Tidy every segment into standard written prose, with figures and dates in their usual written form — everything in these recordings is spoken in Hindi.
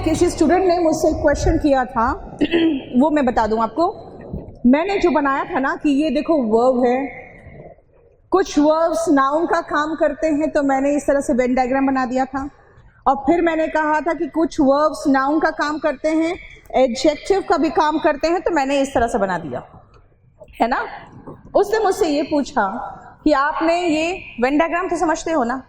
किसी स्टूडेंट ने मुझसे एक क्वेश्चन किया था, वो मैं बता दूं आपको। मैंने जो बनाया था ना कि ये देखो वर्ब है, कुछ वर्ब्स नाउन का काम करते हैं, तो मैंने इस तरह से वेन डायग्राम बना दिया था। और फिर मैंने कहा था कि कुछ वर्ब्स नाउन का काम करते हैं, एडजेक्टिव का भी काम करते हैं, तो मैंने इस तरह से बना दिया है ना। उसने मुझसे ये पूछा कि आपने ये वेन डायग्राम तो समझते हो ना?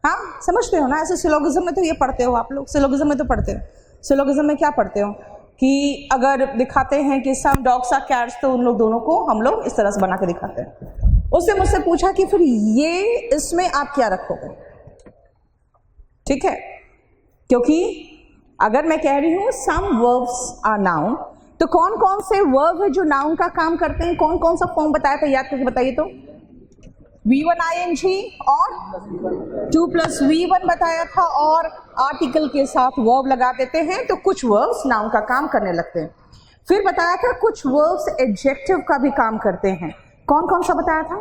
हाँ समझते हो ना। ऐसे सिलोगिज्म में तो ये पढ़ते हो आप लोग, सिलोगिज्म में तो पढ़ते हो। सिलोगिज्म में क्या पढ़ते हो कि अगर दिखाते हैं कि सम डॉग्स आर कैट्स, तो उन लोग दोनों को हम लोग इस तरह से बना के दिखाते हैं। उसने मुझसे पूछा कि फिर ये इसमें आप क्या रखोगे? ठीक है, क्योंकि अगर मैं कह रही हूं सम वर्ब्स आर नाउन, तो कौन कौन से वर्ब है जो नाउन का काम करते हैं? कौन कौन सा फॉर्म बताया था, याद करके बताइए तो। V1 ing और 2 + V1 बताया था, और आर्टिकल के साथ वर्ब लगा देते हैं तो कुछ वर्ब्स नाउन का काम करने लगते हैं। फिर बताया था कुछ वर्ब्स एडजेक्टिव का भी काम करते हैं। कौन कौन सा बताया था?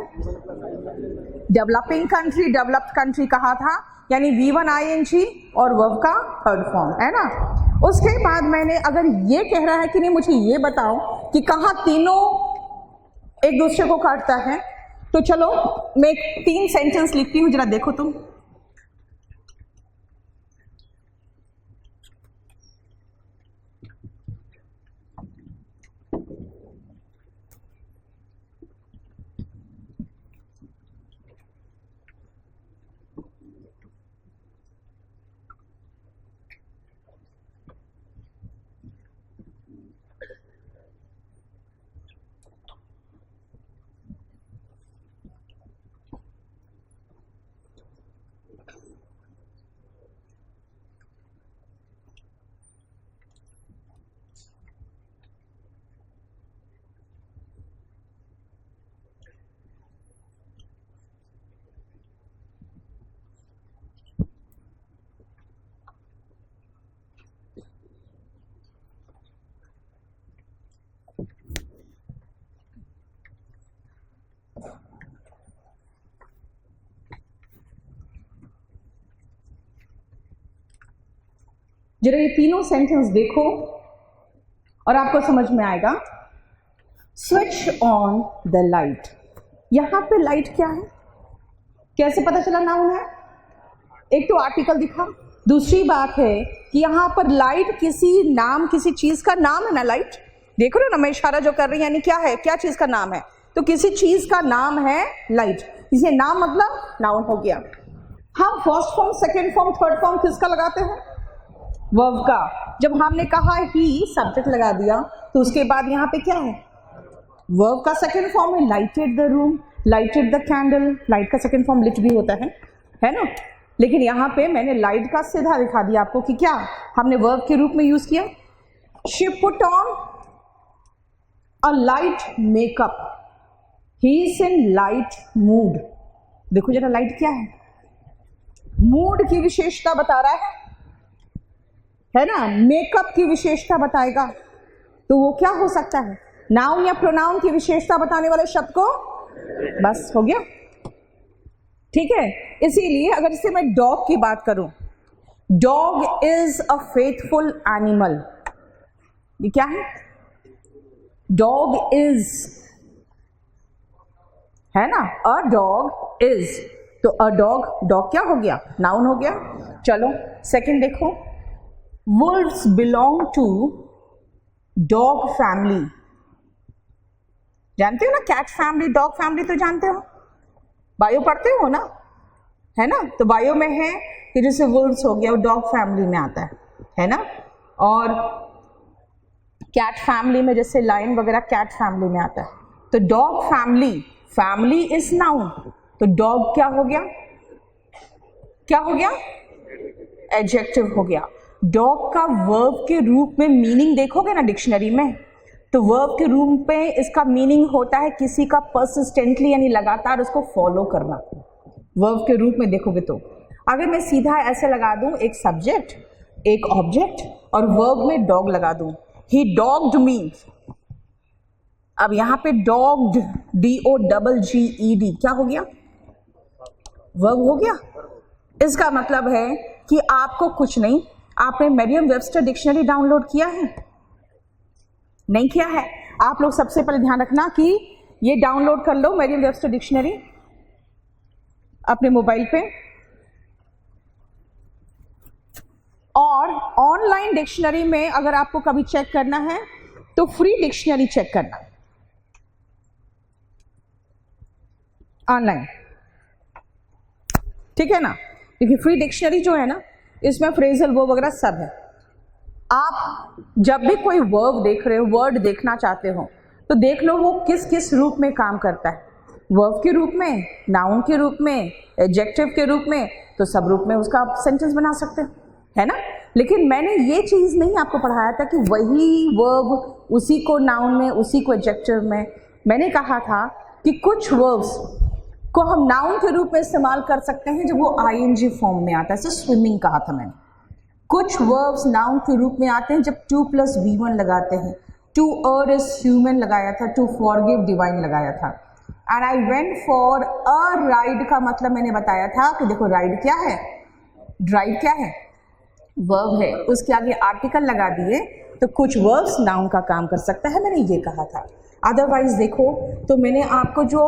डेवलपिंग कंट्री, डेवलप्ड कंट्री कहा था, यानी V1 ing और वर्ब का थर्ड फॉर्म, है ना। उसके बाद मैंने, अगर ये कह रहा है कि नहीं मुझे ये बताओ कि कहाँ तीनों एक दूसरे को काटता है, तो चलो मैं 3 सेंटेंस लिखती हूं, जरा देखो तुम। जरा ये तीनों सेंटेंस देखो और आपको समझ में आएगा। स्विच ऑन द लाइट, यहां पे लाइट क्या है, कैसे पता चला नाउन है? एक तो आर्टिकल दिखा, दूसरी बात है कि यहां पर लाइट किसी नाम, किसी चीज का नाम है ना। लाइट देखो ना, मैं इशारा जो कर रही हूं, यानी क्या है, क्या चीज का नाम है, तो किसी चीज का नाम है लाइट। इसे नाम मतलब नाउन हो गया। हम first form, second form, third form किसका लगाते हैं? वर्ब का। जब हमने कहा ही सब्जेक्ट लगा दिया, तो उसके बाद यहाँ पे क्या है? वर्ब का सेकेंड फॉर्म है lighted the room, lighted the candle. Light का सेकेंड फॉर्म लिट भी होता है ना। लेकिन यहाँ पे मैंने लाइट का सीधा दिखा दिया आपको कि क्या हमने वर्ब के रूप में यूज किया। She put on a light makeup, he is in light mood. देखो जरा लाइट क्या है, मूड की विशेषता बता रहा है ना। मेकअप की विशेषता बताएगा, तो वो क्या हो सकता है? नाउन या प्रोनाउन की विशेषता बताने वाले शब्द को, बस हो गया। ठीक है, इसीलिए अगर इससे मैं डॉग की बात करूं, dog is a faithful animal, ये क्या है? डॉग इज, है ना, अ डॉग इज, तो अ डॉग, डॉग क्या हो गया? नाउन हो गया। चलो सेकंड देखो, wolves belong to dog family। जानते हो ना, कैट फैमिली, डॉग फैमिली तो जानते हो, बायो पढ़ते हो ना, है ना। तो बायो में है कि जैसे wolves हो गया, वो डॉग फैमिली में आता है ना। और कैट फैमिली में जैसे लाइन वगैरह कैट फैमिली में आता है। तो dog family, family is noun, तो डॉग क्या हो गया? क्या हो गया? एडजेक्टिव हो गया। डॉग का वर्ब के रूप में मीनिंग देखोगे ना डिक्शनरी में, तो वर्ब के रूप में इसका मीनिंग होता है किसी का परसिस्टेंटली, यानी लगातार उसको फॉलो करना। वर्ब के रूप में देखोगे तो अगर मैं सीधा ऐसे लगा दूं, एक सब्जेक्ट, एक ऑब्जेक्ट, और वर्ब में डॉग लगा दूं, ही डॉग्ड मी। अब यहां पे डॉग्ड, DOGGED, क्या हो गया? वर्ब हो गया। इसका मतलब है कि आपको कुछ नहीं, आपने मरियम वेबस्टर डिक्शनरी डाउनलोड किया है? नहीं किया है? आप लोग सबसे पहले ध्यान रखना कि ये डाउनलोड कर लो मरियम वेबस्टर डिक्शनरी अपने मोबाइल पे, और ऑनलाइन डिक्शनरी में अगर आपको कभी चेक करना है तो फ्री डिक्शनरी चेक करना ऑनलाइन, ठीक है ना? क्योंकि फ्री डिक्शनरी जो है ना, इसमें फ्रेजल वर्ब वगैरह सब है। आप जब भी कोई वर्ब देख रहे हो, वर्ड देखना चाहते हो, तो देख लो वो किस किस रूप में काम करता है। वर्ब के रूप में, नाउन के रूप में, एडजेक्टिव के रूप में, तो सब रूप में उसका आप सेंटेंस बना सकते हो, है ना? लेकिन मैंने ये चीज़ नहीं आपको पढ़ाया था कि वही वर्ब उसी को नाउन में, उसी को एडजेक्टिव में। मैंने कहा था कि कुछ वर्ब्स को हम नाउन के रूप में इस्तेमाल कर सकते हैं जब वो आईएनजी फॉर्म में आता है। जैसे स्विमिंग कहा था मैंने। कुछ वर्ब्स नाउन के रूप में आते हैं जब 2 + V1 लगाते हैं। टू अर्ड इज ह्यूमन लगाया था, टू फॉरगिव डिवाइन लगाया था। And I went for a ride का मतलब मैंने बताया था कि देखो राइड क्या है, ड्राइव क्या है, वर्ब है, उसके आगे आर्टिकल लगा दिए तो कुछ वर्ब्स नाउन का काम कर सकता है, मैंने ये कहा था। अदरवाइज देखो तो मैंने आपको जो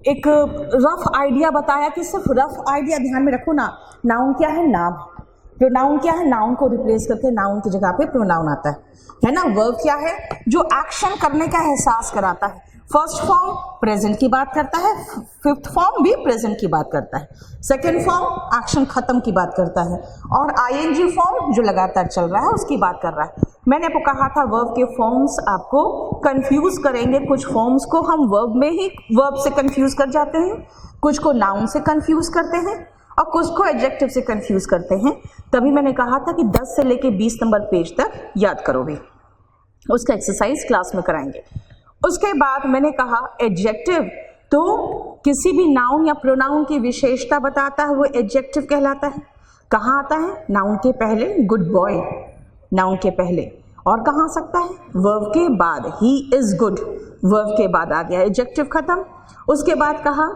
एक रफ आइडिया बताया कि सिर्फ रफ आइडिया ध्यान में रखो ना। नाउन क्या है? नाम। प्रोनाउन क्या है? नाउन को रिप्लेस करके नाउन की जगह पे प्रोनाउन आता है ना? वर्ब क्या है? जो एक्शन करने का एहसास कराता है। फर्स्ट फॉर्म प्रेजेंट की बात करता है, फिफ्थ फॉर्म भी प्रेजेंट की बात करता है, सेकेंड फॉर्म एक्शन खत्म की बात करता है, और आईएनजी फॉर्म जो लगातार चल रहा है उसकी बात कर रहा है। मैंने आपको कहा था वर्ब के फॉर्म्स आपको कंफ्यूज करेंगे। कुछ फॉर्म्स को हम वर्ब में ही वर्ब से कंफ्यूज कर जाते हैं, कुछ को नाउन से कंफ्यूज करते हैं, और कुछ को एडजेक्टिव से कंफ्यूज करते हैं। तभी मैंने कहा था कि 10 से लेके 20 नंबर पेज तक याद करोगे, उसका एक्सरसाइज क्लास में कराएंगे। उसके बाद मैंने कहा एडजेक्टिव तो किसी भी नाउन या प्रोनाउन की विशेषता बताता है, वो एडजेक्टिव कहलाता है। कहाँ आता है? नाउन के पहले, गुड बॉय नाउन के पहले, और कहाँ आ सकता है? वर्ब के बाद, ही इज गुड वर्ब के बाद आ गया, एडजेक्टिव खत्म। उसके बाद कहा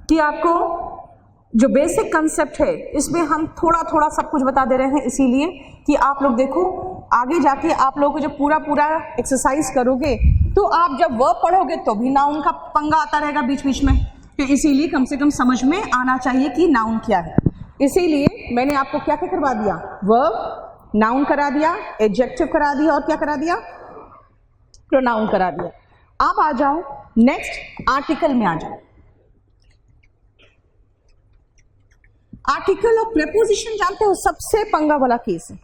कि आपको जो बेसिक कंसेप्ट है इसमें हम थोड़ा थोड़ा सब कुछ बता दे रहे हैं, इसीलिए कि आप लोग देखो आगे जाके आप लोगों को जब पूरा पूरा एक्सरसाइज करोगे तो आप जब वर्ब पढ़ोगे तो भी नाउन का पंगा आता रहेगा बीच बीच में, तो इसीलिए कम से कम समझ में आना चाहिए कि नाउन क्या है। इसीलिए मैंने आपको क्या क्या करवा दिया? वर्ब, नाउन करा दिया, एडजेक्टिव करा दिया, और क्या करा दिया? प्रोनाउन करा दिया। अब आ जाओ नेक्स्ट आर्टिकल में आ जाओ। आर्टिकल और प्रेपोजिशन जानते हो सबसे पंगा वाला केस है।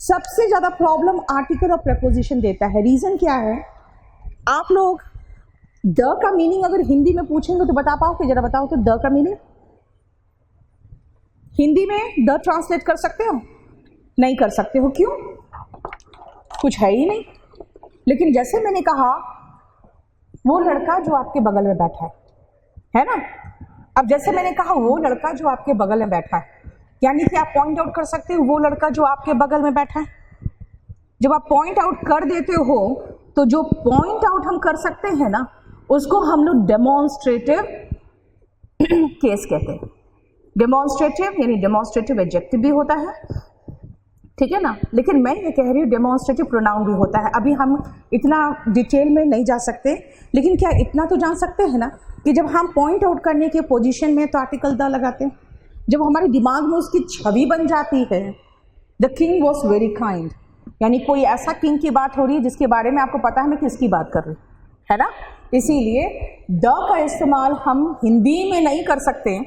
सबसे ज्यादा प्रॉब्लम आर्टिकल और प्रेपोजिशन देता है। रीजन क्या है? आप लोग द का मीनिंग अगर हिंदी में पूछेंगे तो बता पाओगे? जरा बताओ तो द का मीनिंग हिंदी में द ट्रांसलेट कर सकते हो? नहीं कर सकते हो। क्यों? कुछ है ही नहीं। लेकिन जैसे मैंने कहा वो लड़का जो आपके बगल में बैठा है ना, अब जैसे मैंने कहा वो लड़का जो आपके बगल में बैठा है, यानी कि आप पॉइंट आउट कर सकते हो वो लड़का जो आपके बगल में बैठा है। जब आप पॉइंट आउट कर देते हो तो जो पॉइंट आउट हम कर सकते हैं ना, उसको हम लोग डेमोन्स्ट्रेटिव केस कहते हैं। डेमोन्स्ट्रेटिव यानी डेमोन्स्ट्रेटिव एडजेक्टिव भी होता है, ठीक है ना? लेकिन मैं ये कह रही हूँ डेमोन्स्ट्रेटिव प्रोनाउन भी होता है। अभी हम इतना डिटेल में नहीं जा सकते, लेकिन क्या इतना तो जान सकते हैं ना कि जब हम पॉइंट आउट करने के पोजीशन में तो आर्टिकल द लगाते हैं। जब हमारे दिमाग में उसकी छवि बन जाती है, the king was very kind, यानी कोई ऐसा किंग की बात हो रही है जिसके बारे में आपको पता है मैं किसकी बात कर रही हूँ, है ना? इसीलिए द का इस्तेमाल हम हिंदी में नहीं कर सकते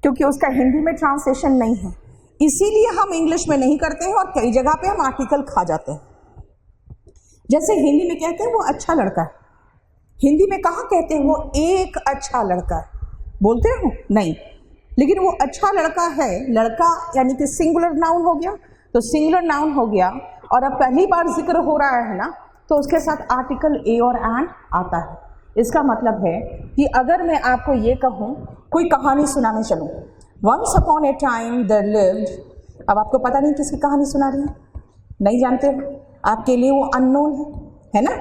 क्योंकि उसका हिंदी में ट्रांसलेशन नहीं है। इसीलिए हम इंग्लिश में नहीं करते हैं और कई जगह पे हम आर्टिकल खा जाते हैं। जैसे हिंदी में कहते हैं वो अच्छा लड़का है, हिंदी में कहाँ कहते हैं वो एक अच्छा लड़का है, बोलते हो? नहीं। लेकिन वो अच्छा लड़का है, लड़का यानी कि सिंगुलर नाउन हो गया, तो सिंगुलर नाउन हो गया, और अब पहली बार जिक्र हो रहा है ना, तो उसके साथ आर्टिकल ए और एन आता है। इसका मतलब है कि अगर मैं आपको ये कहूँ, कोई कहानी सुनाने चलूँ, once upon a time there lived, अब आपको पता नहीं किसकी कहानी सुना रही है, नहीं जानते हो, आपके लिए वो अननोन है ना?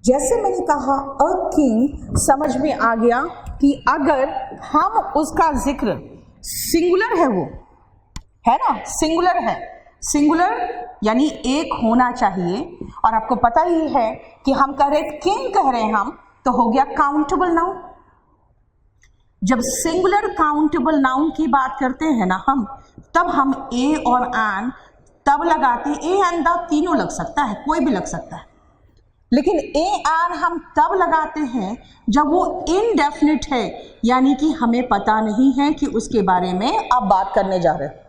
जैसे मैंने कहा अ किंग, समझ में आ गया कि अगर हम उसका जिक्र, सिंगुलर है वो, है ना, सिंगुलर है, सिंगुलर यानी एक होना चाहिए। और आपको पता ही है कि हम कह रहे किंग कह रहे हैं हम, तो हो गया काउंटेबल नाउन। जब सिंगुलर काउंटेबल नाउन की बात करते हैं ना हम, तब हम ए और एन तब लगाते हैं, ए एंड द तीनों लग सकता है, कोई भी लग सकता है, लेकिन ए एन हम तब लगाते हैं जब वो इनडेफिनिट है, यानी कि हमें पता नहीं है कि उसके बारे में अब बात करने जा रहे हैं।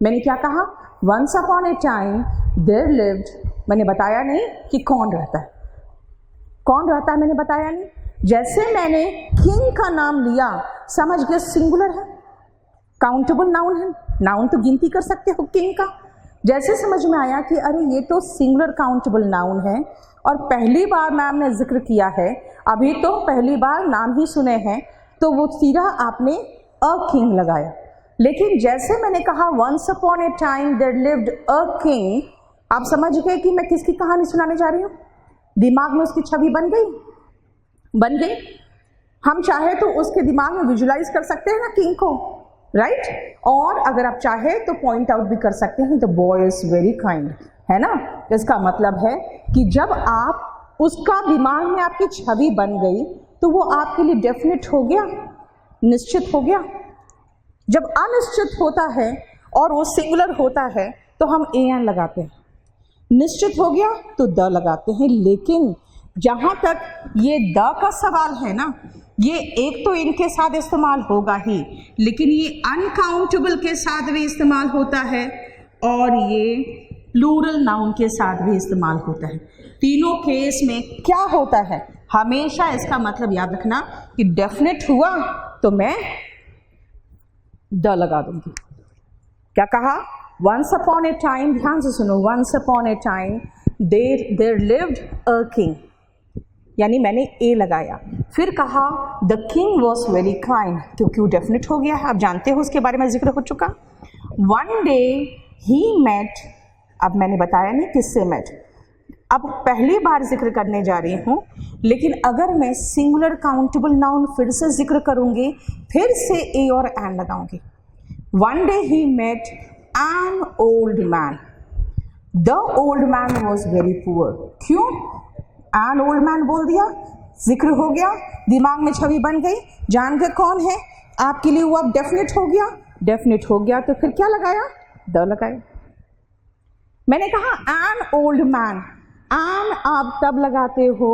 मैंने क्या कहा, once upon a time there lived, मैंने बताया नहीं कि कौन रहता है, कौन रहता है मैंने बताया नहीं। जैसे मैंने किंग का नाम लिया, समझ गए सिंगुलर है, काउंटेबल नाउन है, नाउन तो गिनती कर सकते हो किंग का। जैसे समझ में आया कि अरे ये तो सिंगुलर काउंटेबल नाउन है और पहली बार मैम ने जिक्र किया है, अभी तो पहली बार नाम ही सुने हैं, तो वो सीधा आपने अ किंग लगाया। लेकिन जैसे मैंने कहा once upon a time there lived a king, आप समझ गए कि मैं किसकी कहानी सुनाने जा रही हूँ। दिमाग में उसकी छवि बन गई। हम चाहे तो उसके दिमाग में विजुलाइज कर सकते हैं ना किंग को, राइट। और अगर आप चाहे तो पॉइंट आउट भी कर सकते हैं, the boy is very kind, है ना। इसका मतलब है कि जब आप उसका दिमाग में आपकी छवि बन गई तो वो आपके लिए डेफिनेट हो गया, निश्चित हो गया। जब अनिश्चित होता है और वो सिंगुलर होता है तो हम ए एन लगाते हैं, निश्चित हो गया तो द लगाते हैं। लेकिन जहां तक ये द का सवाल है ना, ये एक तो इनके साथ इस्तेमाल होगा ही, लेकिन ये अनकाउंटेबल के साथ भी इस्तेमाल होता है और ये प्लूरल नाउन के साथ भी इस्तेमाल होता है। तीनों केस में क्या होता है, हमेशा इसका मतलब याद रखना कि डेफिनेट हुआ तो मैं द लगा दूंगी। क्या कहा, वंस अपॉन ए टाइम, ध्यान से सुनो, once upon a time there lived a king, यानी मैंने ए लगाया। फिर कहा the king was very kind, क्योंकि डेफिनेट हो गया है, आप जानते हो उसके बारे में जिक्र हो चुका। वन डे ही मेट, अब मैंने बताया नहीं किससे मेट, अब पहली बार जिक्र करने जा रही हूँ, लेकिन अगर मैं सिंगुलर काउंटेबल नाउन फिर से जिक्र करूँगी, फिर से ए और एन लगाऊंगी। One day he met an old man, the old man was very poor. क्यों एन ओल्ड मैन बोल दिया, जिक्र हो गया, दिमाग में छवि बन गई, जान गए कौन है आपके लिए, वो अब डेफिनेट हो गया। डेफिनेट हो गया तो फिर क्या लगाया, द लगाया। मैंने कहा एन ओल्ड मैन, एन आप तब लगाते हो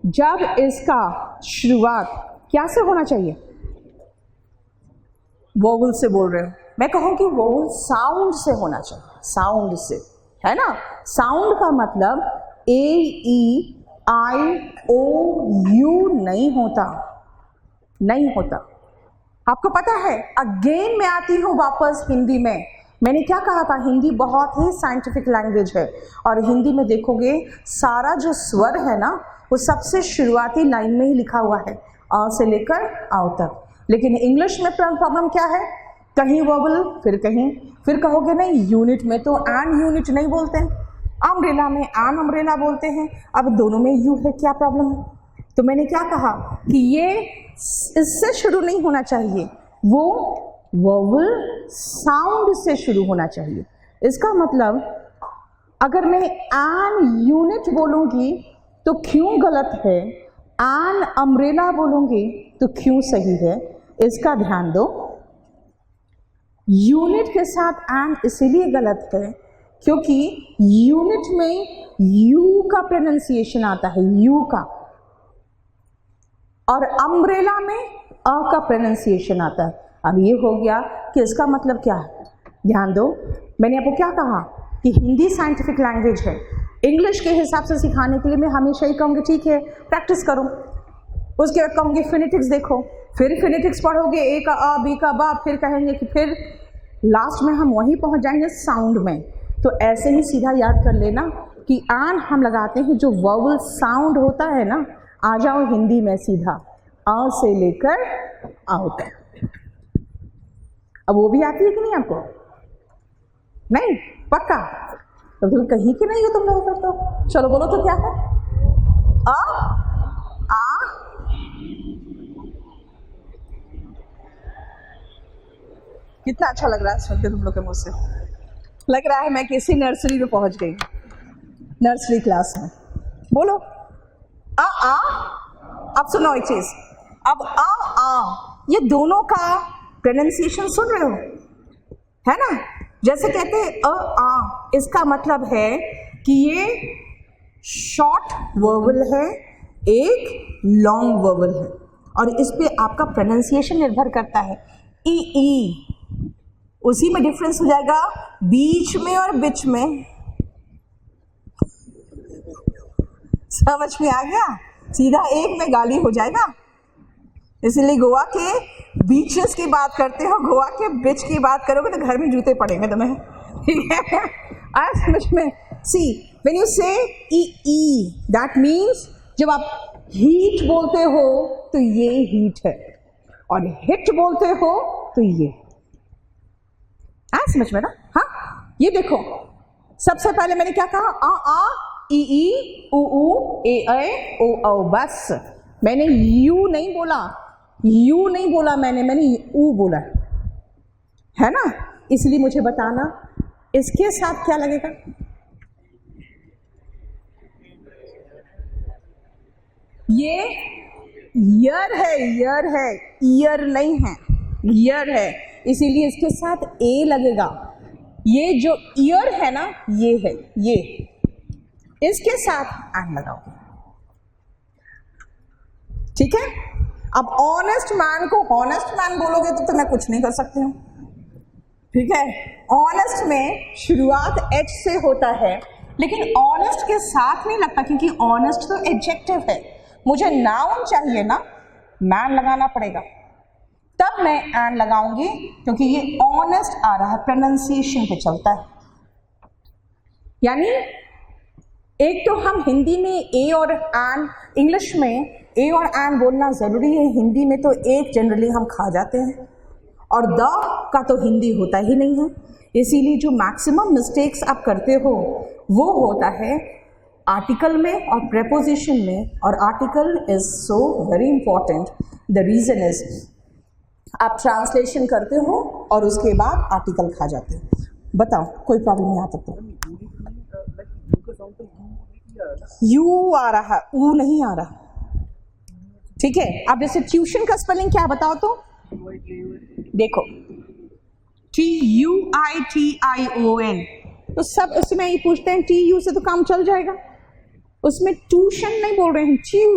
जब इसका शुरुआत क्या से होना चाहिए, वोवल से बोल रहे हो, मैं कहूँ कि वोवल साउंड से होना चाहिए, साउंड से, है ना। साउंड का मतलब ए ई आई ओ यू नहीं होता, नहीं होता। आपको पता है, अगेन मैं आती हूँ वापस हिंदी में। मैंने क्या कहा था, हिंदी बहुत ही साइंटिफिक लैंग्वेज है और हिंदी में देखोगे सारा जो स्वर है ना, वो सबसे शुरुआती लाइन में ही लिखा हुआ है, अ से लेकर आओ तक। लेकिन इंग्लिश में प्रॉब्लम क्या है, कहीं वोवल फिर कहोगे नहीं, यूनिट में तो एन यूनिट नहीं बोलते हैं, अम्ब्रेला में एन अम्ब्रेला बोलते हैं, अब दोनों में यू है, क्या प्रॉब्लम है। तो मैंने क्या कहा कि ये इससे शुरू नहीं होना चाहिए, वो वोवल साउंड से शुरू होना चाहिए। इसका मतलब अगर मैं एन यूनिट बोलूँगी तो क्यों गलत है, एन अम्ब्रेला बोलूँगी तो क्यों सही है, इसका ध्यान दो। यूनिट के साथ एन इसीलिए गलत है क्योंकि यूनिट में यू का प्रोनाउंसिएशन आता है, यू का, और अम्ब्रेला में अ का प्रोनाउंसिएशन आता है। अब ये हो गया कि इसका मतलब क्या है, ध्यान दो। मैंने आपको क्या कहा कि हिंदी साइंटिफिक लैंग्वेज है, इंग्लिश के हिसाब से सिखाने के लिए मैं हमेशा ही कहूँगी ठीक है प्रैक्टिस करो, उसके बाद कहूँगी फिनेटिक्स देखो, फिर फिनेटिक्स पढ़ोगे, ए का अ, बी का बा, फिर कहेंगे कि फिर लास्ट में हम वहीं पहुँच जाएंगे साउंड में। तो ऐसे ही सीधा याद कर लेना कि आन हम लगाते हैं जो वोवल साउंड होता है ना, आ जाओ हिंदी में सीधा अ से लेकर आओ तक। अब वो भी आती है कि नहीं आपको, नहीं पक्का, तो तुम कहीं की नहीं हो तुम लोग, तो चलो बोलो तो क्या है, आ कितना अच्छा लग रहा है सुन के तुम लोग के मुंह से। लग रहा है मैं किसी नर्सरी में पहुंच गई, नर्सरी क्लास में। बोलो आ। अब सुनो एक चीज, अब आ ये दोनों का प्रोनाउंसिएशन सुन रहे हो, है ना? जैसे कहते हैं आ, इसका मतलब है कि ये शॉर्ट वर्बल है, एक लॉन्ग वर्बल है, और इस पे आपका प्रोनाउंसिएशन निर्भर करता है। ई उसी में डिफरेंस हो जाएगा बीच में और बिच में। समझ में आ गया? सीधा एक में गाली हो जाएगा। इसलिए गोवा के बीचेस की बात करते हो, गोवा के बीच की बात करोगे तो घर में जूते पड़ेंगे तुम्हें, ठीक है? आया समझ में? सी व्हेन यू से ई दैट मीन्स जब आप हीट बोलते हो तो ये हीट है, और हिट बोलते हो तो ये। आया समझ में ना? हाँ, ये देखो, सबसे पहले मैंने क्या कहा? आ ई ऊ ए ओ औ, बस। मैंने यू नहीं बोला, मैंने ऊ बोला, है ना? इसलिए मुझे बताना इसके साथ क्या लगेगा। ये ईयर है, ईयर नहीं है, ईयर है, इसीलिए इसके साथ ए लगेगा। ये जो ईयर है ना, ये है, ये इसके साथ एन लगाओ, ठीक है? अब ऑनेस्ट मैन को हॉनेस्ट मैन बोलोगे तो मैं कुछ नहीं कर सकती हूँ, ठीक है? ऑनेस्ट में शुरुआत एच से होता है, लेकिन ऑनेस्ट के साथ नहीं लगता, क्योंकि ऑनेस्ट तो एडजेक्टिव है। मुझे नाउन चाहिए ना, मैन लगाना पड़ेगा, तब मैं एन लगाऊंगी, क्योंकि ये ऑनेस्ट आ रहा है, प्रोनाउंसिएशन पे चलता है। यानी एक तो हम हिंदी में ए और एन, इंग्लिश में ए और एन बोलना जरूरी है, हिंदी में तो एक जनरली हम खा जाते हैं, और द का तो हिंदी होता ही नहीं है। इसीलिए जो मैक्सिमम मिस्टेक्स आप करते हो वो होता है आर्टिकल में और प्रेपोजिशन में, और article is so very important. The reason is आप ट्रांसलेशन करते हो और उसके बाद आर्टिकल खा जाते हो। बताओ, कोई प्रॉब्लम नहीं आता तो? यू आ रहा, ऊ नहीं आ रहा, ठीक है? अब जैसे ट्यूशन का स्पेलिंग क्या बताओ तो? देखो, TUITION, तो सब उसमें ही पूछते हैं, TU से तो काम चल जाएगा, उसमें ट्यूशन नहीं बोल रहे हैं, ट्यू।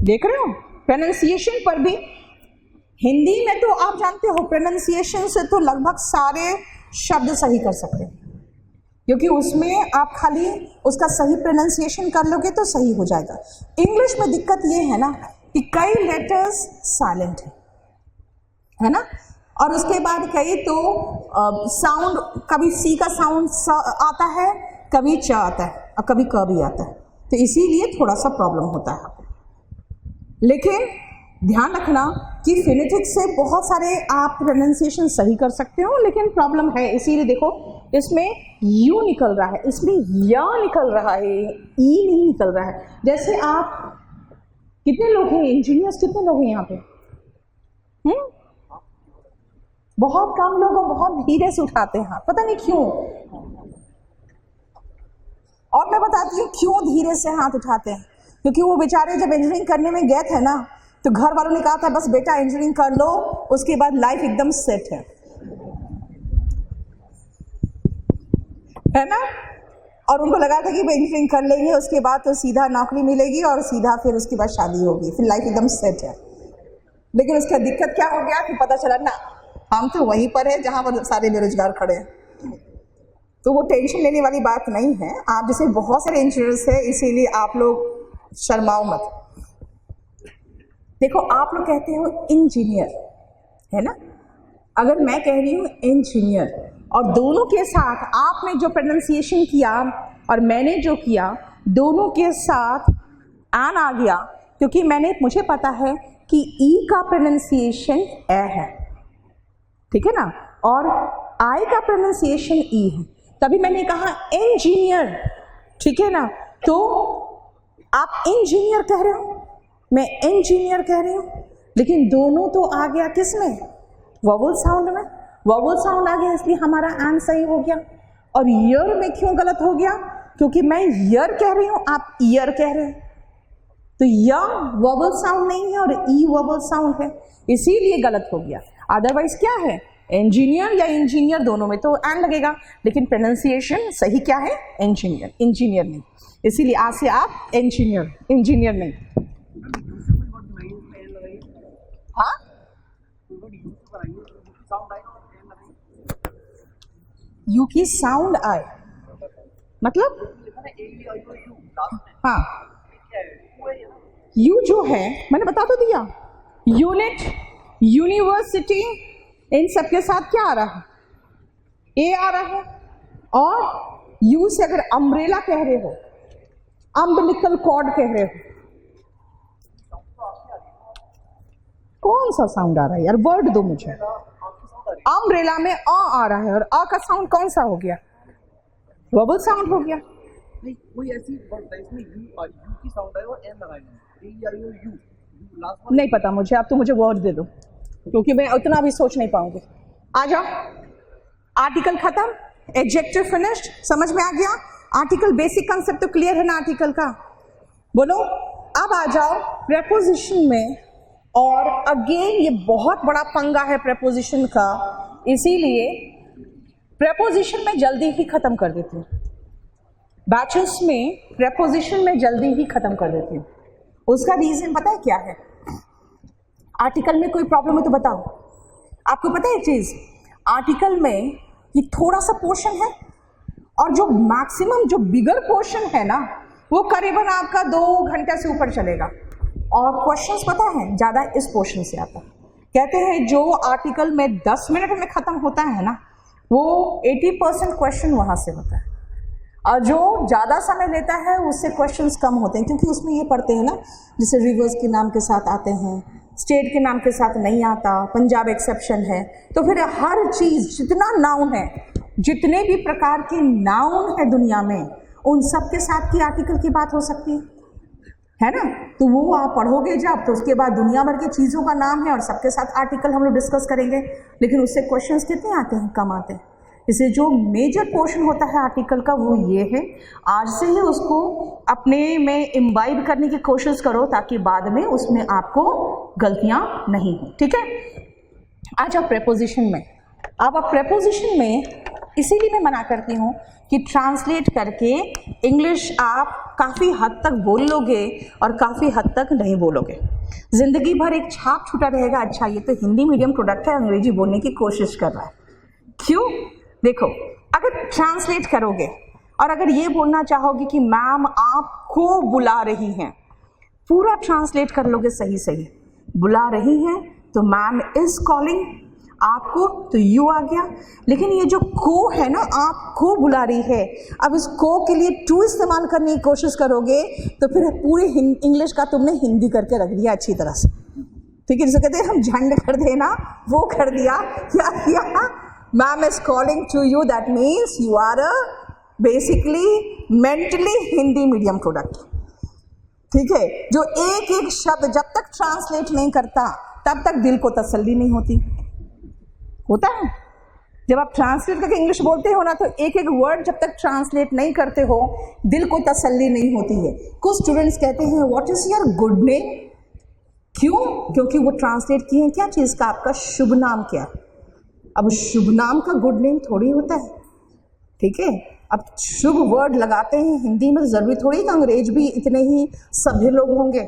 देख रहे हो? प्रोनाउंसिएशन पर भी हिंदी में तो आप जानते हो प्रोनाउंसिएशन से तो लगभग सारे शब्द सही कर सकते हैं, क्योंकि उसमें आप खाली उसका सही प्रोनाउंसिएशन कर लोगे तो सही हो जाएगा। इंग्लिश में दिक्कत ये है ना कि कई लेटर्स साइलेंट है ना, और उसके बाद कई तो साउंड, कभी सी का साउंड आता है, कभी च आता है, और कभी क भी आता है, तो इसीलिए थोड़ा सा प्रॉब्लम होता है। लेकिन ध्यान रखना कि फिनेटिक्स से बहुत सारे आप प्रोनाउंसिएशन सही कर सकते हो, लेकिन प्रॉब्लम है। इसीलिए देखो, इसमें यू निकल रहा है, इसमें या निकल रहा है, ई नहीं निकल रहा है। जैसे आप कितने लोग हैं, इंजीनियर्स कितने लोग हैं यहाँ पे? बहुत कम लोग, बहुत धीरे से उठाते हैं हाथ, पता नहीं क्यों। और मैं बताती हूँ क्यों धीरे से हाथ उठाते हैं, क्योंकि वो बेचारे जब इंजीनियरिंग करने में गए थे ना, तो घर वालों ने कहा था बस बेटा इंजीनियरिंग कर लो, उसके बाद लाइफ एकदम सेट है ना? और उनको लगा था कि भाई इंजीनियरिंग कर लेंगे, उसके बाद तो सीधा नौकरी मिलेगी और सीधा फिर उसके बाद शादी होगी, फिर लाइफ एकदम सेट है। लेकिन उसका दिक्कत क्या हो गया कि पता चला ना हम तो वहीं पर है जहां पर सारे बेरोजगार खड़े हैं। तो वो टेंशन लेने वाली बात नहीं है। आप जैसे बहुत सारे इंजीनियर्स हैं, इसीलिए आप लोग शर्माओ मत। देखो, आप लोग कहते हो इंजीनियर, है ना? अगर मैं कह रही हूँ इंजीनियर, और दोनों के साथ आपने जो प्रोनाउंसिएशन किया और मैंने जो किया, दोनों के साथ एन आ गया, क्योंकि मुझे पता है कि ई का प्रोनाउंसिएशन ए है, ठीक है ना, और आई का प्रोनाउंसिएशन ई है, तभी मैंने कहा इंजीनियर, ठीक है ना? तो आप इंजीनियर कह रहे हो, मैं इंजीनियर कह रही हूँ, लेकिन दोनों तो आ गया किस में? वोवल साउंड में। वॉवल साउंड आ गया इसलिए हमारा एन सही हो गया। और ईयर में क्यों गलत हो गया? क्योंकि मैं ईयर कह रही हूं, आप ईयर कह रहे हैं, तो य वॉवल साउंड नहीं है और ई वॉवल साउंड है, इसीलिए गलत हो गया। अदरवाइज क्या है, इंजीनियर या इंजीनियर दोनों में तो एन लगेगा, लेकिन प्रोनाउंसिएशन सही क्या है, इंजीनियर, इंजीनियर नहीं। इसीलिए आज से आप इंजीनियर, इंजीनियर नहीं। हाँ, यू की साउंड आए मतलब, हाँ, यू जो है मैंने बता तो दिया, यूनिट, यूनिवर्सिटी, इन सब के साथ क्या आ रहा है, ए आ रहा है। और यू से अगर अम्ब्रेला कह रहे हो, अम्बिलिकल कॉर्ड कह रहे हो, कौन सा साउंड आ रहा है यार, वर्ड दो मुझे। अम्ब्रेला में आ रहा है और आ का साउंड कौन सा हो गया, वॉवल साउंड हो गया। नहीं, कोई ऐसी वर्ड है इसमें यू की साउंड है और एन लगाएंगे, यू लास्ट नहीं पता मुझे, अब तो मुझे वर्ड दे दो, क्योंकि मैं उतना भी सोच नहीं पाऊंगी। आ जाओ, आर्टिकल खत्म, एडजेक्टिव फिनिश्ड, समझ में आ गया। आर्टिकल बेसिक कंसेप्ट तो क्लियर है ना आर्टिकल का, बोलो। अब आ जाओ प्रेपोजिशन में, और अगेन ये बहुत बड़ा पंगा है प्रेपोजिशन का, इसीलिए प्रेपोजिशन में जल्दी ही खत्म कर देती हूँ, बैचेस में प्रेपोजिशन में जल्दी ही खत्म कर देती हूँ। उसका रीजन पता है क्या है? आर्टिकल में कोई प्रॉब्लम है तो बताओ। आपको पता है चीज, आर्टिकल में ये थोड़ा सा पोर्शन है, और जो मैक्सिमम जो बिगर पोर्शन है ना, वो करीबन आपका 2 घंटे से ऊपर चलेगा। और क्वेश्चंस पता है ज्यादा इस पोर्शन से आता है। कहते हैं जो आर्टिकल में 10 मिनट में खत्म होता है ना, वो 80% क्वेश्चन वहां से होता है, और जो ज़्यादा समय लेता है उससे क्वेश्चंस कम होते हैं, क्योंकि उसमें ये पढ़ते हैं ना, जैसे रिवर्स के नाम के साथ आते हैं, स्टेट के नाम के साथ नहीं आता, पंजाब एक्सेप्शन है। तो फिर हर चीज़, जितना नाउन है, जितने भी प्रकार के नाउन है दुनिया में, उन सब के साथ की आर्टिकल की बात हो सकती है ना। तो वो आप पढ़ोगे जब, तो उसके बाद दुनिया भर की चीज़ों का नाम है और सबके साथ आर्टिकल हम लोग डिस्कस करेंगे, लेकिन उससे क्वेश्चंस कितने आते हैं, कम आते हैं। इसे जो मेजर पोर्शन होता है आर्टिकल का वो ये है। आज से ही उसको अपने में इम्बाइब करने की कोशिश करो, ताकि बाद में उसमें आपको गलतियां नहीं हो, ठीक है। आ जाओ प्रेपोजिशन में। अब प्रेपोजिशन में इसीलिए मैं मना करती हूँ कि ट्रांसलेट करके इंग्लिश आप काफ़ी हद तक बोल लोगे और काफ़ी हद तक नहीं बोलोगे, जिंदगी भर एक छाप छूटा रहेगा। अच्छा, ये तो हिंदी मीडियम प्रोडक्ट है, अंग्रेजी बोलने की कोशिश कर रहा है, क्यों? देखो, अगर ट्रांसलेट करोगे और अगर ये बोलना चाहोगे कि मैम आपको बुला रही हैं, पूरा ट्रांसलेट कर लोगे सही सही, बुला रही हैं तो मैम इज कॉलिंग, आपको तो यू आ गया। लेकिन ये जो को है ना, आपको बुला रही है, अब इस को के लिए टू इस्तेमाल करने की कोशिश करोगे तो फिर पूरी इंग्लिश का तुमने हिंदी करके रख दिया अच्छी तरह से, ठीक है। जिसे कहते हैं हम झंड कर देना, वो कर दिया। क्या किया? Ma'am is calling to you, that means you are a basically mentally Hindi medium product, ठीक है। जो एक एक शब्द जब तक ट्रांसलेट नहीं करता तब तक दिल को तसल्ली नहीं होती। होता है जब आप ट्रांसलेट करके इंग्लिश बोलते हो ना, तो एक एक वर्ड जब तक ट्रांसलेट नहीं करते हो दिल को तसल्ली नहीं होती है। कुछ स्टूडेंट्स कहते हैं what is your good name, क्यों? क्योंकि वो ट्रांसलेट किए हैं क्या चीज का, आपका शुभ नाम क्या। अब शुभ नाम का गुड नेम थोड़ी होता है, ठीक है। अब शुभ वर्ड लगाते हैं हिंदी में, जरूरी थोड़ी कि अंग्रेज भी इतने ही सभ्य लोग होंगे।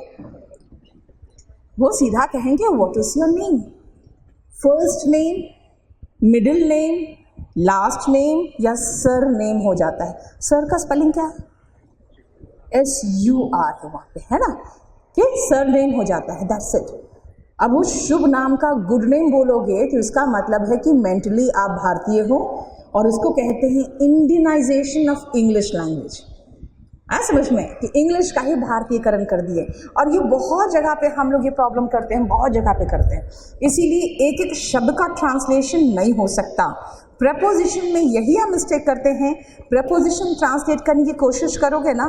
वो सीधा कहेंगे what is your name, first name, middle name, last name या सर नेम हो जाता है। सर का स्पेलिंग क्या है? SUR है वहां पे, है ना, कि सर नेम हो जाता है, दैट्स इट। अब वो शुभ नाम का गुड नेम बोलोगे तो इसका मतलब है कि मेंटली आप भारतीय हो, और इसको कहते हैं इंडियनाइजेशन ऑफ इंग्लिश लैंग्वेज। समझ में कि इंग्लिश का ही भारतीयकरण कर दिए। और ये बहुत जगह पे हम लोग ये प्रॉब्लम करते हैं, बहुत जगह पे करते हैं। इसीलिए एक एक शब्द का ट्रांसलेशन नहीं हो सकता। प्रेपोजिशन में यही हम मिस्टेक करते हैं। प्रेपोजिशन ट्रांसलेट करने की कोशिश करोगे ना,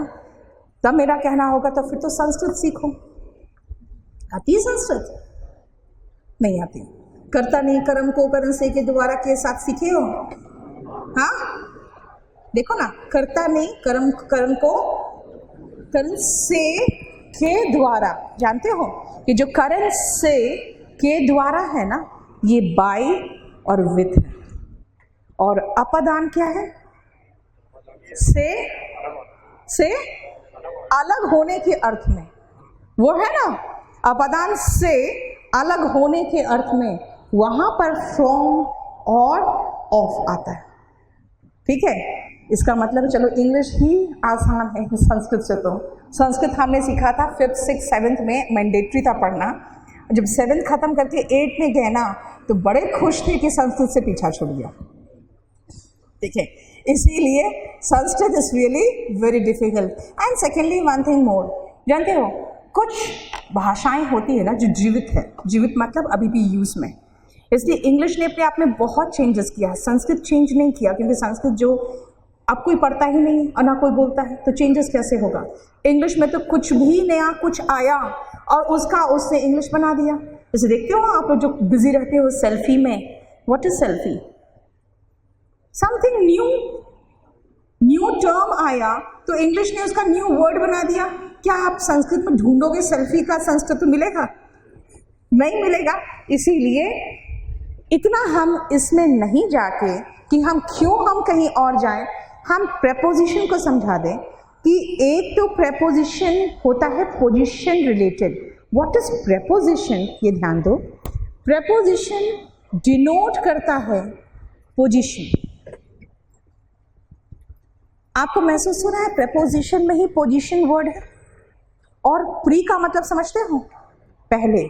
तब मेरा कहना होगा तो फिर तो संस्कृत सीखो। आती है संस्कृत? नहीं आती। कर्ता नहीं कर्म को करण से के द्वारा के साथ सीखे हो? हाँ, देखो ना, कर्ता नहीं कर्म को करण से के द्वारा, जानते हो कि जो करण से के द्वारा है ना, ये बाय और विथ है। और अपदान क्या है? से अलग होने के अर्थ में, वो है ना, अपदान से अलग होने के अर्थ में, वहां पर फ्रॉम और ऑफ आता है। ठीक है, इसका मतलब चलो इंग्लिश ही आसान है संस्कृत से। तो संस्कृत हमने सीखा था 5th 6th 7th में, मैंडेटरी था पढ़ना। जब 7th खत्म करके 8th में गए ना, तो बड़े खुश थे कि संस्कृत से पीछा छूट गया। ठीक है, इसीलिए Sanskrit is really very difficult. And secondly one thing more, जानते हो कुछ भाषाएं होती है ना जो जीवित है, जीवित मतलब अभी भी यूज में। इसलिए इंग्लिश ने अपने आप में बहुत चेंजेस किया है, संस्कृत चेंज नहीं किया, क्योंकि संस्कृत जो अब कोई पढ़ता ही नहीं और ना कोई बोलता है, तो चेंजेस कैसे होगा। इंग्लिश में तो कुछ भी नया कुछ आया और उसने इंग्लिश बना दिया। जैसे देखते हो आप लोग जो बिजी रहते हो सेल्फी में, what is selfie? Something new term आया तो इंग्लिश ने उसका न्यू वर्ड बना दिया। क्या आप संस्कृत में ढूंढोगे सेल्फी का संस्कृत तो मिलेगा? नहीं मिलेगा। इसीलिए इतना हम इसमें नहीं जाके कि हम कहीं और जाएं, हम प्रेपोजिशन को समझा दें कि एक तो प्रेपोजिशन होता है position related. What is preposition? ये ध्यान दो, प्रेपोजिशन डिनोट करता है पोजीशन। आपको महसूस हो रहा है प्रेपोजिशन में ही पोजीशन वर्ड है। और प्री का मतलब समझते हो? पहले,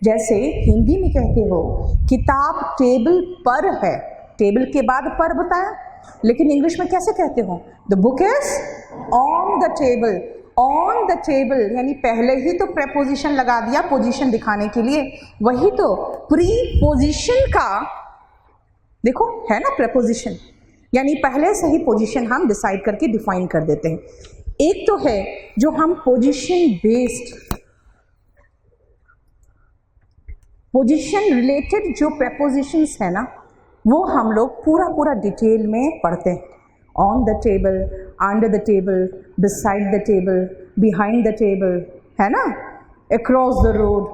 जैसे हिंदी में कहते हो किताब टेबल पर है, टेबल के बाद पर बताया, लेकिन इंग्लिश में कैसे कहते हो? The book is on the table. On the table यानी पहले ही तो प्रेपोजिशन लगा दिया पोजीशन दिखाने के लिए। वही तो प्रीपोजिशन का देखो है ना, प्रेपोजिशन यानी पहले से ही पोजीशन हम डिसाइड करके डिफाइन कर देते हैं। एक तो है जो हम पोजीशन बेस्ड, पोजीशन रिलेटेड जो प्रेपोजिशंस है ना, वो हम लोग पूरा डिटेल में पढ़ते हैं। On the table, under the table, beside the table, behind the table, है ना, across the road,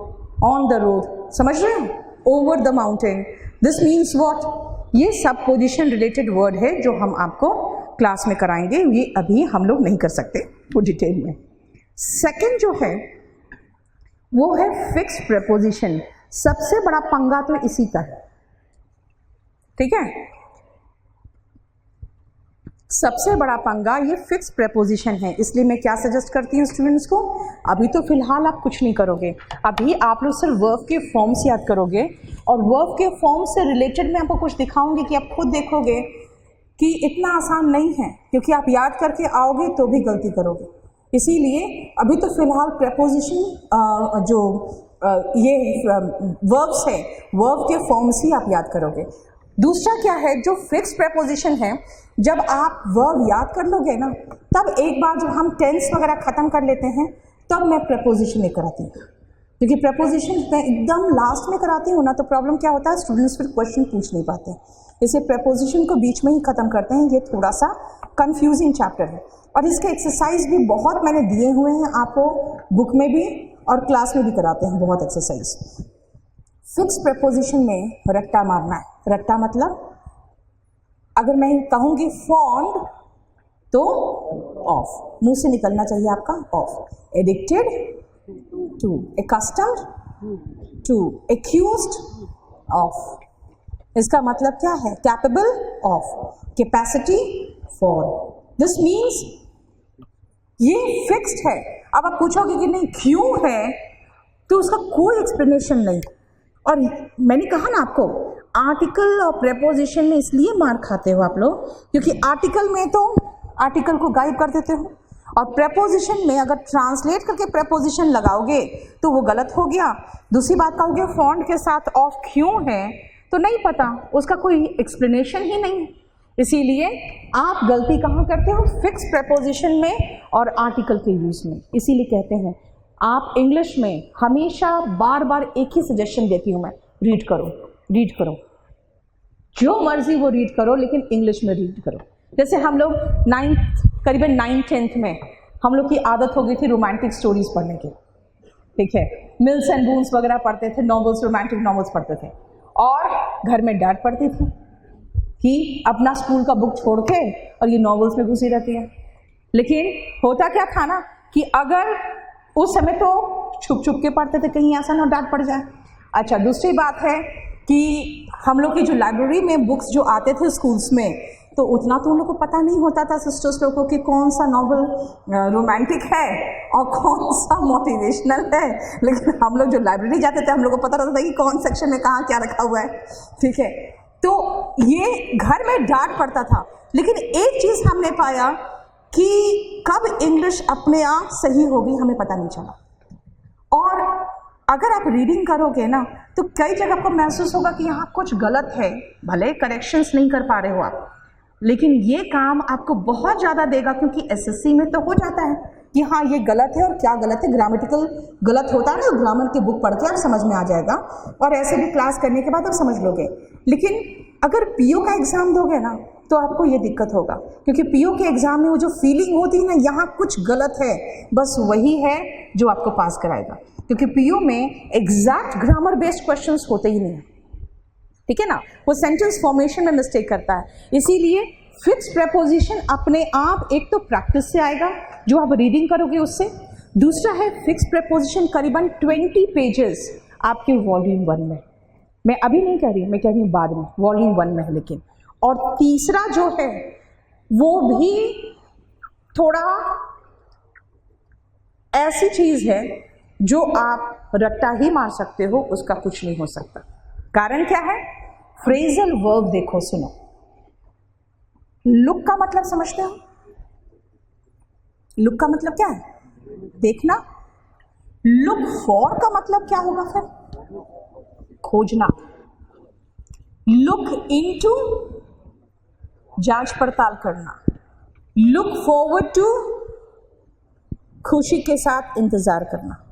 on the road, समझ रहे हो? Over the mountain, this means what? ये सब पोजीशन रिलेटेड वर्ड है जो हम आपको क्लास में कराएंगे, ये अभी हम लोग नहीं कर सकते वो डिटेल में। सेकंड जो है वो है फिक्स्ड प्रेपोजिशन। सबसे बड़ा पंगा तो इसी का है, ठीक है? सबसे बड़ा पंगा ये फिक्स प्रेपोजिशन है। इसलिए मैं क्या सजेस्ट करती हूँ स्टूडेंट्स को, अभी तो फिलहाल आप कुछ नहीं करोगे, अभी आप लोग सिर्फ वर्ब के फॉर्म्स याद करोगे और वर्ब के फॉर्म से रिलेटेड मैं आपको कुछ दिखाऊंगी कि आप खुद देखोगे कि इतना आसान नहीं है, क्योंकि आप याद करके आओगे तो भी गलती करोगे। इसीलिए अभी तो फिलहाल प्रेपोजिशन जो ये वर्ब्स है, वर्ब के फॉर्म्स ही आप याद करोगे। दूसरा क्या है, जो फिक्स प्रेपोजिशन है, जब आप वर्ब याद कर लोगे ना, तब एक बार जब हम टेंस वगैरह ख़त्म कर लेते हैं तब मैं प्रेपोजिशन नहीं कराती हूँ, क्योंकि प्रेपोजिशन मैं एकदम लास्ट में कराती हूँ ना, तो प्रॉब्लम क्या होता है, स्टूडेंट्स फिर क्वेश्चन पूछ नहीं पाते। इसलिए प्रेपोजिशन को बीच में ही ख़त्म करते हैं। ये थोड़ा सा कंफ्यूजिंग चैप्टर है और इसके एक्सरसाइज भी बहुत मैंने दिए हुए हैं आपको, बुक में भी और क्लास में भी कराते हैं बहुत एक्सरसाइज। फिक्स प्रेपोजिशन में रट्टा मारना है। रट्टा मतलब अगर मैं कहूँगी फॉन्ड तो ऑफ, मुंह से निकलना चाहिए आपका of. Addicted to, accustomed to, accused of. इसका मतलब क्या है, capable of, capacity for. This means ये फिक्स्ड है। अब आप पूछोगे कि नहीं क्यों है, तो उसका कोई एक्सप्लेनेशन नहीं। और मैंने कहा ना आपको, आर्टिकल और प्रेपोजिशन में इसलिए मार खाते हो आप लोग, क्योंकि आर्टिकल में तो आर्टिकल को गायब कर देते हो और प्रेपोजिशन में अगर ट्रांसलेट करके प्रेपोजिशन लगाओगे तो वो गलत हो गया। दूसरी बात कहोगे फॉन्ट के साथ ऑफ क्यों है, तो नहीं पता, उसका कोई एक्सप्लेनेशन ही नहीं। इसीलिए आप गलती कहाँ करते हो, फिक्स प्रेपोजिशन में और आर्टिकल के यूज में। इसीलिए कहते हैं आप इंग्लिश में हमेशा बार बार एक ही सजेशन देती हूँ मैं, रीड करो, रीड करो, जो मर्जी वो रीड करो, लेकिन इंग्लिश में रीड करो। जैसे हम लोग करीबन 9th-10th में हम लोग की आदत हो गई थी रोमांटिक स्टोरीज पढ़ने की, ठीक है, मिल्स एंड बून्स वगैरह पढ़ते थे, नॉवेल्स, रोमांटिक नॉवेल्स पढ़ते थे, और घर में डांट पड़ती थी कि अपना स्कूल का बुक छोड़ के और ये नॉवेल्स में घुसी रहती है। लेकिन होता क्या था ना कि अगर उस समय तो छुप छुप के पढ़ते थे, कहीं ऐसा ना डांट पड़ जाए। अच्छा, दूसरी बात है कि हम लोग की जो लाइब्रेरी में बुक्स जो आते थे स्कूल्स में, तो उतना तो उन लोग को पता नहीं होता था सिस्टर्स लोगों को कि कौन सा नॉवल रोमांटिक है और कौन सा मोटिवेशनल है। लेकिन हम लोग जो लाइब्रेरी जाते थे, हम लोग को पता रहता था कि कौन सेक्शन में कहाँ क्या रखा हुआ है, ठीक है। तो ये घर में डांट पड़ता था। लेकिन एक चीज़ हमने पाया कि कब इंग्लिश अपने आप सही होगी हमें पता नहीं चला। और अगर आप रीडिंग करोगे ना, तो कई जगह आपको महसूस होगा कि यहाँ कुछ गलत है, भले करेक्शंस नहीं कर पा रहे हो आप, लेकिन ये काम आपको बहुत ज़्यादा देगा, क्योंकि एसएससी में तो हो जाता है कि हाँ ये गलत है और क्या गलत है, ग्रामेटिकल गलत होता है ना, ग्रामर की बुक पढ़ के आप समझ में आ जाएगा, और ऐसे भी क्लास करने के बाद आप समझ लोगे। लेकिन अगर पीओ का एग्ज़ाम दोगे ना, तो आपको ये दिक्कत होगा, क्योंकि पीओ के एग्ज़ाम में वो जो फीलिंग होती है ना, यहाँ कुछ गलत है, बस वही है जो आपको पास कराएगा। क्योंकि पीओ में एग्जैक्ट ग्रामर बेस्ड क्वेश्चंस होते ही नहीं है, ठीक है ना, वो सेंटेंस फॉर्मेशन में मिस्टेक करता है। इसीलिए फिक्स प्रेपोजिशन अपने आप एक तो प्रैक्टिस से आएगा, जो आप रीडिंग करोगे उससे। दूसरा है फिक्स प्रेपोजिशन करीबन 20 पेजेस आपके वॉल्यूम 1 में, मैं अभी नहीं कह रही, मैं कह रही हूँ बाद में, वॉल्यूम 1 में है लेकिन। और तीसरा जो है वो भी थोड़ा ऐसी चीज़ है जो आप रट्टा ही मार सकते हो, उसका कुछ नहीं हो सकता। कारण क्या है? फ्रेजल वर्ब देखो, सुनो। लुक का मतलब समझते हो? लुक का मतलब क्या है? देखना। लुक फॉर का मतलब क्या होगा फिर? खोजना। लुक इनटू, जांच पड़ताल करना। लुक फॉरवर्ड टू, खुशी के साथ इंतजार करना,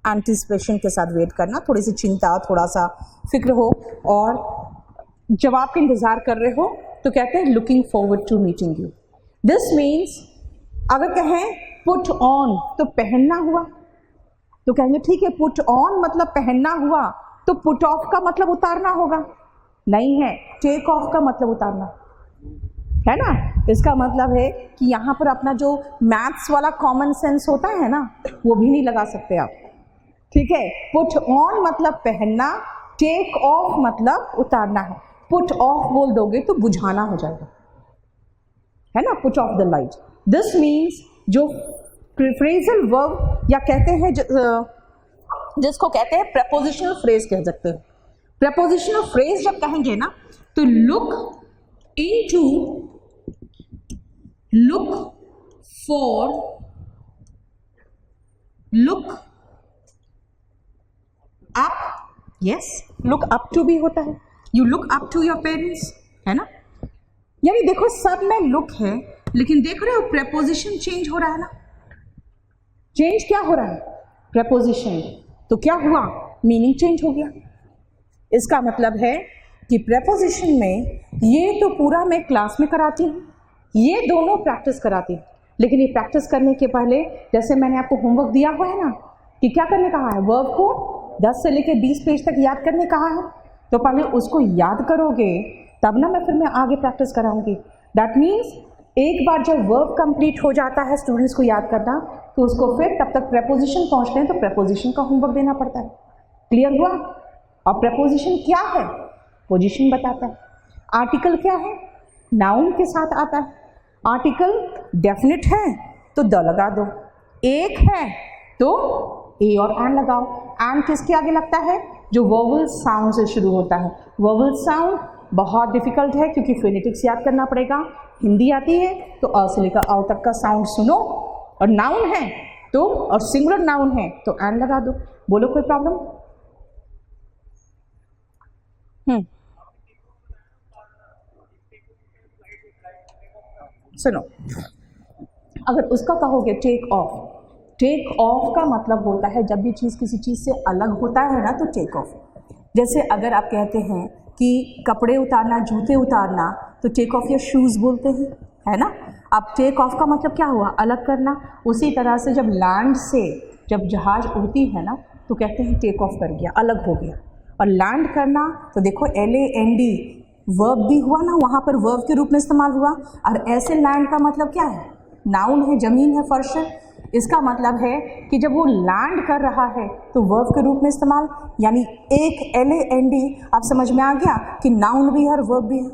एंटिसिपेशन के साथ वेट करना, थोड़ी सी चिंता, थोड़ा सा फिक्र हो और जवाब का इंतजार कर रहे हो, तो कहते हैं looking forward to meeting you. This means अगर कहें पुट ऑन तो पहनना हुआ, तो कहेंगे ठीक है पुट ऑन मतलब पहनना हुआ, तो पुट ऑफ का मतलब उतारना होगा, नहीं है, टेक ऑफ का मतलब उतारना है ना। इसका मतलब है कि यहाँ पर अपना जो मैथ्स वाला कॉमन सेंस होता है ना, वो भी नहीं लगा सकते आप, ठीक है। पुट ऑन मतलब पहनना, टेक ऑफ मतलब उतारना है। पुट ऑफ बोल दोगे तो बुझाना हो जाएगा, है ना, put off the light. This means जो फ्रेजल वर्ब या कहते हैं जिसको कहते हैं प्रेपोजिशनल फ्रेज कह सकते हैं। प्रेपोजिशनल फ्रेज जब कहेंगे ना, तो look into, look for, look up, yes, look up to भी होता है, you look up to your parents, है ना। यानी देखो सब में लुक है, लेकिन देख रहे हो प्रेपोजिशन चेंज हो रहा है ना। चेंज क्या हो रहा है? प्रेपोजिशन। तो क्या हुआ? मीनिंग चेंज हो गया। इसका मतलब है कि प्रेपोजिशन में ये तो पूरा मैं क्लास में कराती हूँ, ये दोनों प्रैक्टिस कराती हूँ, लेकिन ये प्रैक्टिस करने के पहले जैसे मैंने आपको होमवर्क दिया हुआ है ना कि क्या करने कहा है, वर्ब को 10 से लेकर 20 पेज तक याद करने कहा है, तो पहले उसको याद करोगे तब ना मैं आगे प्रैक्टिस कराऊंगी। दैट मीन्स एक बार जब वर्ब कंप्लीट हो जाता है स्टूडेंट्स को याद करना, तो उसको फिर तब तक प्रेपोजिशन पहुंचते हैं तो प्रेपोजिशन का होमवर्क देना पड़ता है। क्लियर हुआ? और प्रेपोजिशन क्या है? पोजीशन बताता है। आर्टिकल क्या है? नाउन के साथ आता है। आर्टिकल डेफिनेट है तो द लगा दो, एक है तो ए और एन लगाओ। एन किसके आगे लगता है? जो वोवल साउंड से शुरू होता है। वोवल साउंड बहुत डिफिकल्ट है क्योंकि फोनेटिक्स याद करना पड़ेगा। हिंदी आती है तो अ से लेकर अ तक का साउंड सुनो, और नाउन है तो, और सिंगुलर नाउन है तो एन लगा दो। बोलो कोई प्रॉब्लम? सुनो, अगर उसका कहोगे टेक ऑफ, टेक ऑफ का मतलब होता है जब भी चीज़ किसी चीज़ से अलग होता है ना तो टेक ऑफ। जैसे अगर आप कहते हैं कि कपड़े उतारना, जूते उतारना, तो टेक ऑफ योर शूज़ बोलते हैं, है ना। अब टेक ऑफ का मतलब क्या हुआ? अलग करना। उसी तरह से जब लैंड से जब जहाज़ उड़ती है ना, तो कहते हैं टेक ऑफ कर गया, अलग हो गया। और लैंड करना तो देखो LAND वर्ब भी हुआ ना, वहाँ पर वर्ब के रूप में इस्तेमाल हुआ। और ऐसे लैंड का मतलब क्या है? नाउन है, ज़मीन है, फर्श है। इसका मतलब है कि जब वो लैंड कर रहा है तो वर्ब के रूप में इस्तेमाल, यानी एक LAND। आप समझ में आ गया कि नाउन भी है और वर्ब भी है।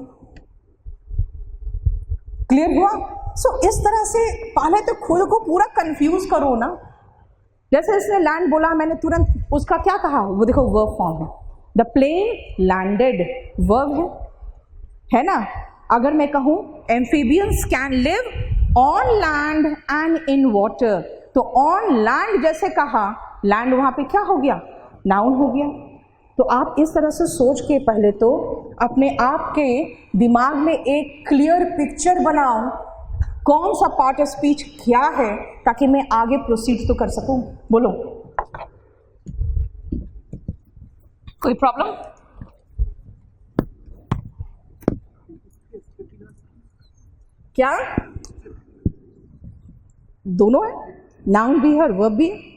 क्लियर हुआ? सो इस तरह से पहले तो खुद को पूरा कंफ्यूज करो ना। जैसे इसने लैंड बोला, मैंने तुरंत उसका क्या कहा? वो देखो वर्ब फॉर्म है। द प्लेन लैंडेड वर्ब है ना। अगर मैं कहूं amphibians can live on land and in water, तो ऑन लैंड जैसे कहा, लैंड वहां पे क्या हो गया? नाउन हो गया। तो आप इस तरह से सोच के पहले तो अपने आप के दिमाग में एक क्लियर पिक्चर बनाओ, कौन सा पार्ट ऑफ स्पीच क्या है, ताकि मैं आगे प्रोसीड तो कर सकूं। बोलो, कोई प्रॉब्लम? क्या दोनों है? नाउन भी है और वर्ब भी है।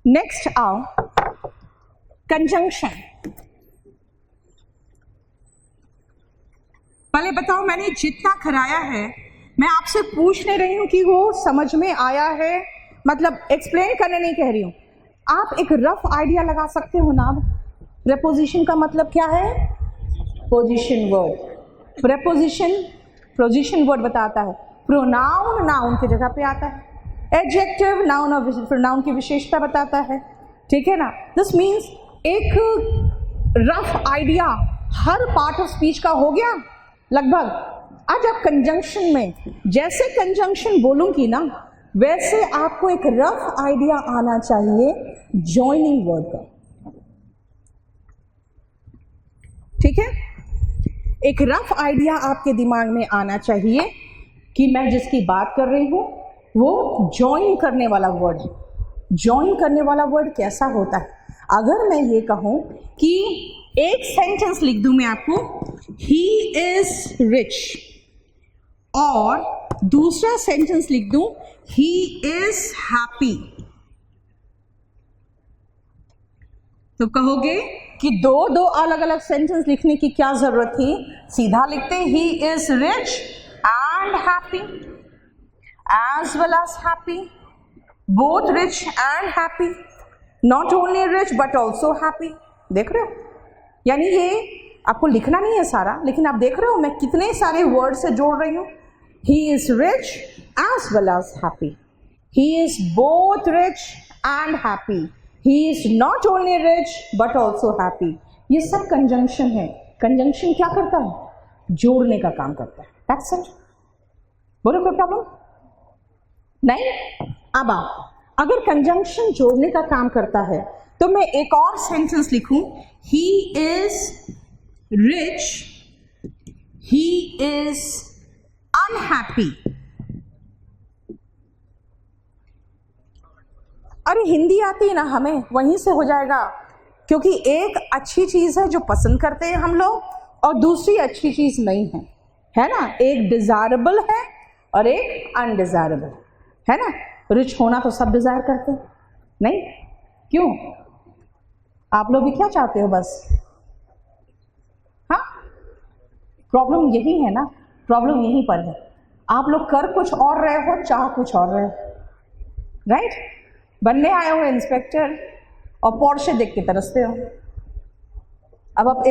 नेक्स्ट आओ कंजंक्शन। पहले बताओ, मैंने जितना कराया है, मैं आपसे पूछ नहीं रही हूं कि वो समझ में आया है, मतलब एक्सप्लेन करने नहीं कह रही हूं। आप एक रफ आइडिया लगा सकते हो ना। प्रेपोजिशन का मतलब क्या है? Position word. Preposition position word बताता है। प्रोनाउन नाउन की जगह पे आता है। एडजेक्टिव नाउन और प्रोनाउन की विशेषता बताता है, ठीक है ना। दिस मीन्स एक rough idea her part of speech का हो गया लगभग। आज आप कंजंक्शन में, जैसे कंजंक्शन बोलूंगी ना, वैसे आपको एक रफ आइडिया आना चाहिए जॉइनिंग वर्ड का, ठीक है। एक रफ आइडिया आपके दिमाग में आना चाहिए कि मैं जिसकी बात कर रही हूं वो जॉइन करने वाला वर्ड। जॉइन करने वाला वर्ड कैसा होता है? अगर मैं ये कहूं कि एक सेंटेंस लिख दूं मैं आपको, ही इज रिच, और दूसरा सेंटेंस लिख दूं, ही इज हैप्पी, तो कहोगे कि दो अलग अलग सेंटेंस लिखने की क्या जरूरत थी? सीधा लिखते ही is rich and happy, as well as happy, both rich and happy, not only rich but also happy. देख रहे हो? यानी ये आपको लिखना नहीं है सारा, लेकिन आप देख रहे हो मैं कितने सारे वर्ड से जोड़ रही हूं। He is rich as well as happy, he is both rich and happy, he is not only rich but also happy। ये सब कंजंक्शन है। कंजंक्शन क्या करता है? जोड़ने का काम करता है। That's it। बोलो, कोई प्रॉब्लम नहीं? अब अगर कंजंक्शन जोड़ने का काम करता है तो मैं एक और सेंटेंस लिखूं, he is rich, he is unhappy। अरे हिंदी आती है ना हमें, वहीं से हो जाएगा, क्योंकि एक अच्छी चीज है जो पसंद करते हैं हम लोग, और दूसरी अच्छी चीज नहीं है ना। एक डिजायरेबल है और एक अनडिजायरेबल है ना। रिच होना तो सब डिजायर करते हैं, नहीं? क्यों? आप लोग भी क्या चाहते हो? बस हाँ, प्रॉब्लम यही है ना, प्रॉब्लम यहीं पर है। आप लोग कर कुछ और रहे हो, चाह कुछ और रहे हो, राइट? बनने आए हो इंस्पेक्टर और पोर्शे देख के तरसते हो। अब आप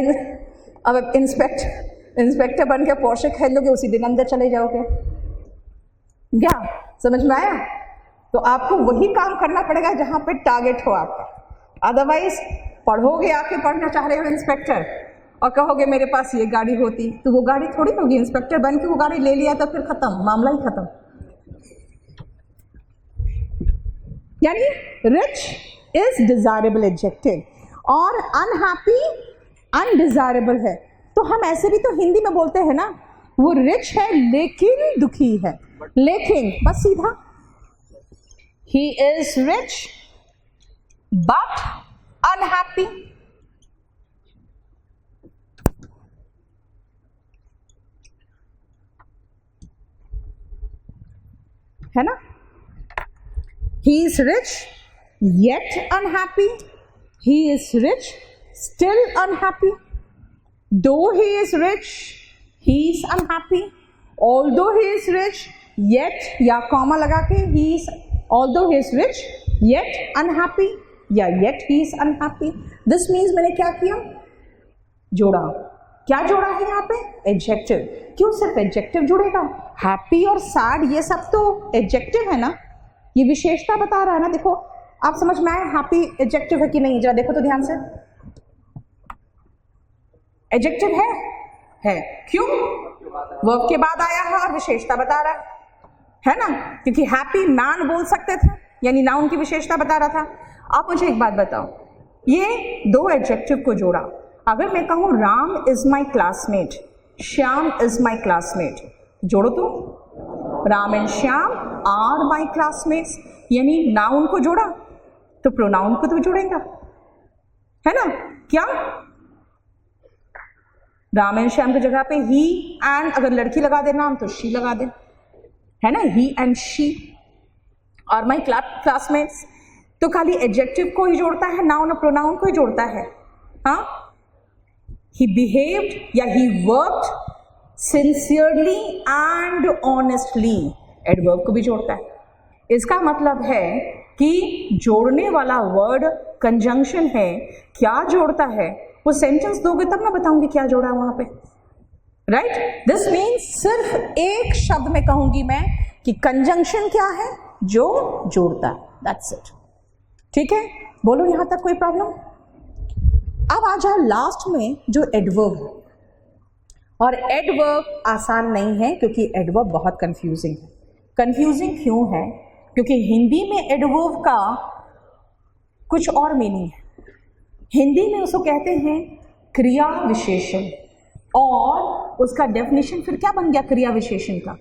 इंस्पेक्टर बन के पोर्शे खरीद लोगे, उसी दिन अंदर चले जाओगे। क्या समझ में आया? तो आपको वही काम करना पड़ेगा जहां पे टारगेट हो आपका। अदरवाइज पढ़ोगे, आके पढ़ना चाह रहे हो इंस्पेक्टर, और कहोगे मेरे पास ये गाड़ी होती, तो वो गाड़ी थोड़ी होगी। इंस्पेक्टर बन के वो गाड़ी ले लिया तो फिर खत्म, मामला ही खत्म। यानी रिच इज डिजायरेबल एडजेक्टिव और अनहैप्पी अनडिजायरेबल है। तो हम ऐसे भी तो हिंदी में बोलते हैं ना, वो रिच है लेकिन दुखी है। लेकिन बस सीधा, ही इज रिच बट unhappy. है ना? He is rich yet unhappy. He is rich still unhappy. Though he is rich, he is unhappy. Although he is rich, yet या कॉमा लगा के he is, although he is rich, yet unhappy या yet he is unhappy. This means मैंने क्या किया? जोड़ा. क्या जोड़ा है यहाँ पे? एडजेक्टिव. क्यों सिर्फ एडजेक्टिव जुड़ेगा? हैप्पी और सैड ये सब तो एडजेक्टिव है ना, ये विशेषता बता रहा है ना. देखो आप समझ में आए हैप्पी एडजेक्टिव है कि नहीं? जरा देखो तो ध्यान से. एडजेक्टिव है. क्यों? वर्ब के बाद आया है और विशेषता बता रहा है ना, क्योंकि हैप्पी मैन बोल सकते थे, यानी नाउन की विशेषता बता रहा था. आप मुझे एक बात बताओ, ये दो एडजेक्टिव को जोड़ा. अगर मैं कहूं Ram is my classmate, Shyam is my classmate, जोड़ो तो. Ram and Shyam are my classmates, यानी नाउन को जोड़ा तो प्रोनाउन को तो जोड़ेगा, है ना? क्या? राम एंड श्याम की जगह पे ही एंड, अगर लड़की लगा दे नाम तो शी लगा दे, है ना? He and she are my classmates. तो खाली एडजेक्टिव को ही जोड़ता है, नाउन और प्रोनाउन को ही जोड़ता है. हाँ, he behaved या he worked sincerely and honestly, adverb को भी जोड़ता है. इसका मतलब है कि जोड़ने वाला वर्ड कंजंक्शन है. क्या जोड़ता है वो सेंटेंस दोगे तब मैं बताऊंगी क्या जोड़ा है वहां पे, राइट? दिस मीन्स सिर्फ एक शब्द में कहूंगी मैं कि कंजंक्शन क्या है, जो जोड़ता है. That's it. ठीक है, बोलो यहां तक कोई प्रॉब्लम? अब आ जाओ लास्ट में जो एडवर्ब है. और एडवर्ब आसान नहीं है क्योंकि एडवर्ब बहुत कंफ्यूजिंग है. कंफ्यूजिंग क्यों है? क्योंकि हिंदी में एडवर्ब का कुछ और मीनिंग है. हिंदी में उसको कहते हैं क्रिया विशेषण, और उसका डेफिनेशन फिर क्या बन गया क्रिया विशेषण का?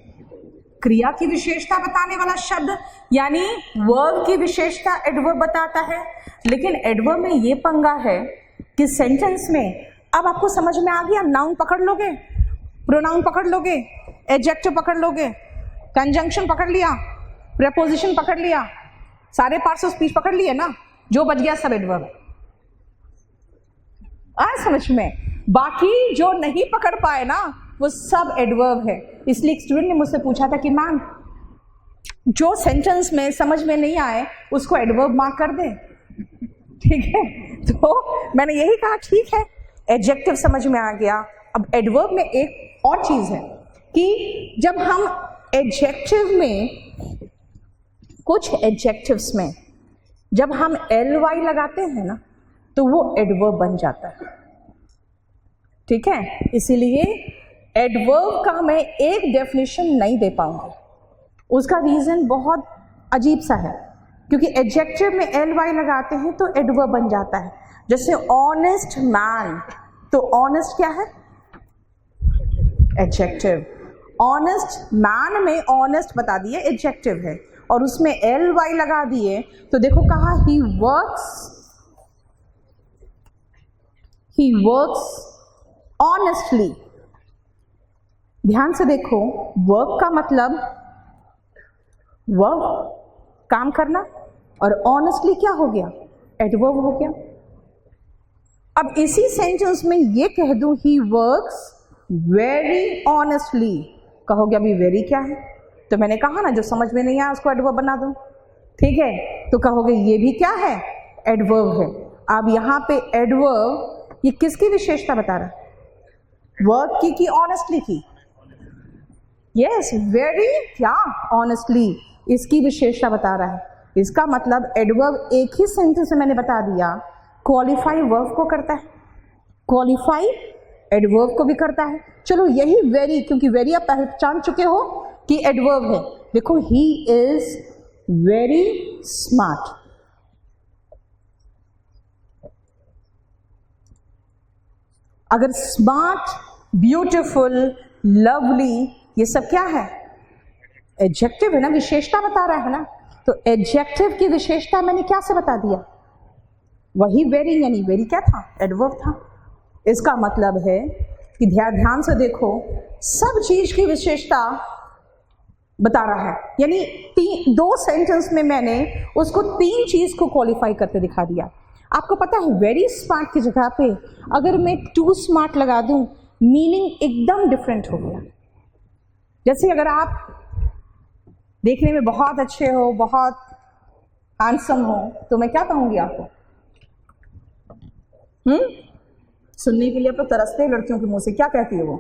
क्रिया की विशेषता बताने वाला शब्द, यानी वर्ब की विशेषता एडवर्ब बताता है. लेकिन एडवर्ब में ये पंगा है कि सेंटेंस में, अब आपको समझ में आ गया, नाउन पकड़ लोगे, प्रोनाउन पकड़ लोगे, एडजेक्टिव पकड़ लोगे, कंजंक्शन पकड़ लिया, प्रेपोजिशन पकड़ लिया, सारे पार्ट्स ऑफ स्पीच पकड़ लिए ना, जो बच गया सब एडवर्ब. आया समझ में? बाकी जो नहीं पकड़ पाए ना वो सब एडवर्ब है. इसलिए एक स्टूडेंट ने मुझसे पूछा था कि मैम जो सेंटेंस में समझ में नहीं आए उसको एडवर्ब मार्क कर दे. ठीक है, तो मैंने यही कहा ठीक है, एडजेक्टिव समझ में आ गया. अब एडवर्ब में एक और चीज है कि जब हम एडजेक्टिव में, कुछ एडजेक्टिव्स में जब हम ly लगाते हैं ना तो वो एडवर्ब बन जाता है. ठीक है, इसीलिए एडवर्ब का मैं एक डेफिनेशन नहीं दे पाऊंगी. उसका रीजन बहुत अजीब सा है, क्योंकि एडजेक्टिव में ly लगाते हैं तो एडवर्ब बन जाता है. जैसे ऑनेस्ट मैन, तो ऑनेस्ट क्या है? एडजेक्टिव. ऑनेस्ट मैन में ऑनेस्ट बता दिए एडजेक्टिव है, और उसमें ly लगा दिए तो देखो कहा ही वर्क्स ऑनेस्टली. ध्यान से देखो, वर्क का मतलब वर्क काम करना, और ऑनेस्टली क्या हो गया? एडवर्ब हो गया. अब इसी सेंटेंस में ये कह दूं ही वर्क्स वेरी ऑनेस्टली, कहोगे अभी वेरी क्या है? तो मैंने कहा ना जो समझ में नहीं आया उसको एडवर्ब बना दो. ठीक है, तो कहोगे ये भी क्या है? एडवर्ब है. अब यहाँ पे एडवर्ब ये किसकी विशेषता बता रहा है? वर्क की कि ऑनेस्टली की? यस, वेरी क्या ऑनेस्टली, इसकी विशेषता बता रहा है. इसका मतलब एडवर्ब एक ही सेंटेंस में मैंने बता दिया क्वालिफाई वर्ब को करता है, क्वालिफाई एडवर्ब को भी करता है. चलो यही वेरी, क्योंकि वेरी आप पहचान चुके हो कि एडवर्ब है. देखो ही इज वेरी स्मार्ट. अगर स्मार्ट, ब्यूटीफुल, लवली ये सब क्या है? एडजेक्टिव है ना, विशेषता बता रहा है ना. तो एडजेक्टिव की विशेषता मैंने क्या से बता दिया? वही वेरी, यानी वेरी क्या था? एडवर्ब था। इसका मतलब है कि ध्यान से देखो, सब चीज की विशेषता बता रहा है। यानी दो सेंटेंस में मैंने उसको तीन चीज को क्वालिफाई करते दिखा दिया। आपको पता है वेरी स्मार्ट की जगह पे अगर मैं टू स्मार्ट लगा दूं, मीनिंग एकदम डिफरेंट हो गया। जैसे अगर आप देखने में बहुत अच्छे हो, बहुत हैंडसम हो, तो मैं क्या कहूंगी आपको? सुनने के लिए आप तो तरसते हैं लड़कियों के मुंह से, क्या कहती है वो?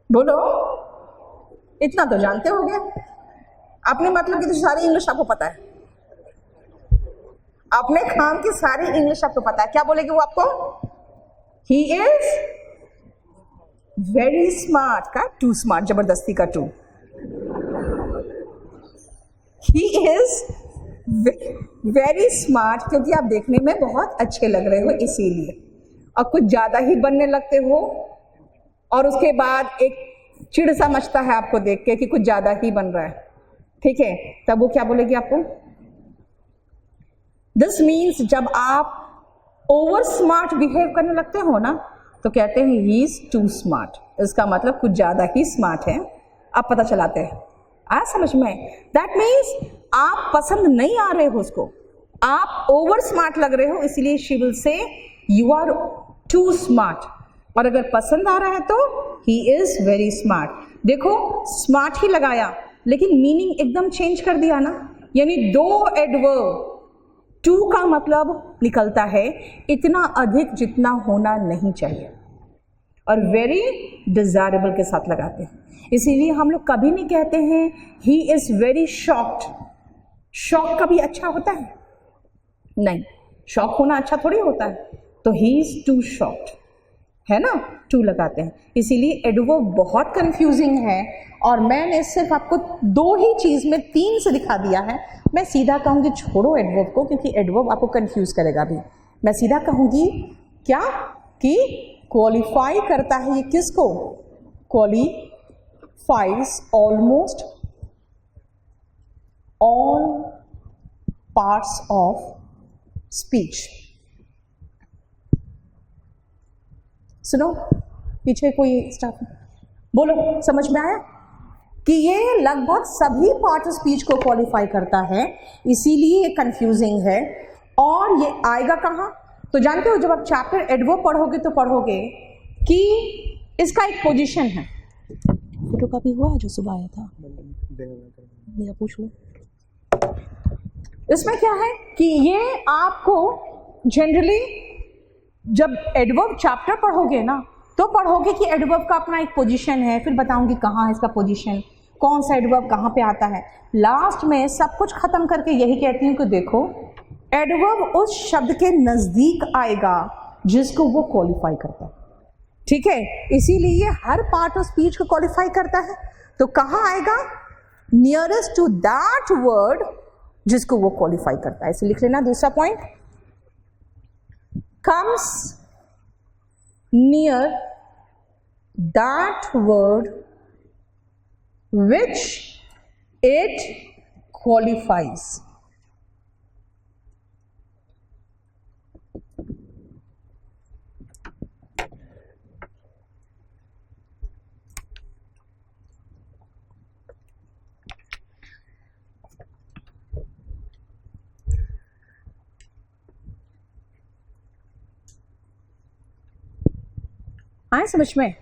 बोलो, इतना तो जानते होगे। अपने मतलब की तो सारी इंग्लिश आपको पता है, अपने काम की सारी इंग्लिश आपको पता है। क्या बोलेगी वो आपको? ही इज वेरी स्मार्ट का टू स्मार्ट, जबरदस्ती का too. He is very smart, क्योंकि आप देखने में बहुत अच्छे लग रहे हो इसीलिए। और कुछ ज्यादा ही बनने लगते हो और उसके बाद एक चिढ़ सा मचता है आपको देख के कि कुछ ज्यादा ही बन रहा है, ठीक है, तब वो क्या बोलेगी आपको? दिस मीन्स जब आप ओवर स्मार्ट बिहेव करने लगते हो ना, तो कहते हैं ही इज टू स्मार्ट। इसका मतलब कुछ ज्यादा ही स्मार्ट है। अब पता चलाते हैं, आया समझ में? दैट मीन्स आप पसंद नहीं आ रहे हो उसको, आप ओवर स्मार्ट लग रहे हो, इसलिए she will say you are too smart. और अगर पसंद आ रहा है तो ही इज वेरी स्मार्ट। देखो, स्मार्ट ही लगाया लेकिन मीनिंग एकदम चेंज कर दिया ना। यानी दो एडवर्ब, टू का मतलब निकलता है इतना अधिक जितना होना नहीं चाहिए, और वेरी डिजायरेबल के साथ लगाते हैं। इसीलिए हम लोग कभी नहीं कहते हैं ही इज वेरी शॉक्ड। शॉक कभी अच्छा होता है? नहीं, शॉक होना अच्छा थोड़ी होता है। तो ही इज टू शॉक्ड, है ना, टू लगाते हैं। इसीलिए एडवर्ब बहुत कंफ्यूजिंग है, और मैंने सिर्फ आपको दो ही चीज में तीन से दिखा दिया है। मैं सीधा कहूंगी छोड़ो एडवर्ब को, क्योंकि एडवर्ब आपको कंफ्यूज करेगा भी। मैं सीधा कहूंगी क्या कि क्वालिफाई करता है ये किसको? Qualifies almost all parts of speech. सुनो, पीछे कोई स्टाफ बोलो, समझ में आया कि ये लगभग सभी पार्ट ऑफ स्पीच को क्वालिफाई करता है, इसीलिए ये कंफ्यूजिंग है। और ये आएगा कहाँ? तो जानते हो, जब आप चैप्टर एडवर्ब पढ़ोगे तो पढ़ोगे कि इसका एक पोजीशन है। फोटो कॉपी हुआ है जो सुबह आया था, मेरा पूछ लो। इसमें क्या है कि ये आपको जनरली जब एडवर्ब चैप्टर पढ़ोगे ना, तो पढ़ोगे कि एडवर्ब का अपना एक पोजीशन है, फिर बताऊंगी कहाँ है इसका पोजीशन, कौन सा एडवर्ब कहाँ पे आता है। लास्ट में सब कुछ खत्म करके यही कहती हूँ कि देखो, एडवर्ब उस शब्द के नजदीक आएगा जिसको वो क्वालिफाई करता है, ठीक है। इसीलिए हर पार्ट ऑफ स्पीच को क्वालिफाई करता है। तो कहाँ आएगा? नियरेस्ट टू दैट वर्ड जिसको वो क्वालिफाई करता है। इसे लिख लेना, दूसरा point, comes near that word which it qualifies. आए समझ में?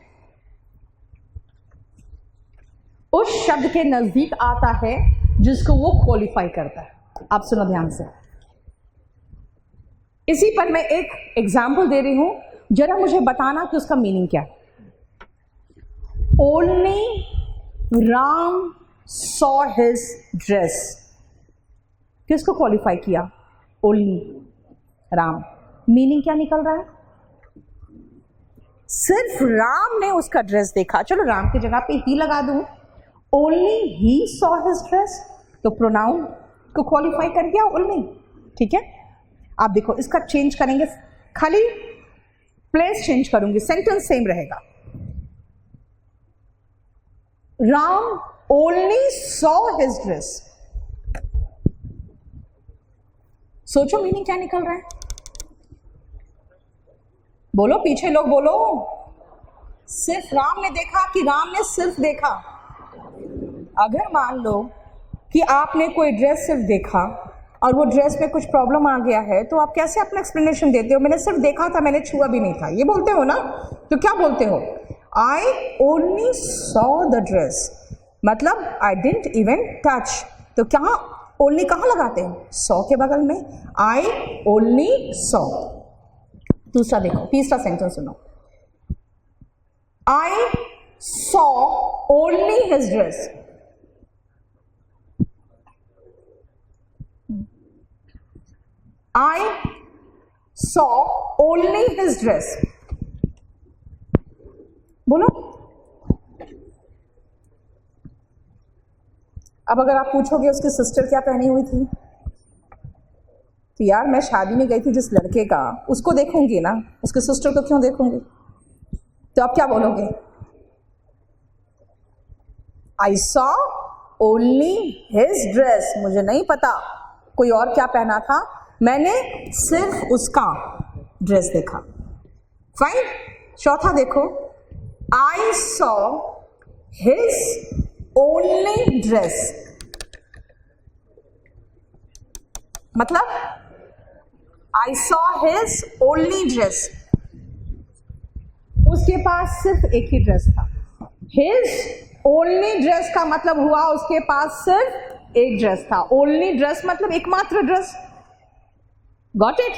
उस शब्द के नजदीक आता है जिसको वो क्वालिफाई करता है। आप सुनो ध्यान से, इसी पर मैं एक एग्जाम्पल दे रही हूं, जरा मुझे बताना कि उसका मीनिंग क्या है। Only Ram saw his dress, किसको क्वालिफाई किया? ओनली राम। मीनिंग क्या निकल रहा है? सिर्फ राम ने उसका ड्रेस देखा। चलो राम की जगह पे ही लगा दूं, only he saw his dress, तो प्रोनाउन को क्वालिफाई कर गया ओनली, ठीक है। आप देखो, इसका चेंज करेंगे, खाली प्लेस चेंज करूंगी, सेंटेंस सेम रहेगा। Ram only saw his dress, सोचो मीनिंग क्या निकल रहा है, बोलो पीछे लोग बोलो। सिर्फ राम ने देखा कि राम ने सिर्फ देखा? अगर मान लो कि आपने कोई ड्रेस सिर्फ देखा और वो ड्रेस में कुछ प्रॉब्लम आ गया है, तो आप कैसे अपना एक्सप्लेनेशन देते हो? मैंने सिर्फ देखा था, मैंने छुआ भी नहीं था, ये बोलते हो ना? तो क्या बोलते हो? I only saw the dress, मतलब आई डिडंट इवन टच। तो क्या ओनली कहाँ लगाते हैं? सॉ के बगल में, आई ओनली सॉ। दूसरा देखो, तीसरा सेंटेंस सुनो, I saw only his dress. I saw only his dress. बोलो। अब अगर आप पूछोगे उसकी सिस्टर क्या पहनी हुई थी, तो यार मैं शादी में गई थी जिस लड़के का, उसको देखूंगी ना, उसके सिस्टर को क्यों देखूंगी? तो आप क्या बोलोगे? I saw only his dress, मुझे नहीं पता कोई और क्या पहना था, मैंने सिर्फ उसका ड्रेस देखा। फाइन। चौथा देखो, I saw his only dress, मतलब I saw his only dress, उसके पास सिर्फ एक ही ड्रेस था। हिज ओनली ड्रेस का मतलब हुआ उसके पास सिर्फ एक ड्रेस था। ओनली ड्रेस मतलब एकमात्र dress. Got it?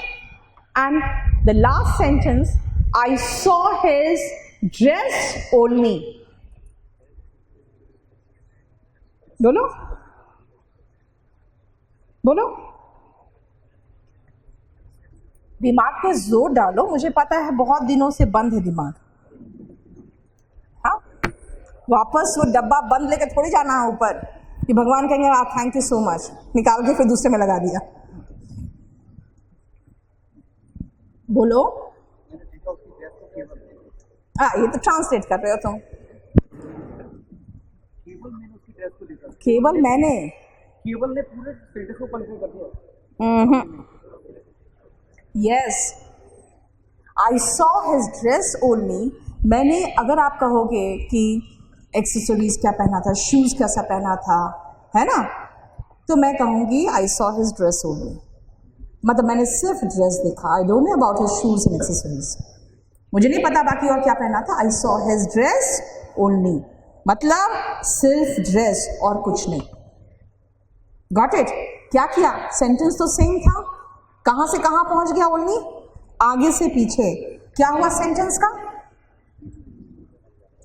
And the last sentence, I saw his dress only. बोलो बोलो, दिमाग पे जोर डालो, मुझे पता है बहुत दिनों से बंद है दिमाग। हाँ, वापस वो डब्बा बंद लेकर थोड़ी जाना है ऊपर कि भगवान कहेंगे थैंक यू सो मच, निकाल के फिर दूसरे में लगा दिया। बोलो। ये तो ट्रांसलेट कर रहे हो तुम। केवल मैंने, केवल ने पूरे सेंटेंस को कंट्रोल कर दिया। यस, आई सॉ हिज ड्रेस ओनली। मैंने, अगर आप कहोगे कि एक्सेसरीज क्या पहना था, शूज कैसा पहना था, है ना, तो मैं कहूंगी आई सॉ हिज ड्रेस ओनली, मतलब मैंने सिर्फ ड्रेस देखा। I don't know about his shoes and accessories, मुझे नहीं पता बाकी और क्या पहना था। आई सॉ हिज ड्रेस ओनली, मतलब सिर्फ ड्रेस और कुछ नहीं। Got it? क्या किया? सेंटेंस तो सेम था, कहां से कहां पहुंच गया ओनली? आगे से पीछे। क्या हुआ सेंटेंस का?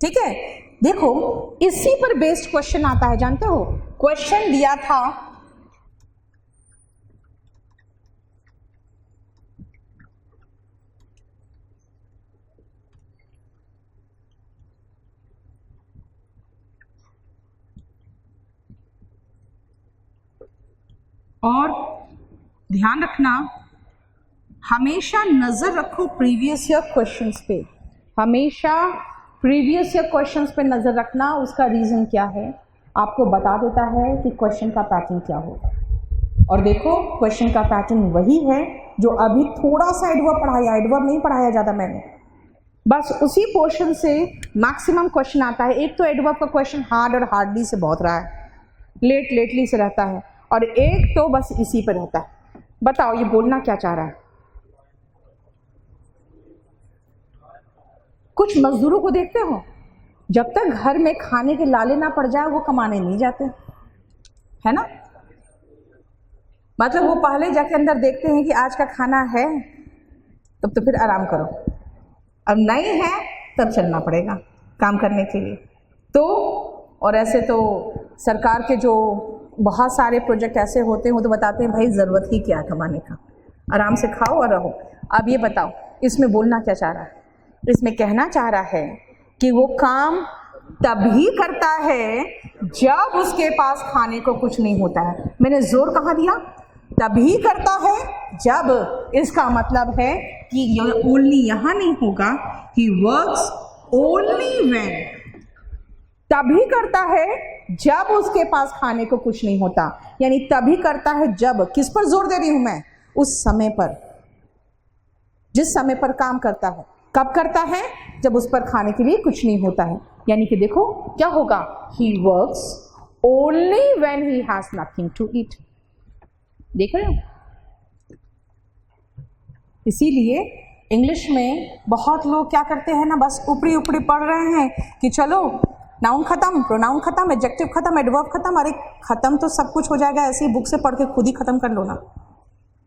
ठीक है, देखो इसी पर बेस्ड क्वेश्चन आता है, जानते हो? क्वेश्चन दिया था और ध्यान रखना, हमेशा नजर रखो प्रीवियस ईयर क्वेश्चंस पे, हमेशा प्रीवियस ईयर क्वेश्चंस पे नजर रखना। उसका रीजन क्या है आपको बता देता है कि क्वेश्चन का पैटर्न क्या होगा। और देखो क्वेश्चन का पैटर्न वही है जो अभी थोड़ा सा एडवर्ब पढ़ाया, एडवर्ब नहीं पढ़ाया ज़्यादा मैंने, बस उसी पोर्शन से मैक्सिमम क्वेश्चन आता है। एक तो एडवर्ब का क्वेश्चन हार्ड और हार्डली से बहुत रहा है, लेटली से रहता है, और एक तो बस इसी पर रहता है। बताओ ये बोलना क्या चाह रहा है? कुछ मजदूरों को देखते हो, जब तक घर में खाने के लाले ना पड़ जाए वो कमाने नहीं जाते, है ना? मतलब वो पहले जाके अंदर देखते हैं कि आज का खाना है, तब तो फिर आराम करो, अब नहीं है तब चलना पड़ेगा काम करने के लिए। तो और ऐसे तो सरकार के जो बहुत सारे प्रोजेक्ट ऐसे होते हैं, वो तो बताते हैं भाई ज़रूरत ही क्या है कमाने का, आराम से खाओ और रहो। अब ये बताओ इसमें बोलना क्या चाह रहा है? इसमें कहना चाह रहा है कि वो काम तभी करता है जब उसके पास खाने को कुछ नहीं होता है। मैंने जोर कहाँ दिया? तभी करता है जब। इसका मतलब है कि ये ओनली यहाँ नहीं होगा, ही वर्क्स ओनली व्हेन। तभी करता है जब उसके पास खाने को कुछ नहीं होता, यानी तभी करता है जब। किस पर जोर दे रही हूं मैं? उस समय पर, जिस समय पर काम करता है। कब करता है? जब उस पर खाने के लिए कुछ नहीं होता है। यानी कि देखो क्या होगा, he works only when he has nothing to eat. देख रहे हो? इसीलिए इंग्लिश में बहुत लोग क्या करते हैं ना, बस ऊपरी ऊपरी पढ़ रहे हैं कि चलो नाउन खत्म, प्रोनाउन खत्म, एडजेक्टिव खत्म, एडवर्ब खत्म। अरे खत्म तो सब कुछ हो जाएगा, ऐसे ही बुक से पढ़ के खुद ही खत्म कर लो ना,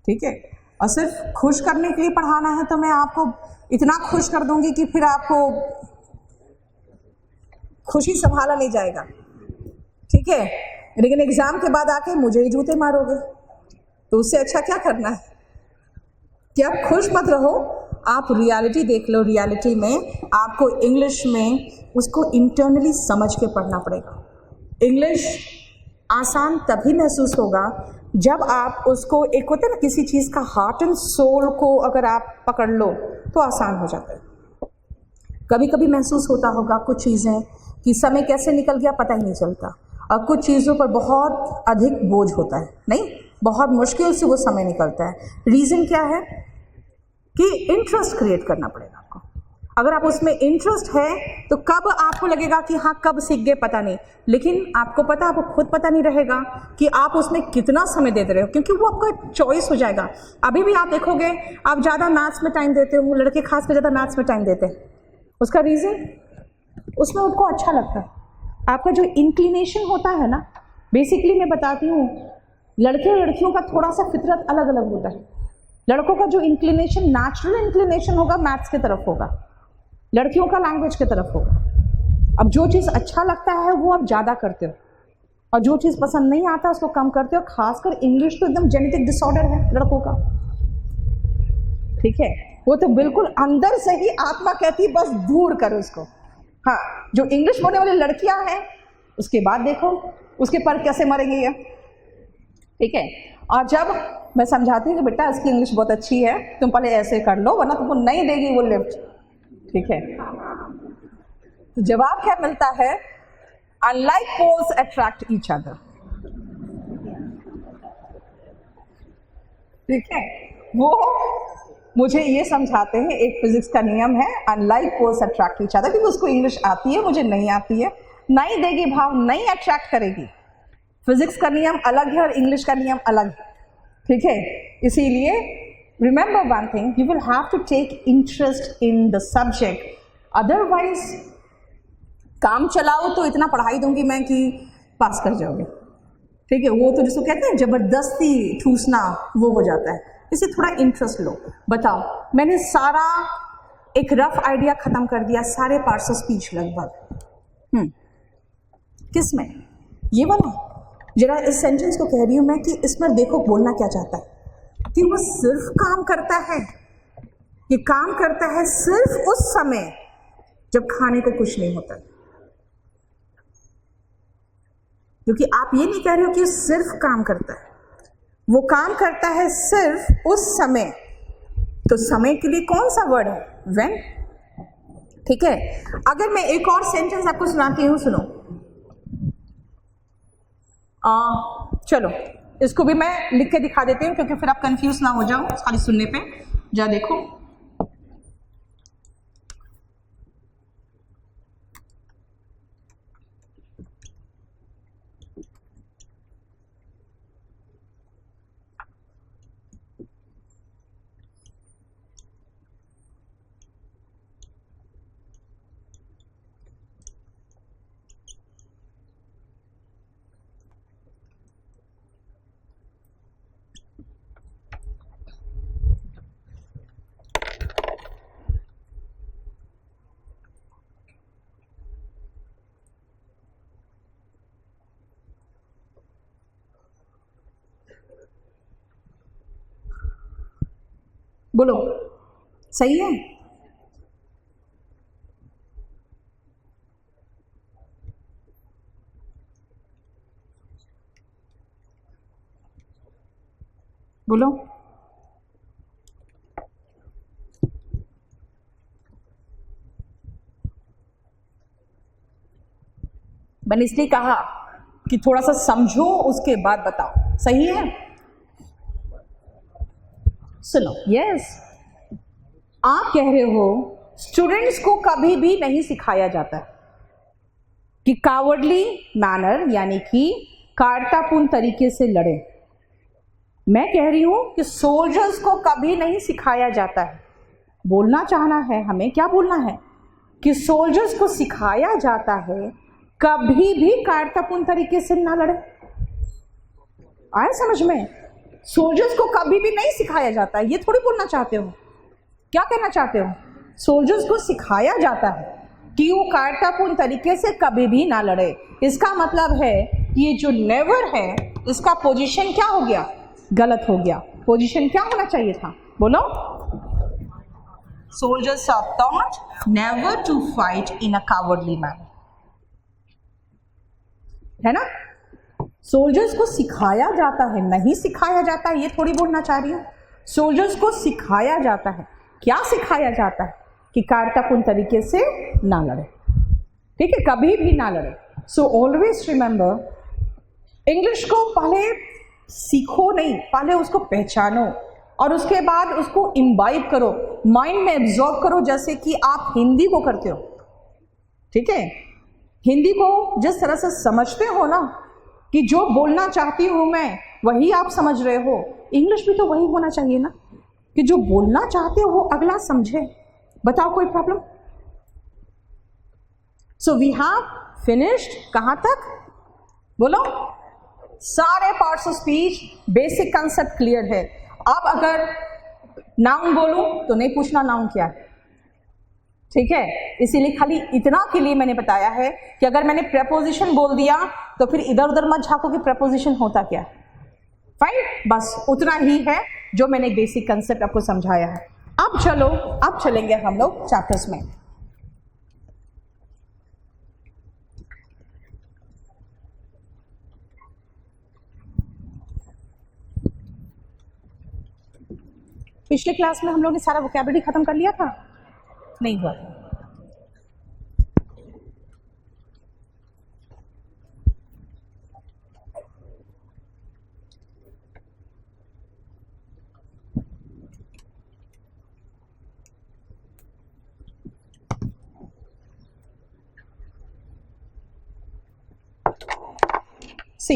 ठीक है। और सिर्फ खुश करने के लिए पढ़ाना है तो मैं आपको इतना खुश कर दूंगी कि फिर आपको खुशी संभाला नहीं जाएगा, ठीक है। लेकिन एग्जाम के बाद आके मुझे ही जूते मारोगे, तो उससे अच्छा क्या करना है कि आप खुश मत रहो, आप रियलिटी देख लो। रियलिटी में आपको इंग्लिश में उसको इंटरनली समझ के पढ़ना पड़ेगा। इंग्लिश आसान तभी महसूस होगा जब आप उसको, एक होता है ना किसी चीज़ का हार्ट एंड सोल को अगर आप पकड़ लो तो आसान हो जाता है। कभी कभी महसूस होता होगा कुछ चीज़ें कि समय कैसे निकल गया पता ही नहीं चलता, और कुछ चीज़ों पर बहुत अधिक बोझ होता है, नहीं, बहुत मुश्किल से वो समय निकलता है। रीज़न क्या है कि इंटरेस्ट क्रिएट करना पड़ेगा आपको। अगर आप उसमें इंटरेस्ट है तो कब आपको लगेगा कि हाँ कब सीख गए पता नहीं, लेकिन आपको पता, आपको खुद पता नहीं रहेगा कि आप उसमें कितना समय दे रहे हो, क्योंकि वो आपका चॉइस हो जाएगा। अभी भी आप देखोगे आप ज़्यादा मैथ्स में टाइम देते हो, लड़के खासकर ज़्यादा मैथ्स में टाइम देते हैं। उसका रीज़न, उसमें उनको अच्छा लगता है। आपका जो इंक्लिनेशन होता है ना, बेसिकली मैं बताती हूँ, लड़के और लड़कियों का थोड़ा सा फितरत अलग अलग होता है। लड़कों का जो इंक्लिनेशन, नेचुरल इंक्लिनेशन होगा मैथ्स की तरफ होगा, लड़कियों का लैंग्वेज की तरफ होगा। अब जो चीज़ अच्छा लगता है वो आप ज़्यादा करते हो, और जो चीज़ पसंद नहीं आता उसको कम करते हो। खासकर इंग्लिश तो एकदम जेनेटिक डिसऑर्डर है लड़कों का, ठीक है। वो तो बिल्कुल अंदर से ही आत्मा कहती है बस दूर करो उसको। हाँ, जो इंग्लिश बोलने वाली लड़कियां हैं उसके बाद देखो उसके पर कैसे मरेंगे ये, ठीक है। और जब मैं समझाती हूँ कि बेटा इसकी इंग्लिश बहुत अच्छी है, तुम पहले ऐसे कर लो वरना तुमको नहीं देगी वो लिफ्ट, ठीक है। तो जवाब क्या मिलता है, unlike poles attract each other, ठीक है। वो मुझे ये समझाते हैं एक फिजिक्स का नियम है, unlike poles attract each other, क्योंकि उसको इंग्लिश आती है मुझे नहीं आती है, नहीं देगी भाव, नहीं अट्रैक्ट करेगी। फिजिक्स का नियम अलग है और इंग्लिश का नियम अलग है, ठीक है। इसीलिए remember one thing, you will have to take interest in the subject, otherwise काम चलाओ तो इतना पढ़ाई दूंगी मैं कि पास कर जाओगे, ठीक है। वो तो जिसको कहते हैं जबरदस्ती ठूसना, वो हो जाता है। इसे थोड़ा इंटरेस्ट लो। बताओ, मैंने सारा एक रफ आइडिया खत्म कर दिया, सारे पार्ट्स ऑफ स्पीच लगभग। किस में? ये वाला। जरा इस सेंटेंस को कह रही हूं मैं कि इसमें देखो बोलना क्या चाहता है, कि वो सिर्फ काम करता है, ये काम करता है सिर्फ उस समय जब खाने को कुछ नहीं होता, क्योंकि आप ये नहीं कह रहे हो कि सिर्फ काम करता है, वो काम करता है सिर्फ उस समय। तो समय के लिए कौन सा वर्ड है? व्हेन, ठीक है। अगर मैं एक और सेंटेंस आपको सुनाती हूँ, सुनो। चलो इसको भी मैं लिख के दिखा देती हूँ, क्योंकि फिर आप कंफ्यूज ना हो जाओ खाली सुनने पे। जा देखो, बोलो, सही है? बोलो। मैंने इसलिए कहा कि थोड़ा सा समझो उसके बाद बताओ, सही है? सुनो, यस, आप कह रहे हो स्टूडेंट्स को कभी भी नहीं सिखाया जाता कि कावर्डली मैनर यानी कि कायरतापूर्ण तरीके से लड़े। मैं कह रही हूं कि सोल्जर्स को कभी नहीं सिखाया जाता है। बोलना चाहना है हमें, क्या बोलना है कि सोल्जर्स को सिखाया जाता है कभी भी कायरतापूर्ण तरीके से ना लड़े। आया समझ में? सोल्जर्स को कभी भी नहीं सिखाया जाता है, ये थोड़ी बोलना चाहते हो। क्या कहना चाहते हो? सोल्जर्स को सिखाया जाता है कि वो कायरतापूर्ण तरीके से कभी भी ना लड़े। इसका मतलब है कि ये जो नेवर है इसका पोजीशन क्या हो गया? गलत हो गया। पोजीशन क्या होना चाहिए था? बोलो। Soldiers are taught never to fight in a cowardly manner, है ना? सोल्जर्स को सिखाया जाता है, नहीं सिखाया जाता है, ये थोड़ी बोलना चाह रही हूं। सोल्जर्स को सिखाया जाता है। क्या सिखाया जाता है? कि कायरतापूर्ण तरीके से ना लड़े, ठीक है, कभी भी ना लड़े। सो ऑलवेज रिमेंबर, इंग्लिश को पहले सीखो नहीं, पहले उसको पहचानो और उसके बाद उसको इम्बाइब करो, माइंड में एब्जॉर्ब करो, जैसे कि आप हिंदी को करते हो, ठीक है। हिंदी को जिस तरह से समझते हो ना कि जो बोलना चाहती हूं मैं वही आप समझ रहे हो, इंग्लिश भी तो वही होना चाहिए ना कि जो बोलना चाहते हो वो अगला समझे। बताओ कोई problem? So we have finished कहां तक? बोलो। सारे parts of speech, basic concept clear है। अब अगर नाउन बोलूं तो नहीं पूछना नाउन क्या है, ठीक है। इसीलिए खाली इतना के लिए मैंने बताया है कि अगर मैंने प्रेपोजिशन बोल दिया तो फिर इधर उधर मत झांको कि प्रेपोजिशन होता क्या है। फाइन, बस उतना ही है जो मैंने बेसिक कंसेप्ट आपको समझाया है। अब चलो, अब चलेंगे हम लोग चैप्टर्स में। पिछले क्लास में हम लोग ने सारा वोकैबुलरी खत्म कर लिया था? नहीं हुआ। सी,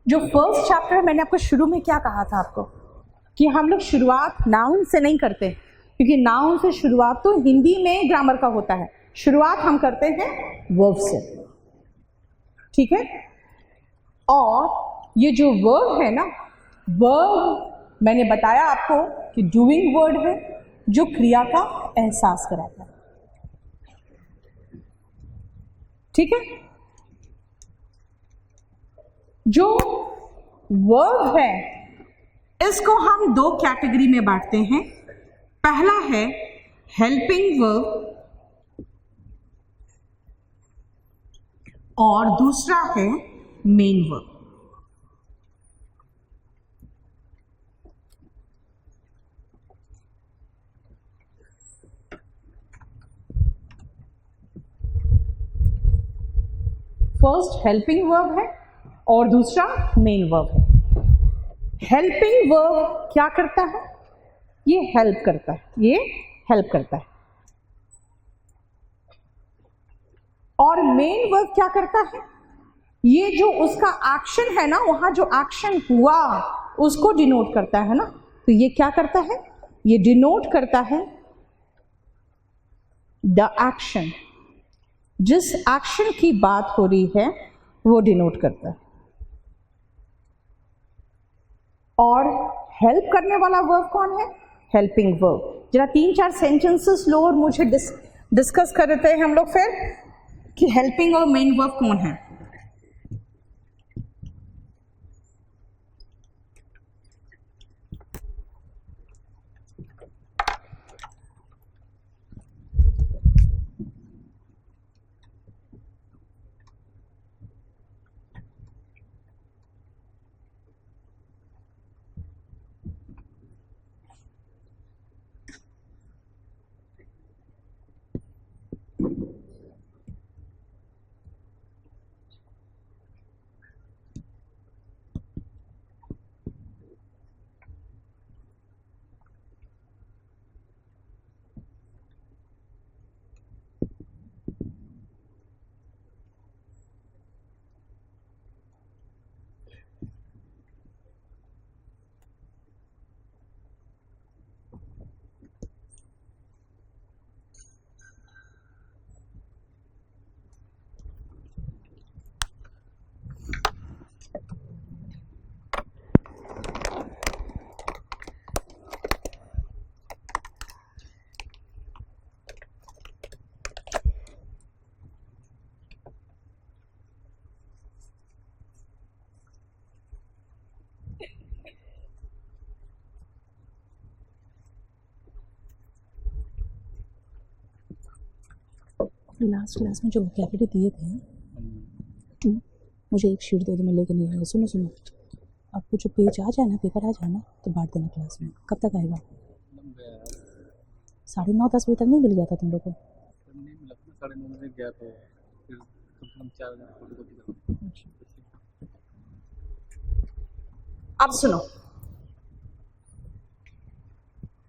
जो फर्स्ट चैप्टर मैंने आपको शुरू में क्या कहा था आपको कि हम लोग शुरुआत नाउन से नहीं करते, क्योंकि नाउन से शुरुआत तो हिंदी में ग्रामर का होता है, शुरुआत हम करते हैं वर्ब से, ठीक है। और ये जो वर्ब है ना, वर्ब मैंने बताया आपको कि डूइंग वर्ड है जो क्रिया का एहसास कराता है, ठीक है। जो वर्ब है इसको हम दो कैटेगरी में बांटते हैं। पहला है हेल्पिंग वर्ब और दूसरा है main verb. First helping verb है और दूसरा मेन वर्ब है। हेल्पिंग वर्ब क्या करता है? ये हेल्प करता है, ये हेल्प करता है। और मेन वर्ब क्या करता है? ये जो उसका एक्शन है ना, वहां जो एक्शन हुआ उसको डिनोट करता है ना, तो ये क्या करता है? ये डिनोट करता है द एक्शन। जिस एक्शन की बात हो रही है वो डिनोट करता है। और हेल्प करने वाला वर्ब कौन है? Helping verb. जरा 3-4 सेंटेंसेस लो और मुझे डिस्कस कर देते हैं हम लोग फिर कि हेल्पिंग और मेन वर्ब कौन है। लास्ट क्लास में जो वोकैबुलरी दिए थे 2, मुझे एक शीट दे दो, मैं लेके नहीं आऊँगा। सुनो सुनो, आपको जो पेज आ जाए ना, पेपर आ जाए ना, तो बांट देना क्लास में। कब तक आएगा? 9:30-10 बजे तक नहीं मिल गया था तुम लोग को? नहीं मिला था, 9:30 बजे गया तो फिर कम से कम 4 घंटे फोटोकॉपी। अब सुनो,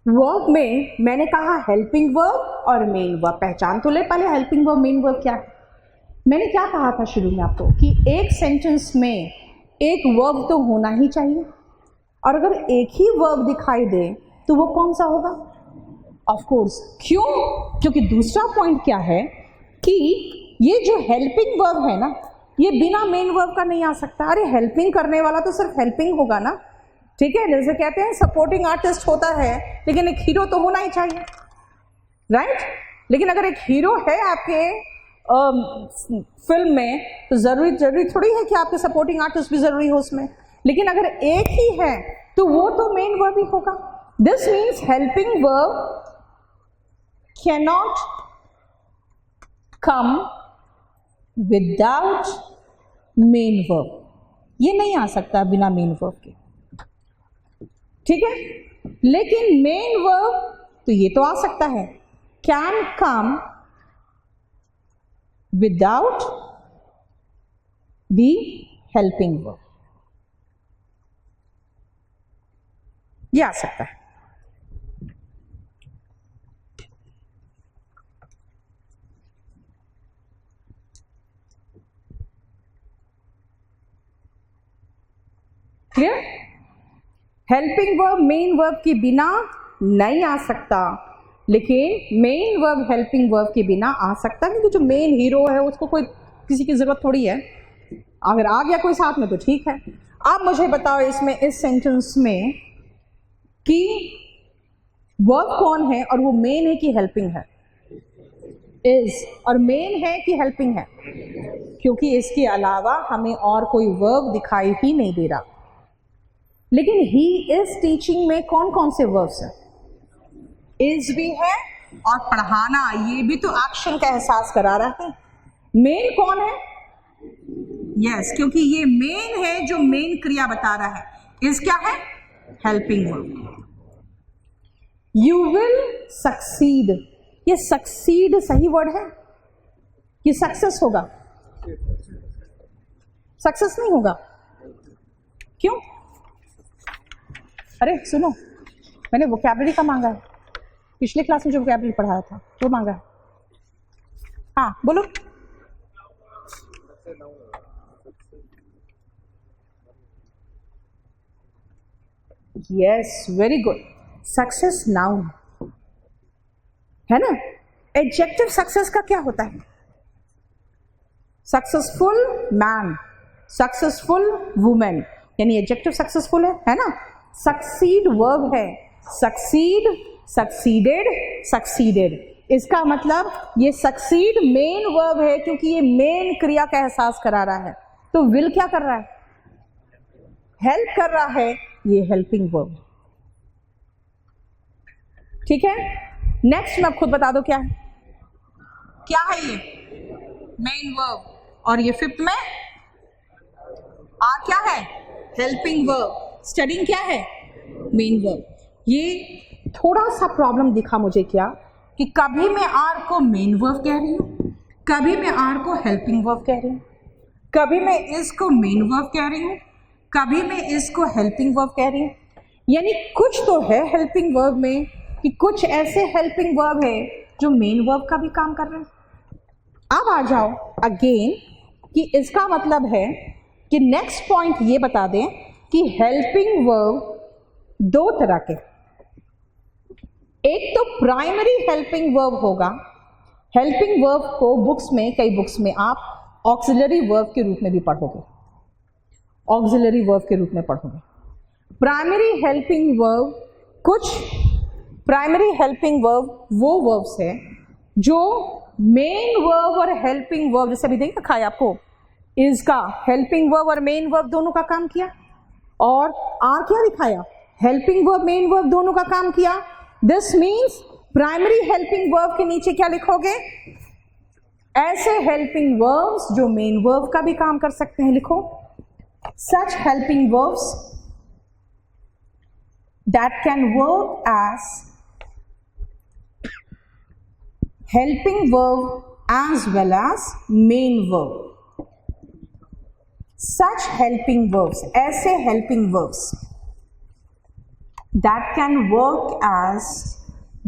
वर्ब में मैंने कहा हेल्पिंग वर्ब और मेन वर्ब। पहचान तो ले पहले हेल्पिंग वर्ब मेन वर्ब क्या है। मैंने क्या कहा था शुरू में आपको कि एक सेंटेंस में एक वर्ब तो होना ही चाहिए, और अगर एक ही वर्ब दिखाई दे तो वो कौन सा होगा? Of course. क्यों? क्योंकि दूसरा पॉइंट क्या है कि ये जो हेल्पिंग वर्ब है ना, ये बिना मेन वर्ब का नहीं आ सकता। अरे हेल्पिंग करने वाला तो सिर्फ हेल्पिंग होगा ना, ठीक है। जैसे कहते हैं सपोर्टिंग आर्टिस्ट होता है, लेकिन एक हीरो तो होना ही चाहिए, राइट? लेकिन अगर एक हीरो है आपके फिल्म में, तो जरूरी थोड़ी है कि आपके सपोर्टिंग आर्टिस्ट भी जरूरी हो उसमें। लेकिन अगर एक ही है तो वो तो मेन वर्ब ही होगा। This means helping verb cannot come without main verb. ये नहीं आ सकता बिना मेन वर्ब के, ठीक है। लेकिन मेन वर्ब तो ये तो आ सकता है, can come without the helping verb, ये आ सकता है। Clear? Helping verb main verb के बिना नहीं आ सकता, लेकिन मेन वर्ब हेल्पिंग वर्ब के बिना आ सकता है, क्योंकि जो मेन हीरो है उसको कोई किसी की जरूरत थोड़ी है। अगर आ गया कोई साथ में तो ठीक है। आप मुझे बताओ इसमें, इस सेंटेंस में कि वर्ब कौन है और वो मेन है कि हेल्पिंग है? इज। और मेन है कि हेल्पिंग है? क्योंकि इसके अलावा हमें और कोई वर्ब दिखाई ही नहीं दे रहा। लेकिन ही इज टीचिंग में कौन कौन से वर्ब्स हैं? इज भी है, और पढ़ाना ये भी तो एक्शन का एहसास करा रहा है। मेन कौन है? यस, क्योंकि ये मेन है जो मेन क्रिया बता रहा है। इज क्या है? Helping verb. You will succeed, ये सक्सीड सही वर्ड है कि सक्सेस होगा? सक्सेस नहीं होगा। क्यों? अरे सुनो, मैंने वोकैबुलरी का मांगा है, पिछले क्लास में जो वोकैबुलरी पढ़ाया था वो मांगा है। हाँ बोलो। Yes, very good. Success noun है ना। एडजेक्टिव सक्सेस का क्या होता है? सक्सेसफुल मैन, सक्सेसफुल वुमेन, यानी एडजेक्टिव सक्सेसफुल है ना। सक्सीड वर्ब है, सक्सीड, सक्सीडेड, सक्सीडेड। इसका मतलब ये सक्सीड मेन वर्ब है, क्योंकि ये मेन क्रिया का एहसास करा रहा है। तो विल क्या कर रहा है? हेल्प कर रहा है, ये हेल्पिंग वर्ब, ठीक है। नेक्स्ट में आप खुद बता दो क्या है? क्या है ये? Main verb. और ये फिफ्थ में क्या है? Helping verb. स्टडिंग क्या है? Main verb. ये थोड़ा सा प्रॉब्लम दिखा मुझे क्या, कि कभी मैं आर को मेन वर्ब कह रही हूँ, कभी मैं आर को हेल्पिंग वर्ब कह रही हूँ, कभी मैं इसको मेन वर्ब कह रही हूँ, कभी मैं इसको हेल्पिंग वर्ब कह रही हूँ। यानी कुछ तो है हेल्पिंग वर्ब में, कि कुछ ऐसे हेल्पिंग वर्ब है जो मेन वर्ब का भी काम कर रहे हैं। अब आ जाओ अगेन कि इसका मतलब है कि नेक्स्ट पॉइंट ये बता दें कि हेल्पिंग वर्ब दो तरह के, एक तो प्राइमरी हेल्पिंग वर्ब होगा। हेल्पिंग वर्ब को बुक्स में, कई बुक्स में आप ऑक्सिलरी वर्ब के रूप में भी पढ़ोगे, ऑक्सिलरी वर्ब के रूप में पढ़ोगे। प्राइमरी हेल्पिंग वर्ब, कुछ प्राइमरी हेल्पिंग वर्ब वो वर्ब्स है जो मेन वर्ब और हेल्पिंग वर्ब, जैसे अभी देखिए खाया आपको, इज का हेल्पिंग वर्ब और मेन वर्ब दोनों का काम किया, और क्या दिखाया? हेल्पिंग वर्ब मेन वर्ब दोनों का काम किया। This means primary helping verb के नीचे क्या लिखोगे? ऐसे हेल्पिंग वर्ब्स जो मेन वर्ब का भी काम कर सकते हैं, लिखो such helping verbs that can work as helping verb as well as main verb. Such helping verbs, ऐसे helping verbs that can work as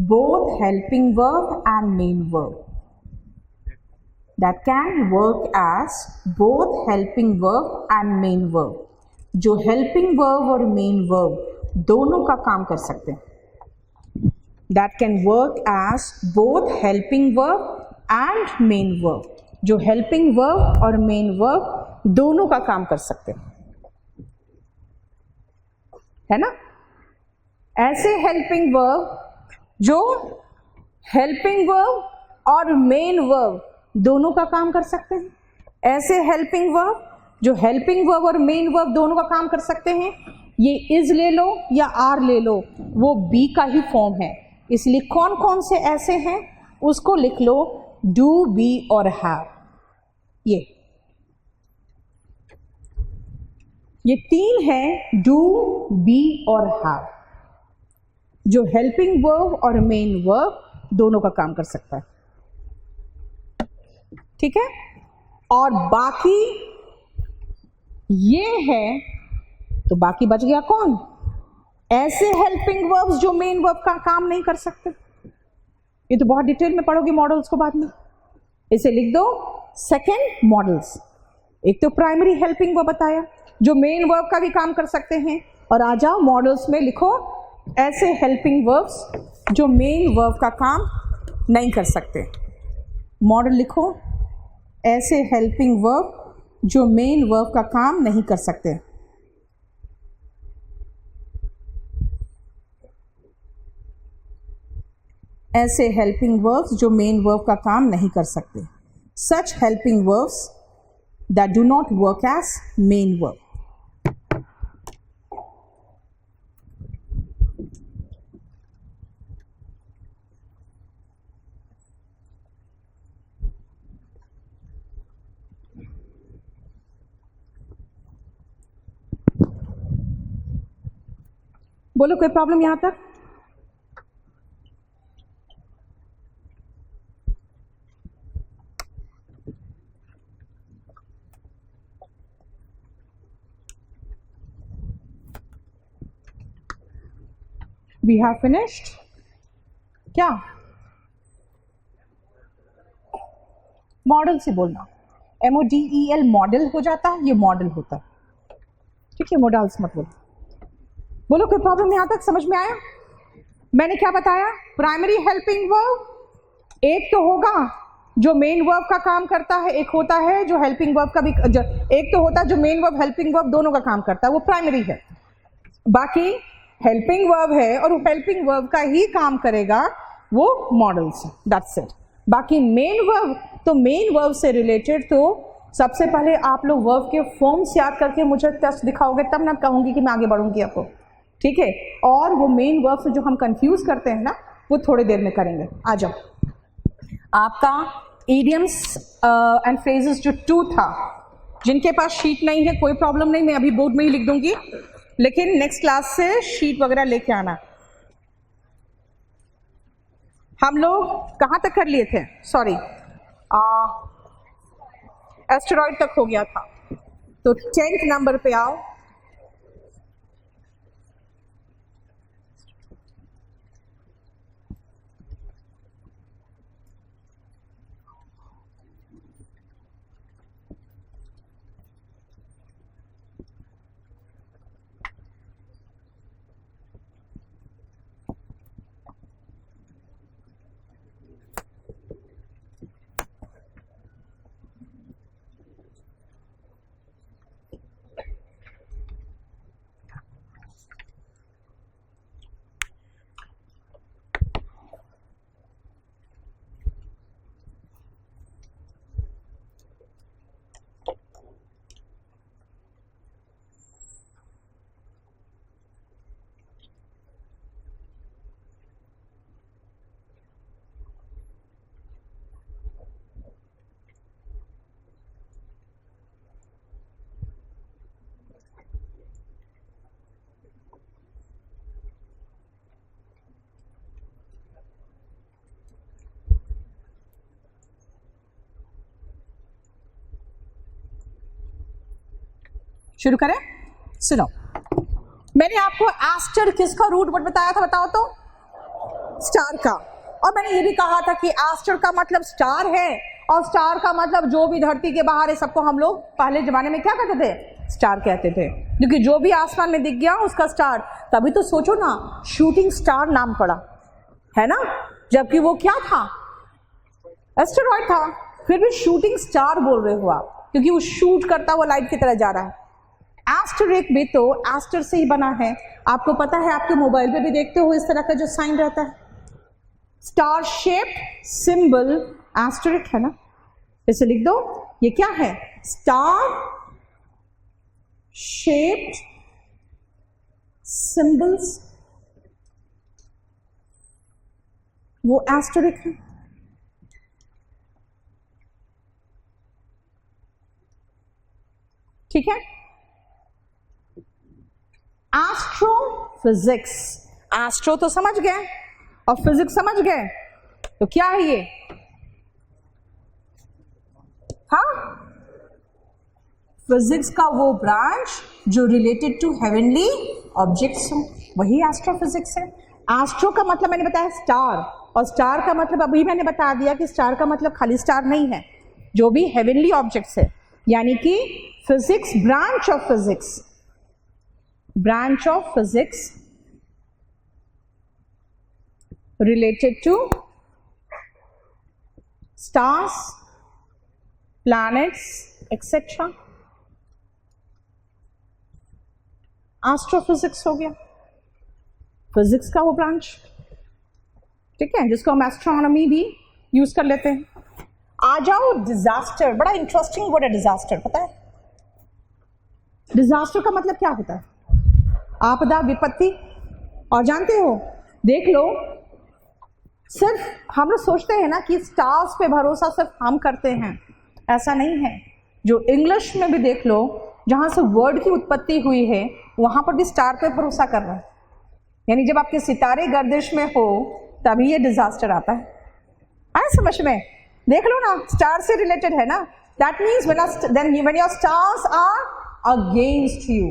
both helping verb and main verb. That can work as both helping verb and main verb. जो helping verb और main verb दोनों का काम कर सकते हैं. That can work as both helping verb and main verb. जो helping verb और main verb दोनों का काम कर सकते हैं, है ना? ऐसे हेल्पिंग वर्ब जो हेल्पिंग वर्ब और मेन वर्ब दोनों का काम कर सकते हैं. ऐसे हेल्पिंग वर्ब जो हेल्पिंग वर्ब और मेन वर्ब दोनों का काम कर सकते हैं. ये इज ले लो या आर ले लो, वो बी का ही फॉर्म है. इसलिए कौन कौन से ऐसे हैं उसको लिख लो, डू, बी और हैव. ये तीन हैं, डू, बी और हैव, जो हेल्पिंग वर्ब और मेन वर्ब दोनों का काम कर सकता है. ठीक है. और बाकी ये है, तो बाकी बच गया कौन? ऐसे हेल्पिंग वर्ब्स जो मेन वर्ब का काम नहीं कर सकते. ये तो बहुत डिटेल में पढ़ोगे मॉडल्स को बाद में. इसे लिख दो सेकेंड मॉडल्स. एक तो प्राइमरी हेल्पिंग वर्ब बताया जो मेन वर्ब का भी काम कर सकते हैं, और आ जाओ मॉडल्स में लिखो ऐसे हेल्पिंग वर्ब्स जो मेन वर्ब का काम नहीं कर सकते. मॉडल लिखो ऐसे हेल्पिंग वर्ब जो मेन वर्ब का काम नहीं कर सकते. ऐसे हेल्पिंग वर्ब्स जो मेन वर्ब का काम नहीं कर सकते. Such helping verbs that do not work as main verb. बोलो कोई प्रॉब्लम यहां तक? We have finished. क्या मॉडल से बोलना, MODEL मॉडल हो जाता है, ये मॉडल होता है. ठीक है, मॉडल्स मत बोलो. बोलो कोई प्रॉब्लम यहां तक समझ में आया? मैंने क्या बताया? प्राइमरी हेल्पिंग वर्ब एक तो होगा जो मेन वर्ब का काम करता है, एक होता है जो हेल्पिंग वर्ब का भी, एक तो होता है जो मेन वर्ब हेल्पिंग वर्ब दोनों का काम करता है, वो प्राइमरी है. बाकी हेल्पिंग वर्ब है और वो हेल्पिंग वर्ब का ही काम करेगा, वो मॉडल्स. That's it. बाकी मेन वर्ब, तो मेन वर्ब से रिलेटेड तो सबसे पहले आप लोग वर्ब के फॉर्म्स याद करके मुझे टेस्ट दिखाओगे, तब मैं कहूंगी कि मैं आगे बढ़ूंगी आपको. ठीक है. और वो मेन वर्ब से जो हम कंफ्यूज करते हैं ना, वो थोड़ी देर में करेंगे. आ जाओ. आपका इडियम्स एंड फ्रेजेस जो 2 था, जिनके पास शीट नहीं है कोई प्रॉब्लम नहीं, मैं अभी बोर्ड में ही लिख दूंगी, लेकिन नेक्स्ट क्लास से शीट वगैरह लेके आना. हम लोग कहाँ तक कर लिए थे? सॉरी, एस्टेरॉइड तक हो गया था. तो 10th नंबर पे आओ. शुरू करें? सुनो, मैंने आपको एस्टर किसका रूट वर्ड बताया था, बताओ तो? स्टार का। और मैंने ये भी कहा था कि एस्टर का मतलब स्टार है, और स्टार का मतलब जो भी धरती के बाहर है सबको हम लोग पहले जमाने में क्या कहते थे? स्टार कहते थे, क्योंकि जो भी आसमान में दिख गया उसका स्टार। तभी तो सोचो ना, शूटिंग स्टार नाम पड़ा है ना, जबकि वो क्या था? एस्टेरॉइड था, फिर भी शूटिंग स्टार बोल रहे हो आप, क्योंकि वो शूट करता हुआ लाइट की तरह जा रहा है। एस्टेरिक भी तो एस्टर से ही बना है। आपको पता है, आपके मोबाइल पे भी देखते हो इस तरह का जो साइन रहता है, स्टार शेप्ड सिंबल एस्टेरिक है ना। इसे लिख दो, ये क्या है? स्टार शेप्ड सिंबल्स, वो एस्टेरिक है। ठीक है। एस्ट्रोफिजिक्स, एस्ट्रो तो समझ गए और फिजिक्स समझ गए, तो क्या है ये? हाँ, फिजिक्स का वो ब्रांच जो रिलेटेड टू हेवनली ऑब्जेक्ट्स हो, वही एस्ट्रोफिजिक्स है। एस्ट्रो का मतलब मैंने बताया स्टार, और स्टार का मतलब अभी मैंने बता दिया कि स्टार का मतलब खाली स्टार नहीं है, जो भी हेवनली ऑब्जेक्ट्स है, यानी कि physics branch of physics, branch of physics related to stars, planets, etc. Astrophysics हो गया, फिजिक्स का वो ब्रांच, ठीक है, जिसको हम एस्ट्रोनॉमी भी यूज कर लेते हैं। आ जाओ डिजास्टर, बड़ा इंटरेस्टिंग वर्ड है डिजास्टर, पता है? डिजास्टर का मतलब क्या होता है? आपदा, विपत्ति। और जानते हो, देख लो, सिर्फ हम लोग सोचते हैं ना कि स्टार्स पे भरोसा सिर्फ हम करते हैं, ऐसा नहीं है। जो इंग्लिश में भी देख लो, जहां से वर्ड की उत्पत्ति हुई है, वहां पर भी स्टार पे भरोसा कर रहे हैं। यानी जब आपके सितारे गर्दिश में हो तभी ये डिजास्टर आता है। आए समझ में? देख लो ना, स्टार से रिलेटेड है ना। That means when your stars are against you,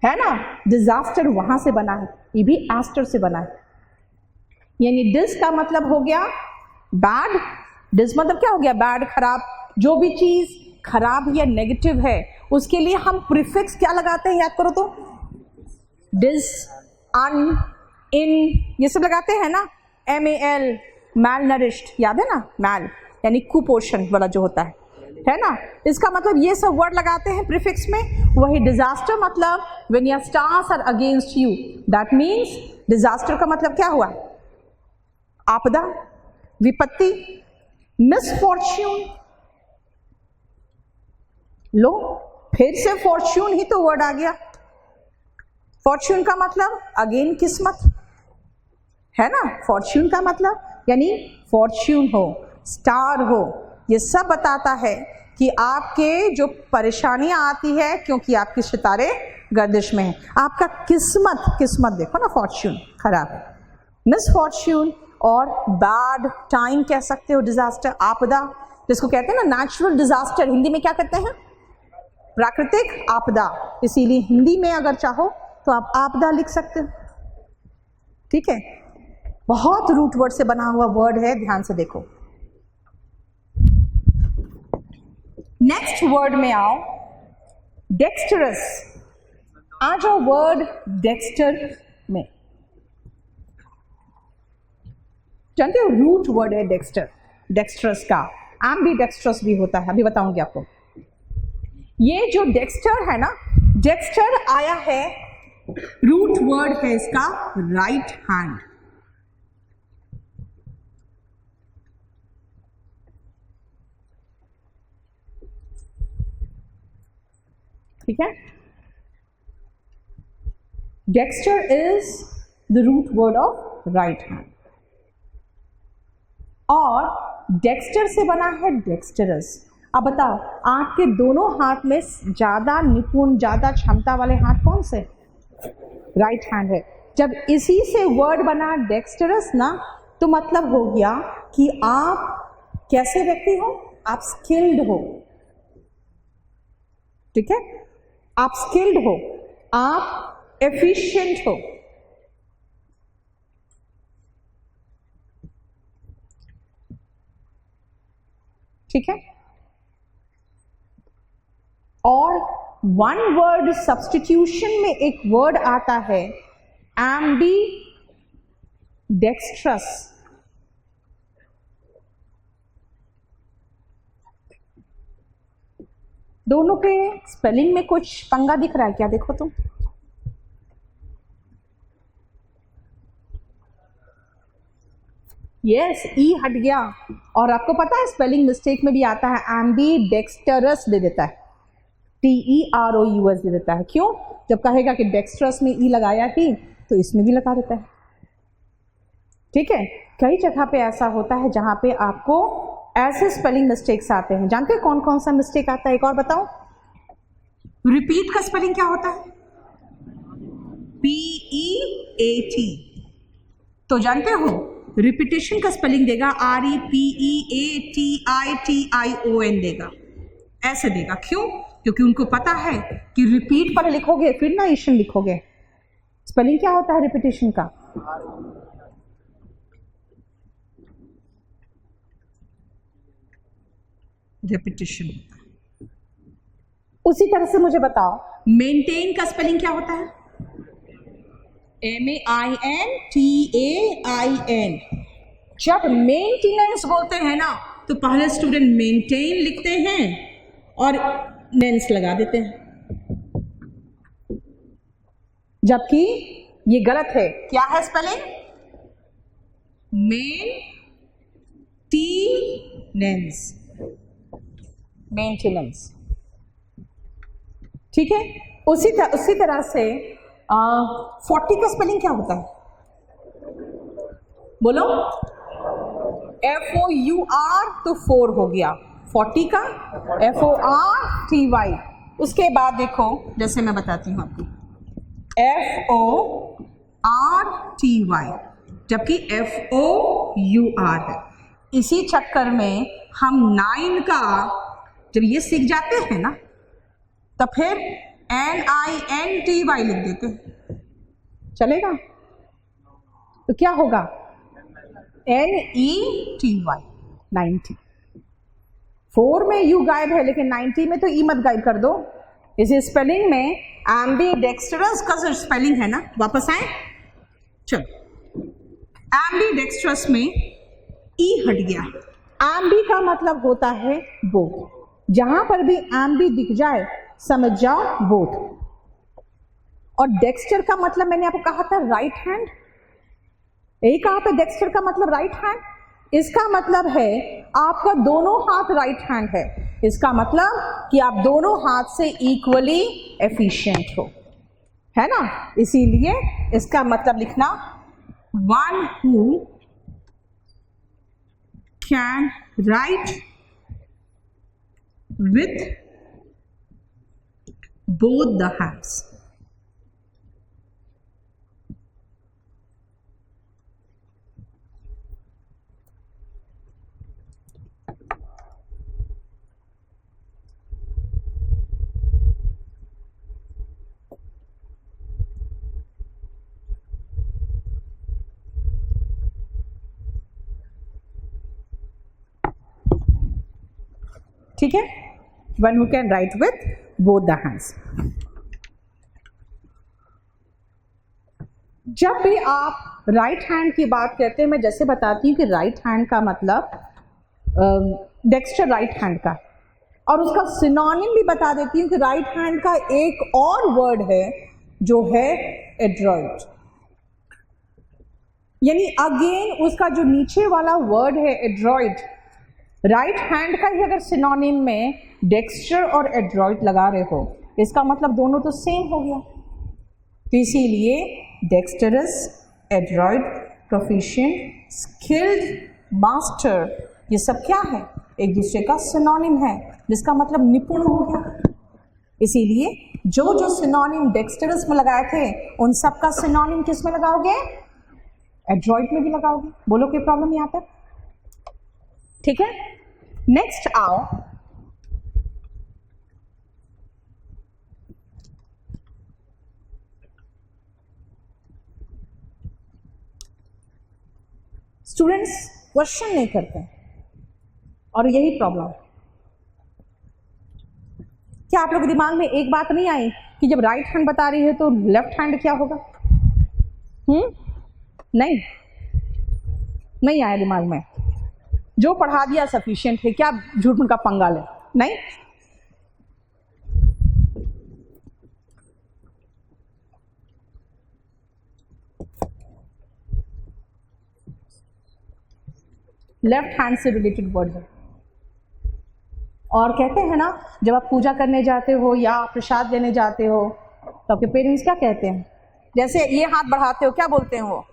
है ना, डिजास्टर वहां से बना है, ये भी एस्टर से बना है। यानी डिस का मतलब हो गया बैड, डिस मतलब क्या हो गया? बैड, खराब। जो भी चीज खराब या नेगेटिव है उसके लिए हम प्रीफिक्स क्या लगाते हैं, याद करो तो? डिस, अन, इन, ये सब लगाते हैं ना। MAL, मैल नरिश्ड, याद है ना? मैल यानी कुपोषण वाला जो होता है ना, इसका मतलब ये सब वर्ड लगाते हैं प्रीफिक्स में। वही डिजास्टर मतलब when your stars are against you, that means disaster का मतलब क्या हुआ? आपदा, विपत्ति, मिसफॉर्च्यून। लो, फिर से फॉर्च्यून ही तो वर्ड आ गया। फॉर्च्यून का मतलब अगेन किस्मत, है ना? फॉर्च्यून का मतलब यानी फॉर्च्यून हो, स्टार हो, ये सब बताता है कि आपके जो परेशानियां आती है क्योंकि आपके सितारे गर्दिश में है। आपका किस्मत देखो ना, फॉर्च्यून खराब, मिसफॉर्च्यून और बैड टाइम कह सकते हो, डिजास्टर, आपदा, जिसको कहते हैं ना नेचुरल डिजास्टर, हिंदी में क्या कहते हैं? प्राकृतिक आपदा। इसीलिए हिंदी में अगर चाहो तो आप आपदा लिख सकते हो, ठीक है। बहुत रूट वर्ड से बना हुआ वर्ड है, ध्यान से देखो। नेक्स्ट वर्ड में आओ, डेक्स्टरस। आ जाओ वर्ड डेक्स्टर में। जानते हो रूट वर्ड है डेक्स्टर, डेक्स्ट्रस का एम्बीडेक्स्ट्रस भी होता है, अभी बताऊंगी आपको। ये जो डेक्स्टर है ना, डेक्स्टर आया है, रूट वर्ड है इसका राइट हैंड। ठीक है, dexter is the root word of right hand, और डेक्स्टर से बना है डेक्स्टरस। अब बताओ, आपके दोनों हाथ में ज्यादा निपुण, ज्यादा क्षमता वाले हाथ कौन से? राइट हैंड है। जब इसी से वर्ड बना डेक्स्टरस ना, तो मतलब हो गया कि आप कैसे व्यक्ति हो? आप स्किल्ड हो, ठीक है। आप स्किल्ड हो, आप एफिशिएंट हो। ठीक है, और वन वर्ड सब्स्टिट्यूशन में एक वर्ड आता है एम्बी डेक्स्ट्रस। दोनों के स्पेलिंग में कुछ पंगा दिख रहा है क्या? देखो तुम। यस, ई हट गया। और आपको पता है स्पेलिंग मिस्टेक में भी आता है एम्बी डेक्स्टरस दे देता है, TEROUS दे देता है। क्यों? जब कहेगा कि डेक्स्ट्रस में ई लगाया ही तो इसमें भी लगा देता है। ठीक है, कई जगह पे ऐसा होता है जहां पे आपको ऐसे स्पेलिंग मिस्टेक्स आते हैं। जानते हैं कौन कौन सा मिस्टेक आता है? एक और बताओ। रिपीट का स्पेलिंग क्या होता है? PEAT। तो जानते हो रिपीटेशन का स्पेलिंग देगा REPEATITION देगा, ऐसे देगा। क्यों? क्योंकि उनको पता है कि रिपीट पर लिखोगे फिर ना ईशन लिखोगे। स्पेलिंग क्या होता है रिपीटेशन का? रिपीटेशन। उसी तरह से मुझे बताओ मेंटेन का स्पेलिंग क्या होता है? MAINTAIN। जब मेंटेनेंस बोलते हैं ना तो पहले स्टूडेंट मेंटेन लिखते हैं और नेंस लगा देते हैं, जबकि ये गलत है। क्या है स्पेलिंग? मेंटेनेंस। ठीक है, उसी तरह से 40 का स्पेलिंग क्या होता है? बोलो। FOUR तो 4 हो गया, 40 का FORTY। उसके बाद देखो, जैसे मैं बताती हूं आपको, FORTY जबकि FOUR है। इसी चक्कर में हम 9 का जब ये सीख जाते हैं ना तब फिर NINTY लिख देते हैं, चलेगा? तो क्या होगा? NETY 90। 4 में यू गायब है लेकिन 90 में तो ई मत गायब कर दो। इसी स्पेलिंग में एम्बीडेक्स्ट्रस का जो स्पेलिंग है ना, वापस आए, चलो। एम्बीडेक्स्ट्रस में ई हट गया। एम्बी का मतलब होता है बोथ। जहां पर भी एम्बी दिख जाए समझ जाओ बोथ। और डेक्स्टर का मतलब मैंने आपको कहा था राइट हैंड। यही कहा पे डेक्स्टर का मतलब राइट हैंड। इसका मतलब है आपका दोनों हाथ राइट हैंड है। इसका मतलब कि आप दोनों हाथ से इक्वली एफिशिएंट हो, है ना? इसीलिए इसका मतलब लिखना one who can write with both the hands। ठीक है, one who can write with both the hands. जब भी आप राइट हैंड की बात करते हैं, मैं जैसे बताती हूँ कि राइट हैंड का मतलब डेक्स्टर राइट हैंड का, और उसका सिनोनिम भी बता देती हूँ कि राइट हैंड का एक और वर्ड है जो है एड्रॉइट। यानी अगेन उसका जो नीचे वाला वर्ड है एड्रॉइट, राइट हैंड का ही अगर सिनोनिम में डेक्स्टर और एड्रॉइट लगा रहे हो, इसका मतलब दोनों तो सेम हो गया। तो इसीलिए डेक्स्टरस, एड्रॉइट, प्रोफिशिएंट, स्किल्ड, मास्टर, ये सब क्या है? एक दूसरे का सिनोनिम है, जिसका मतलब निपुण हो गया। इसीलिए जो जो सिनोनिम डेक्स्टरस में लगाए थे उन सब का सिनोनिम किस में लगाओगे? एड्रॉइट में भी लगाओगे। बोलो कोई प्रॉब्लम यहां पर? ठीक है, नेक्स्ट आओ। स्टूडेंट्स क्वेश्चन नहीं करते और यही प्रॉब्लम। क्या आप लोग के दिमाग में एक बात नहीं आई कि जब राइट हैंड बता रही है तो लेफ्ट हैंड क्या होगा? नहीं, नहीं आया दिमाग में। जो पढ़ा दिया सफिशिएंट है, क्या झूठ मूठ का पंगा ले? नहीं। लेफ्ट हैंड से रिलेटेड वर्ड है। और कहते हैं ना, जब आप पूजा करने जाते हो या प्रसाद लेने जाते हो तो आपके पेरेंट्स क्या कहते हैं? जैसे ये हाथ बढ़ाते हो, क्या बोलते हैं वो?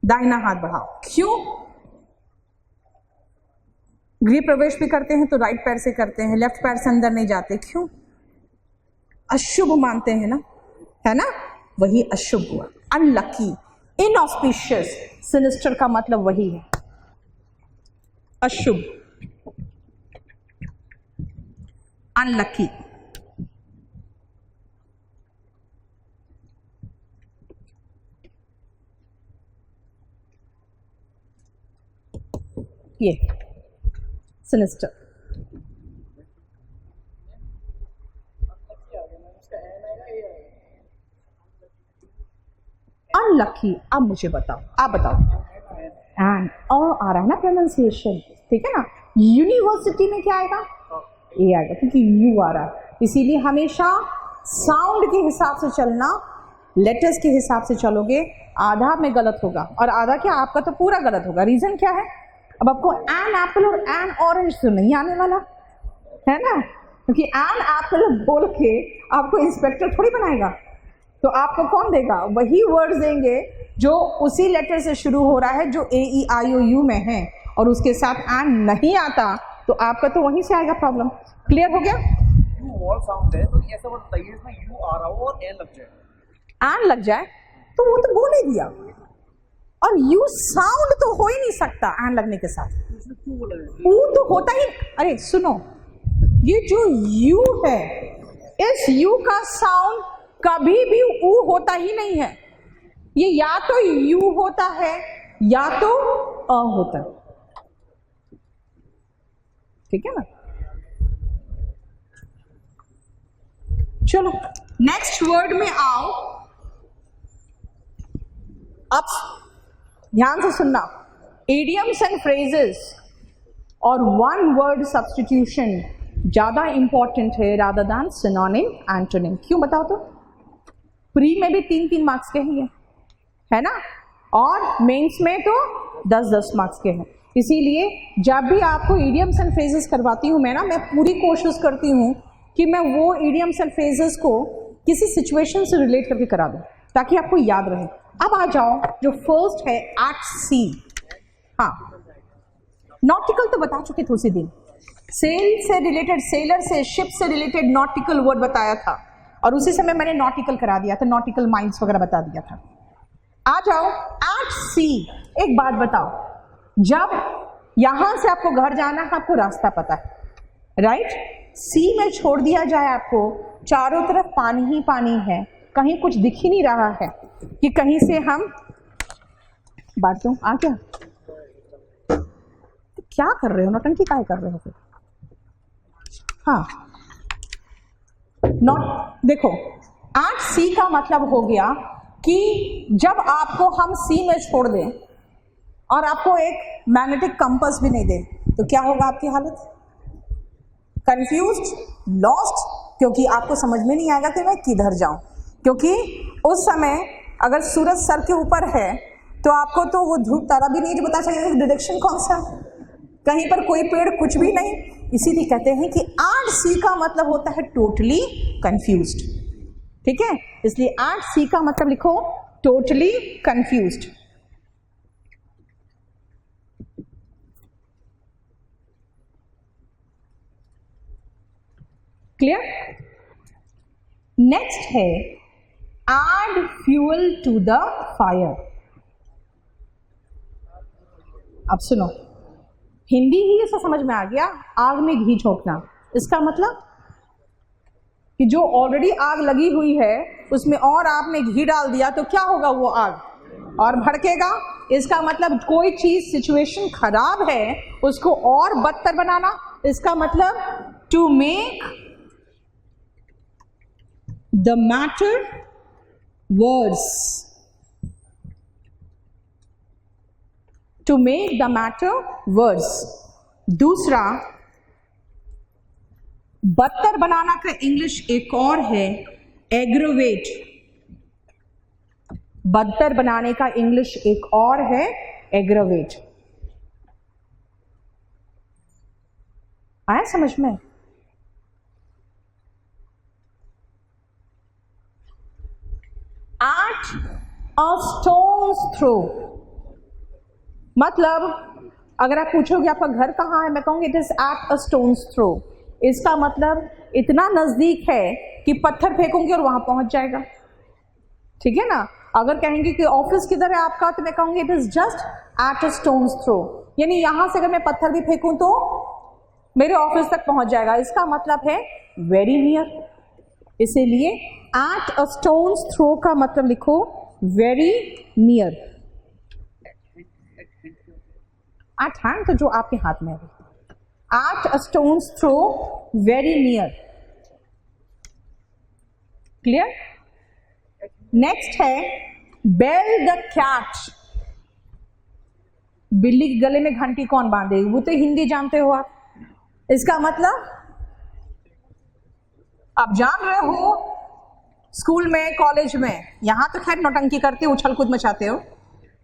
दाहिना हाथ बढ़ाओ। क्यों? गृह प्रवेश भी करते हैं तो राइट पैर से करते हैं, लेफ्ट पैर से अंदर नहीं जाते। क्यों? अशुभ मानते हैं ना, है ना? वही अशुभ हुआ, अनलकी, इनऑस्पिशियस। सिनिस्टर का मतलब वही है, अशुभ, अनलकी। ये सिनिस्टर। अनलकी। अब मुझे बताओ, आप बताओ। एंड आ रहा है ना प्रोनाउंसिएशन, ठीक है ना? यूनिवर्सिटी में क्या आएगा? ए आएगा, क्योंकि यू आ रहा है। इसीलिए हमेशा साउंड के हिसाब से चलना, लेटर्स के हिसाब से चलोगे। आधा में गलत होगा और आधा क्या, आपका तो पूरा गलत होगा। रीजन क्या है? अब आपको एन एप्पल और एन ऑरेंज तो नहीं आने वाला है ना, क्योंकि एन एप्पल बोल के आपको इंस्पेक्टर थोड़ी बनाएगा। तो आपको कौन देगा? वही वर्ड्स देंगे जो उसी लेटर से शुरू हो रहा है जो ए ई आई ओ यू में है, और उसके साथ एन नहीं आता तो आपका तो वहीं से आएगा प्रॉब्लम। क्लियर हो गया? यू और साउंड है तो ऐसा वर्ड बताइए इसमें यू आ रहा हो और एन लग जाए। एन लग जाए तो वो तो बोल ही दिया, और यू साउंड तो हो ही नहीं सकता एन लगने के साथ। ऊ तो होता ही। अरे सुनो, ये जो यू है, इस यू का साउंड कभी भी ऊ होता ही नहीं है। ये या तो यू होता है या तो अ होता है, ठीक है ना? चलो नेक्स्ट वर्ड में आओ। अब ध्यान से सुनना, इडियम्स एंड फ्रेजेस और वन वर्ड सब्स्टिट्यूशन ज्यादा इंपॉर्टेंट है रादर दैन सिनोनिम, एंटोनिम। क्यों बताओ तो? प्री में भी 3-3 मार्क्स के ही है ना, और मेंस में तो 10-10 मार्क्स के हैं। इसीलिए जब भी आपको इडियम्स एंड फ्रेजेस करवाती हूँ मैं ना, मैं पूरी कोशिश करती हूँ कि मैं वो इडियम्स एंड फ्रेजेस को किसी सिचुएशन से रिलेट करके करा दूँ ताकि आपको याद रहे। अब आ जाओ, जो फर्स्ट है एट सी। हाँ, नॉटिकल तो बता चुके थे उसी दिन। सेल से रिलेटेड, सेलर से, शिप से रिलेटेड नॉटिकल वर्ड बताया था, और उसी समय मैंने नॉटिकल करा दिया था, नॉटिकल माइंड्स वगैरह बता दिया था। आ जाओ एट सी। एक बात बताओ, जब यहां से आपको घर जाना है, आपको रास्ता पता है, राइट? सी में छोड़ दिया जाए आपको, चारों तरफ पानी ही पानी है, कहीं कुछ दिख ही नहीं रहा है कि कहीं से हम बात दूं। आ गया? तो क्या कर रहे हो, नौटंकी काहे कर रहे हो फिर? हाँ, नॉट देखो, एट सी का मतलब हो गया कि जब आपको हम सी में छोड़ दें और आपको एक मैग्नेटिक कंपास भी नहीं दे, तो क्या होगा आपकी हालत? कंफ्यूज्ड, लॉस्ट, क्योंकि आपको समझ में नहीं आएगा कि मैं किधर जाऊं। क्योंकि उस समय अगर सूरज सर के ऊपर है तो आपको तो वो ध्रुव तारा भी नहीं जो बता सकेगा डायरेक्शन कौन सा, कहीं पर कोई पेड़, कुछ भी नहीं। इसीलिए कहते हैं कि एट सी का मतलब होता है टोटली कंफ्यूज्ड, ठीक है? इसलिए एट सी का मतलब लिखो टोटली कंफ्यूज्ड। क्लियर? नेक्स्ट है add fuel to the fire. अब सुनो, हिंदी ही ऐसा समझ में आ गया, आग में घी झोंकना। इसका मतलब कि जो ऑलरेडी आग लगी हुई है उसमें और आपने घी डाल दिया तो क्या होगा? वो आग और भड़केगा, इसका मतलब कोई चीज सिचुएशन खराब है उसको और बदतर बनाना, इसका मतलब to make the matter worse, to make the matter worse. दूसरा, बदतर बनाना का इंग्लिश एक और है एग्रोवेट, बदतर बनाने का इंग्लिश एक और है एग्रोवेट। आया समझ में? एट अ स्टोन्स थ्रो, मतलब अगर आप पूछोगे आपका घर कहाँ है, मैं कहूंगी it is at a stone's throw. इसका मतलब इतना नजदीक है कि पत्थर फेंकूंगी और वहां पहुंच जाएगा, ठीक है ना। अगर कहेंगे कि ऑफिस किधर है आपका, तो मैं कहूंगी it is just at a stone's throw, यानी यहां से अगर मैं पत्थर भी फेंकूं तो मेरे ऑफिस तक पहुंच जाएगा, इसका मतलब है वेरी नियर। इसीलिए एट अ स्टोन्स थ्रो का मतलब लिखो वेरी नियर। एट हैंड तो जो आपके हाथ में है, at a stone's throw very near. Clear? Next है बेल द कैट, बिल्ली के गले में घंटी कौन बांधेगी, वो तो हिंदी जानते हो आप। इसका मतलब आप जान रहे हो स्कूल में कॉलेज में, यहां तो खैर नौटंकी करते हो, उछल कूद मचाते हो,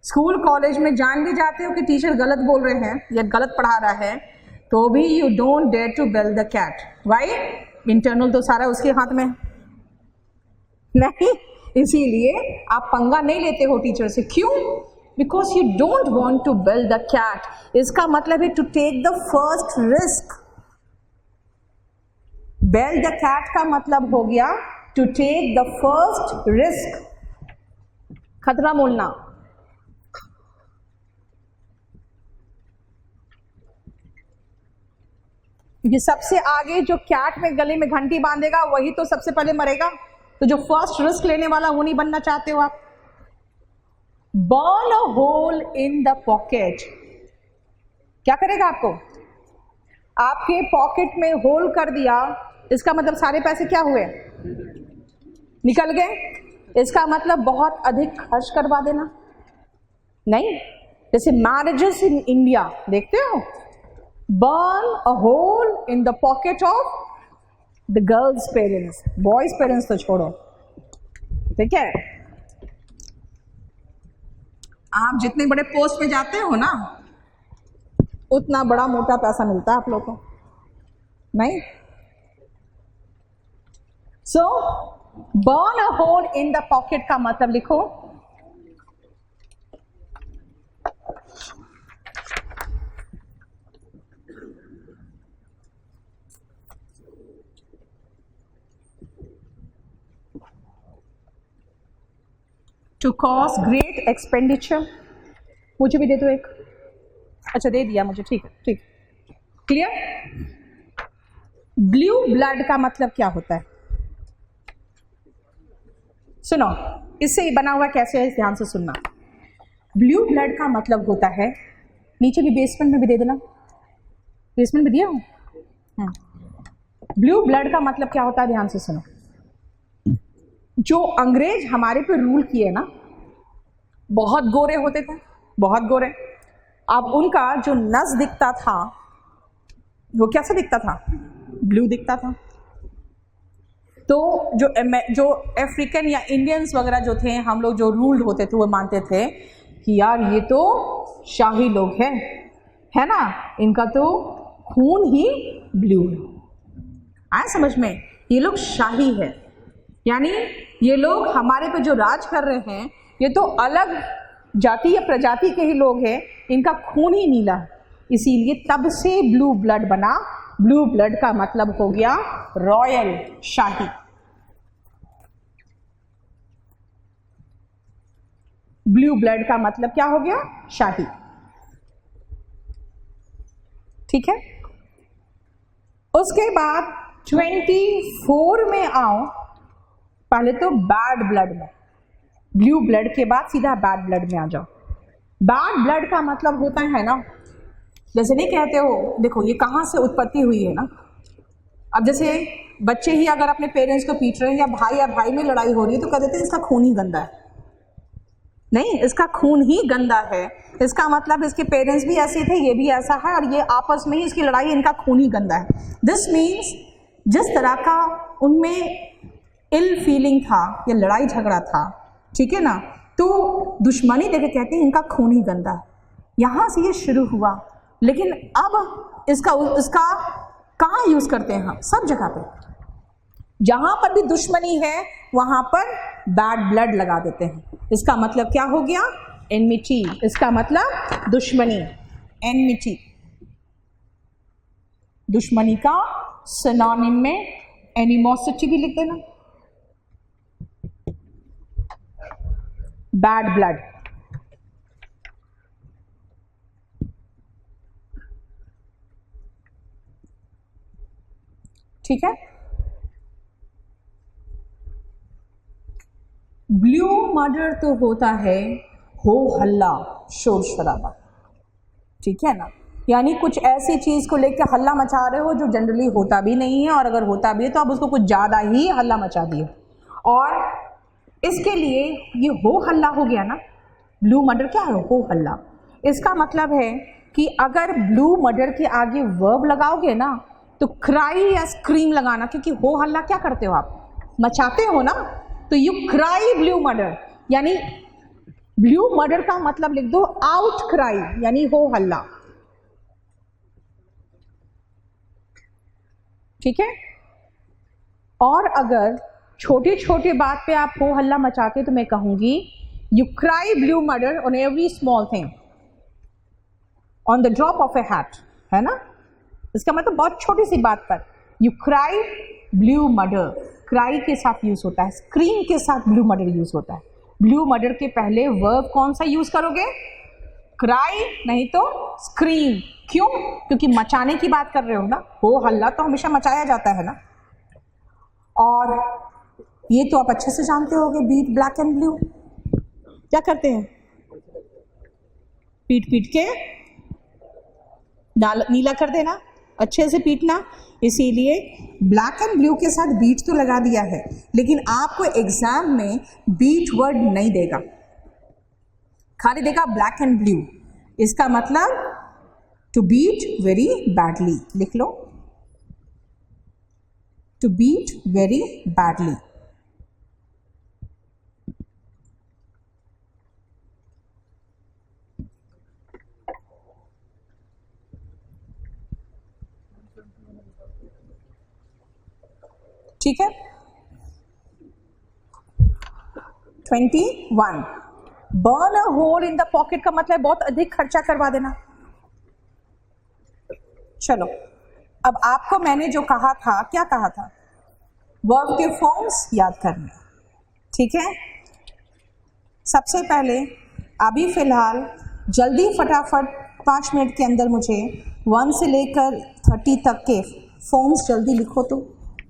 स्कूल कॉलेज में जान भी जाते हो कि टीचर गलत बोल रहे हैं या गलत पढ़ा रहा है, तो भी you don't dare to bell the cat. Why? Internal तो सारा उसके हाथ में नहीं, इसीलिए आप पंगा नहीं लेते हो टीचर से। क्यों? Because you don't want to bell the cat. इसका मतलब है to take the first risk. Bell the cat का मतलब हो गया to take the first risk, खतरा मोलना। क्योंकि सबसे आगे जो कैट में गले में घंटी बांधेगा वही तो सबसे पहले मरेगा, तो जो फर्स्ट रिस्क लेने वाला वो नहीं बनना चाहते हो आप। Burn a hole in the pocket, क्या करेगा आपको? आपके पॉकेट में होल कर दिया, इसका मतलब सारे पैसे क्या हुए? निकल गए। इसका मतलब बहुत अधिक खर्च करवा देना नहीं। जैसे मैरिजेस इन इंडिया देखते हो, burn a hole in the pocket of the girls parents, boys parents तो छोड़ो, ठीक है। आप जितने बड़े पोस्ट पे जाते हो ना, उतना बड़ा मोटा पैसा मिलता है आप लोगों को, नहीं? So burn a hole in the pocket का मतलब लिखो टू कॉज ग्रेट एक्सपेंडिचर। मुझे भी दे दो एक। अच्छा दे दिया मुझे, ठीक है, ठीक। क्लियर? ब्लू ब्लड का मतलब क्या होता है? सुनो, इससे बना हुआ कैसे है, ध्यान से सुनना। ब्लू ब्लड का मतलब होता है, नीचे भी बेसमेंट में भी दे देना, बेसमेंट में दिया हूं। ब्लू ब्लड का मतलब क्या होता है, ध्यान से सुनो। जो अंग्रेज हमारे पे रूल किए ना, बहुत गोरे होते थे, बहुत गोरे। अब उनका जो नस दिखता था वो कैसा दिखता था? ब्लू दिखता था। तो जो अफ्रीकन या इंडियंस वगैरह जो थे, हम लोग जो रूल्ड होते थे, वो मानते थे कि यार ये तो शाही लोग हैं, है ना, इनका तो खून ही ब्लू है। आया समझ में? ये लोग शाही है, यानी ये लोग हमारे पे जो राज कर रहे हैं, ये तो अलग जाति या प्रजाति के ही लोग हैं, इनका खून ही नीला है। इसीलिए तब से ब्लू ब्लड बना। ब्लू ब्लड का मतलब हो गया रॉयल, शाही। ब्लू ब्लड का मतलब क्या हो गया? शाही। ठीक है। उसके बाद 24 में आओ, पहले तो बैड ब्लड में। ब्लू ब्लड के बाद सीधा बैड ब्लड में आ जाओ। बैड ब्लड का मतलब होता है ना, जैसे नहीं कहते हो, देखो ये कहाँ से उत्पत्ति हुई है ना। अब जैसे बच्चे ही अगर अपने पेरेंट्स को पीट रहे हैं या भाई में लड़ाई हो रही है तो कह देते हैं इसका खून ही गंदा है। नहीं, इसका खून ही गंदा है, इसका मतलब इसके पेरेंट्स भी ऐसे थे, ये भी ऐसा है, और ये आपस में ही इसकी लड़ाई, इनका खून ही गंदा है। दिस मीन्स जिस तरह का उनमें इल फीलिंग था या लड़ाई झगड़ा था, ठीक है ना, तो दुश्मनी देखे कहते हैं इनका खून ही गंदा है। यहाँ से ये शुरू हुआ, लेकिन अब इसका कहाँ यूज करते हैं हम? सब जगह पे, जहां पर भी दुश्मनी है वहां पर बैड ब्लड लगा देते हैं। इसका मतलब क्या हो गया? एनमिटी। इसका मतलब दुश्मनी, एनमिटी। दुश्मनी का सिनोनिम में एनिमोसिटी भी लिख देना, बैड ब्लड। ठीक है। ब्लू मर्डर तो होता है हो हल्ला, शोर शराबा, ठीक है ना, यानी कुछ ऐसी चीज को लेकर हल्ला मचा रहे हो जो जनरली होता भी नहीं है, और अगर होता भी है तो अब उसको कुछ ज्यादा ही हल्ला मचा दिए। और इसके लिए ये हो हल्ला हो गया ना, ब्लू मर्डर क्या है? हो हल्ला। इसका मतलब है कि अगर ब्लू मर्डर के आगे वर्ब लगाओगे ना तो क्राई या स्क्रीम लगाना, क्योंकि हो हल्ला क्या करते हो आप? मचाते हो ना, तो यू क्राई ब्लू मर्डर, यानी ब्लू मर्डर का मतलब लिख दो आउट क्राई, यानी हो हल्ला। ठीक है। और अगर छोटे छोटे बात पे आप हो हल्ला मचाते तो मैं कहूंगी you cry blue murder on every small thing, on the drop of A hat, है ना। इसका मतलब बहुत छोटी सी बात पर you cry blue murder, cry के साथ यूज होता है, स्क्रीम के साथ ब्लू मर्डर यूज होता है। ब्लू मर्डर के पहले वर्ब कौन सा यूज करोगे? क्राई, नहीं तो स्क्रीम। क्यों? क्योंकि मचाने की बात कर रहे हो ना, हो हल्ला तो हमेशा मचाया जाता है ना। और ये तो आप अच्छे से जानते होगे, बीट ब्लैक एंड ब्लू क्या करते हैं? पीट पीट के नीला कर देना, अच्छे से पीटना। इसीलिए ब्लैक एंड ब्लू के साथ बीट तो लगा दिया है, लेकिन आपको एग्जाम में बीट वर्ड नहीं देगा, खाली देगा ब्लैक एंड ब्लू। इसका मतलब टू बीट वेरी बैडली, लिख लो, टू बीट वेरी बैडली। ठीक है। 21 burn a hole in the pocket का मतलब बहुत अधिक खर्चा करवा देना। चलो, अब आपको मैंने जो कहा था, क्या कहा था? वर्ब के फॉर्म्स याद करने, ठीक है। सबसे पहले अभी फिलहाल जल्दी फटाफट 5 मिनट के अंदर मुझे 1 से लेकर 30 तक के फॉर्म्स जल्दी लिखो, तो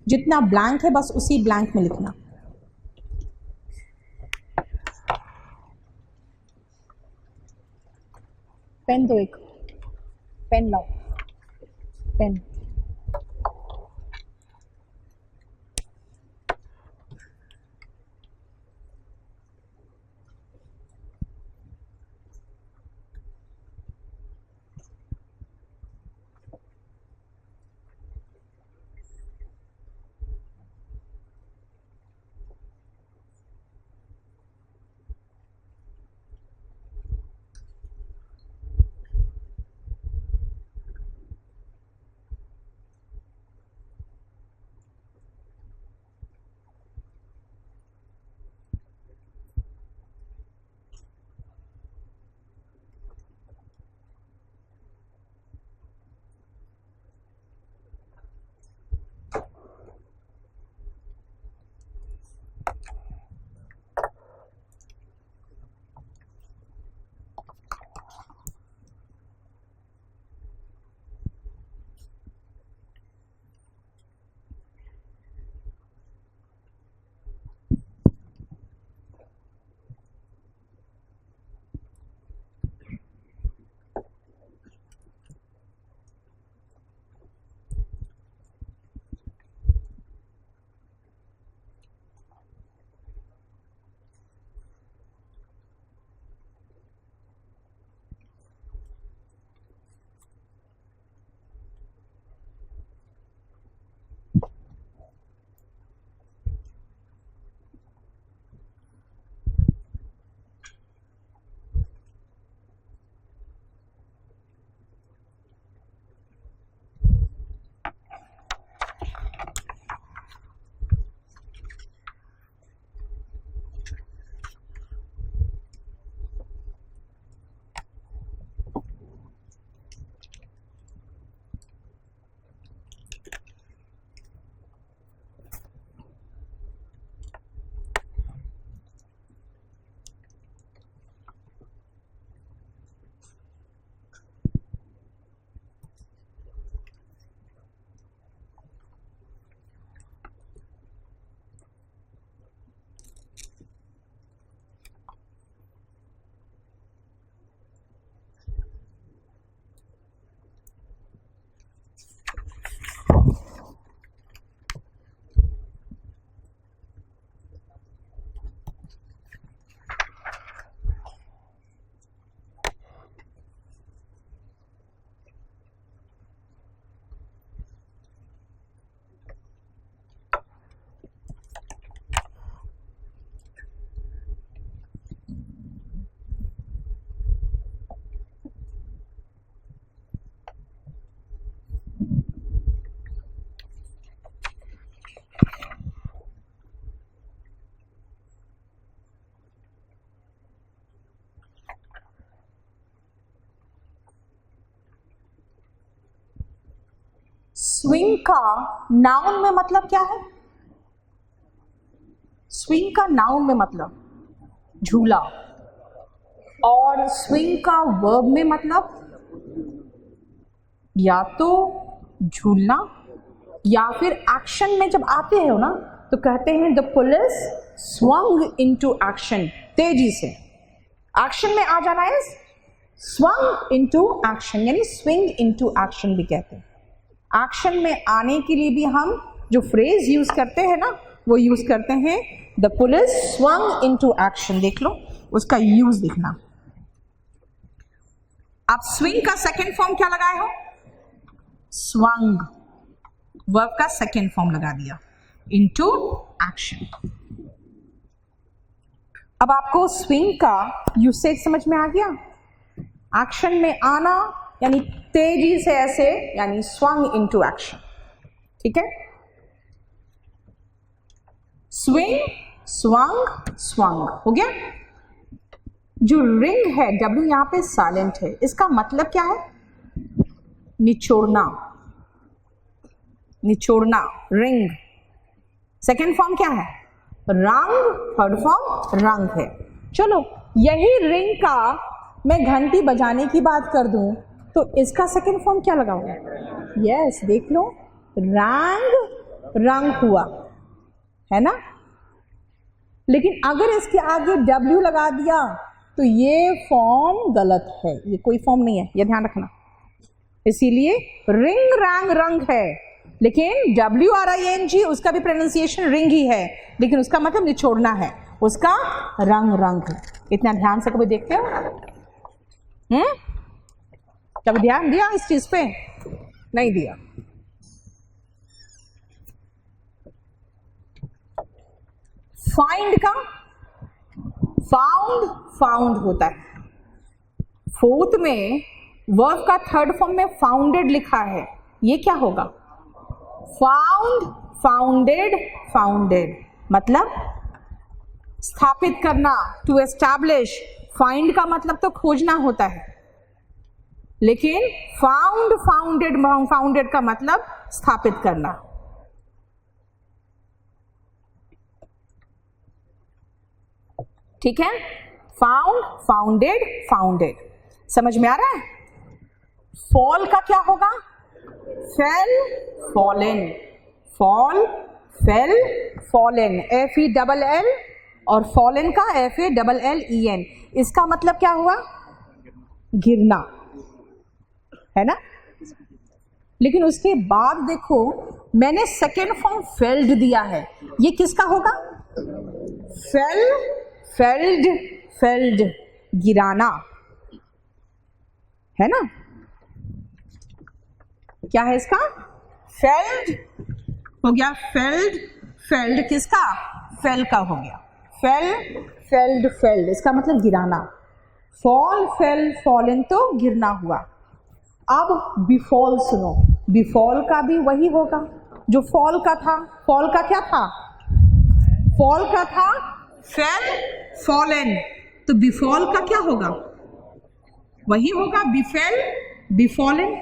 जितना ब्लैंक है बस उसी ब्लैंक में लिखना। पेन दो, एक पेन लाओ, पेन। स्विंग का नाउन में मतलब क्या है? स्विंग का नाउन में मतलब झूला, और स्विंग का वर्ब में मतलब या तो झूलना या फिर एक्शन में जब आते हो ना तो कहते हैं the police swung into action, तेजी से एक्शन में आ जाना है स्वंग इनटू एक्शन, यानी स्विंग इनटू एक्शन भी कहते हैं। एक्शन में आने के लिए भी हम जो फ्रेज यूज करते हैं ना वो यूज करते हैं the police swung into action. देख लो उसका यूज देखना। आप स्विंग का सेकेंड फॉर्म क्या लगाए हो? स्वंग, वर्ब का सेकेंड फॉर्म लगा दिया, इनटू एक्शन। अब आपको स्विंग का यूसेज समझ में आ गया। एक्शन में आना यानी तेजी से ऐसे, यानी स्वंग इनटू एक्शन। ठीक है, स्विंग, स्वंग, स्वंग हो गया। जो रिंग है, डब्ल्यू यहां पे साइलेंट है, इसका मतलब क्या है? निचोड़ना, निचोड़ना, रिंग। सेकेंड फॉर्म क्या है? रंग। थर्ड फॉर्म रंग है। चलो यही रिंग का मैं घंटी बजाने की बात कर दूं तो इसका सेकेंड फॉर्म क्या लगाऊंगा? यस, देख लो, रंग, रंग हुआ है ना। लेकिन अगर इसके आगे डब्ल्यू लगा दिया तो ये फॉर्म गलत है, ये कोई फॉर्म नहीं है, ये ध्यान रखना। इसीलिए रिंग रैंग रंग है, लेकिन WRING उसका भी प्रोनाउंसिएशन रिंग ही है, लेकिन उसका मतलब निचोड़ना है, उसका रंग रंग है। इतना ध्यान से कभी देखते हो? कभी ध्यान दिया इस चीज पे? नहीं दिया। फाइंड का फाउंड, फाउंड होता है। फोर्थ में वर्ब का थर्ड फॉर्म में फाउंडेड लिखा है, ये क्या होगा? फाउंड, फाउंडेड, फाउंडेड मतलब स्थापित करना, टू एस्टैब्लिश। फाइंड का मतलब तो खोजना होता है, लेकिन फाउंड, फाउंडेड, फाउंडेड का मतलब स्थापित करना। ठीक है, फाउंड, फाउंडेड, फाउंडेड समझ में आ रहा है? फॉल का क्या होगा? Fail, fallen, fall, fail, fallen, FELL, और फॉलन का FALLEN। इसका मतलब क्या हुआ? गिरना, है ना। लेकिन उसके बाद देखो मैंने सेकेंड फॉर्म फेल्ड दिया है, ये किसका होगा? फेल, फेल्ड, फेल्ड, गिराना, है ना। क्या है इसका? फेल्ड हो गया, फेल्ड, फेल्ड किसका? फेल का हो गया, फेल, फेल्ड, फेल्ड, इसका मतलब गिराना। फॉल, फेल, फॉलन तो गिरना हुआ। अब बिफॉल सुनो, बिफॉल का भी वही होगा जो फॉल का था। फॉल का क्या था? फॉल का था फेल, फॉलन, तो बिफॉल का क्या होगा? वही होगा, बिफेल, बिफॉलन।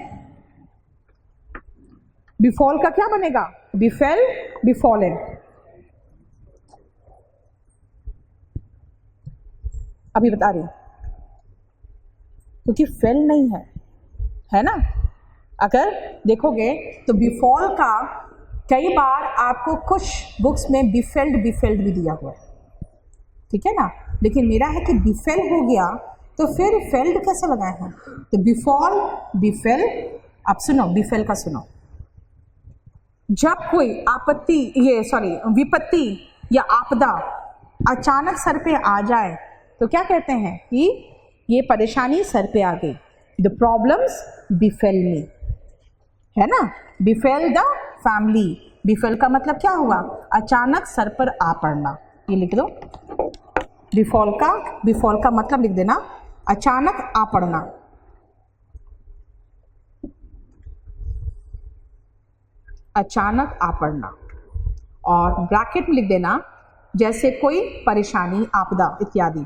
बिफॉल का क्या बनेगा? बिफेल, बिफॉलन। अभी बता रही हूं, क्योंकि फेल नहीं है ना। अगर देखोगे तो बिफॉल का कई बार आपको कुछ बुक्स में बिफेल्ड, बिफेल्ड भी दिया हुआ है, ठीक है ना। लेकिन मेरा है कि बिफेल हो गया तो फिर फेल्ड कैसे लगाए हैं? तो बिफॉल, बिफेल। अब सुनो, बिफेल का सुनो। जब कोई विपत्ति या आपदा अचानक सर पे आ जाए तो क्या कहते हैं कि ये परेशानी सर पे आ गई, द प्रॉब्लम्स बिफेल मी, है ना। बिफेल द फैमिली, बिफेल का मतलब क्या हुआ? अचानक सर पर आ पड़ना, ये लिख दो। बिफॉल का मतलब लिख देना, अचानक आ पड़ना। अचानक आ पड़ना, और ब्रैकेट में लिख देना जैसे कोई परेशानी, आपदा इत्यादि।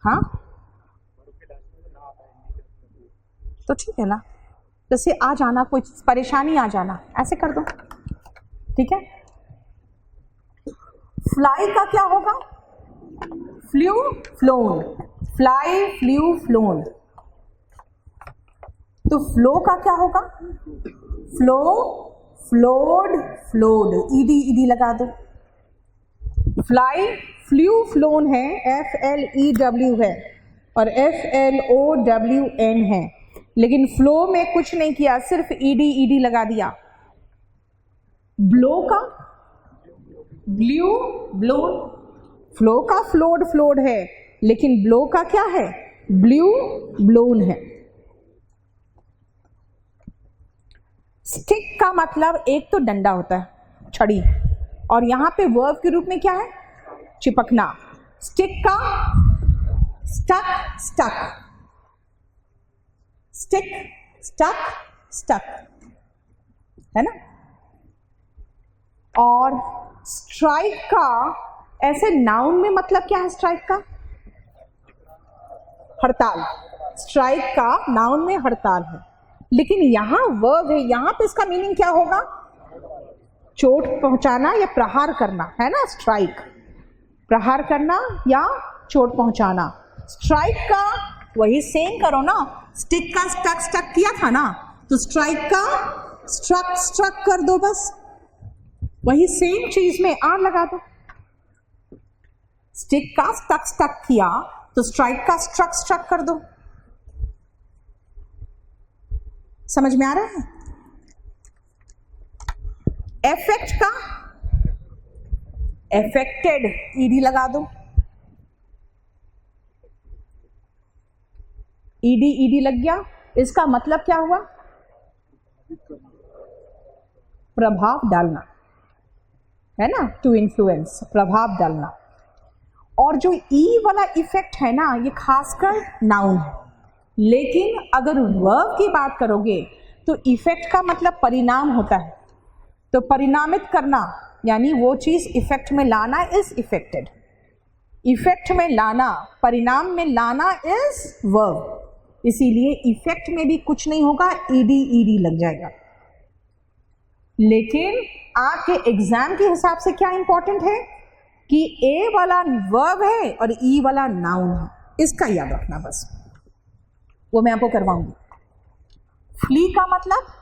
हाँ, तो ठीक है ना, जैसे आ जाना, कोई परेशानी आ जाना, ऐसे कर दो, ठीक है। फ्लाई का क्या होगा? Flu phloem, fly flu phloem. तो फ्लो का क्या होगा? Flow flowed flowed, ED ED लगा दो। फ्लाई फ्लू फ्लोन है, FLEW है और FLOWN है, लेकिन फ्लो में कुछ नहीं किया, सिर्फ ईडी ईडी लगा दिया। ब्लो का ब्लू ब्लोन, फ्लो का फ्लोड फ्लोड है, लेकिन ब्लो का क्या है? ब्लू ब्लोन है। स्टिक का मतलब एक तो डंडा होता है, छड़ी, और यहां पे वर्ब के रूप में क्या है? चिपकना। स्टिक का stuck stuck, stick stuck stuck, है ना। और स्ट्राइक का ऐसे नाउन में मतलब क्या है? स्ट्राइक का हड़ताल, स्ट्राइक का नाउन में हड़ताल है, लेकिन यहां वर्ब है, यहां पे इसका मीनिंग क्या होगा? चोट पहुंचाना या प्रहार करना, है ना। स्ट्राइक प्रहार करना या चोट पहुंचाना। स्ट्राइक का वही सेम करो ना, स्टिक का स्टक स्टक किया था ना, तो स्ट्राइक का स्ट्रक स्ट्रक कर दो, बस वही सेम चीज में आर लगा दो। स्टिक का स्टक स्टक किया तो स्ट्राइक का स्ट्रक स्ट्रक कर दो। समझ में आ रहा है? एफेक्ट का एफेक्टेड, ईडी लगा दो। ईडी ईडी लग गया, इसका मतलब क्या हुआ? प्रभाव डालना, है ना, टू इन्फ्लुएंस, प्रभाव डालना। और जो ई वाला इफेक्ट है ना, ये खासकर नाउन है, लेकिन अगर वर्ब की बात करोगे तो इफेक्ट का मतलब परिणाम होता है। तो परिणामित करना यानी वो चीज इफेक्ट में लाना इज इफेक्टेड, इफेक्ट में लाना, परिणाम में लाना इज वर्ब। इसीलिए इफेक्ट में भी कुछ नहीं होगा, ईडी ईडी लग जाएगा। लेकिन आपके एग्जाम के हिसाब से क्या इंपॉर्टेंट है कि ए वाला वर्ब है और ई वाला नाउन है, इसका याद रखना बस, वो मैं आपको करवाऊंगी। फ्ली का मतलब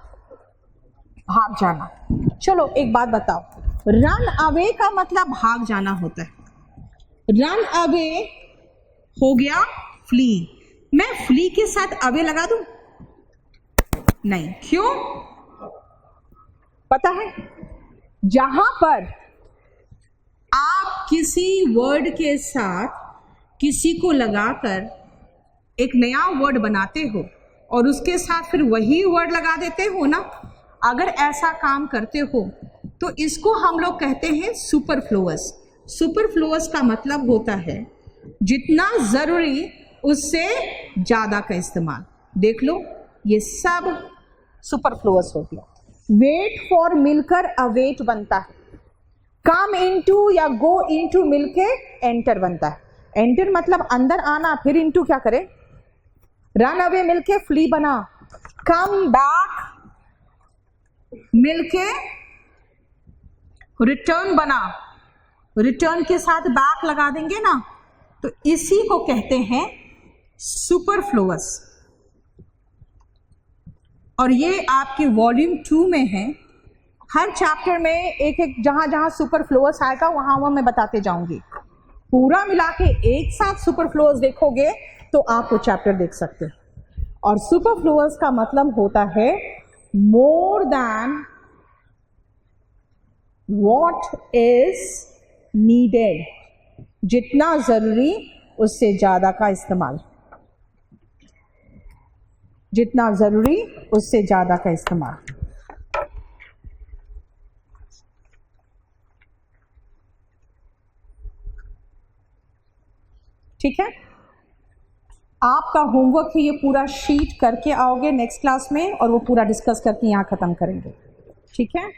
भाग जाना। चलो एक बात बताओ, रन अवे का मतलब भाग जाना होता है। रन अवे हो गया फ्ली, मैं फ्ली के साथ अवे लगा दूं? नहीं, क्यों? पता है, जहां पर आप किसी वर्ड के साथ किसी को लगाकर एक नया वर्ड बनाते हो और उसके साथ फिर वही वर्ड लगा देते हो ना, अगर ऐसा काम करते हो तो इसको हम लोग कहते हैं सुपरफ्लुअस। सुपरफ्लुअस का मतलब होता है जितना जरूरी उससे ज्यादा का इस्तेमाल। देख लो, ये सब सुपरफ्लुअस हो गया। वेट फॉर मिलकर अवेट बनता है, कम इनटू या गो इनटू मिलके एंटर बनता है। एंटर मतलब अंदर आना, फिर इनटू क्या करे? रन अवे मिलके फ्ली बना, कम बैक मिलके रिटर्न बना, रिटर्न के साथ बैक लगा देंगे ना, तो इसी को कहते हैं सुपरफ्लुअस। और ये आपके वॉल्यूम 2 में है। हर चैप्टर में एक एक जहां जहां सुपरफ्लुअस आएगा वहां वहां मैं बताते जाऊंगी। पूरा मिला के एक साथ सुपरफ्लुअस देखोगे तो आप वो चैप्टर देख सकते हो। और सुपरफ्लुअस का मतलब होता है more than what is needed, जितना जरूरी उससे ज्यादा का इस्तेमाल, जितना जरूरी उससे ज्यादा का इस्तेमाल। ठीक है, आपका होमवर्क है, ये पूरा शीट करके आओगे नेक्स्ट क्लास में और वो पूरा डिस्कस करके यहाँ खत्म करेंगे। ठीक है।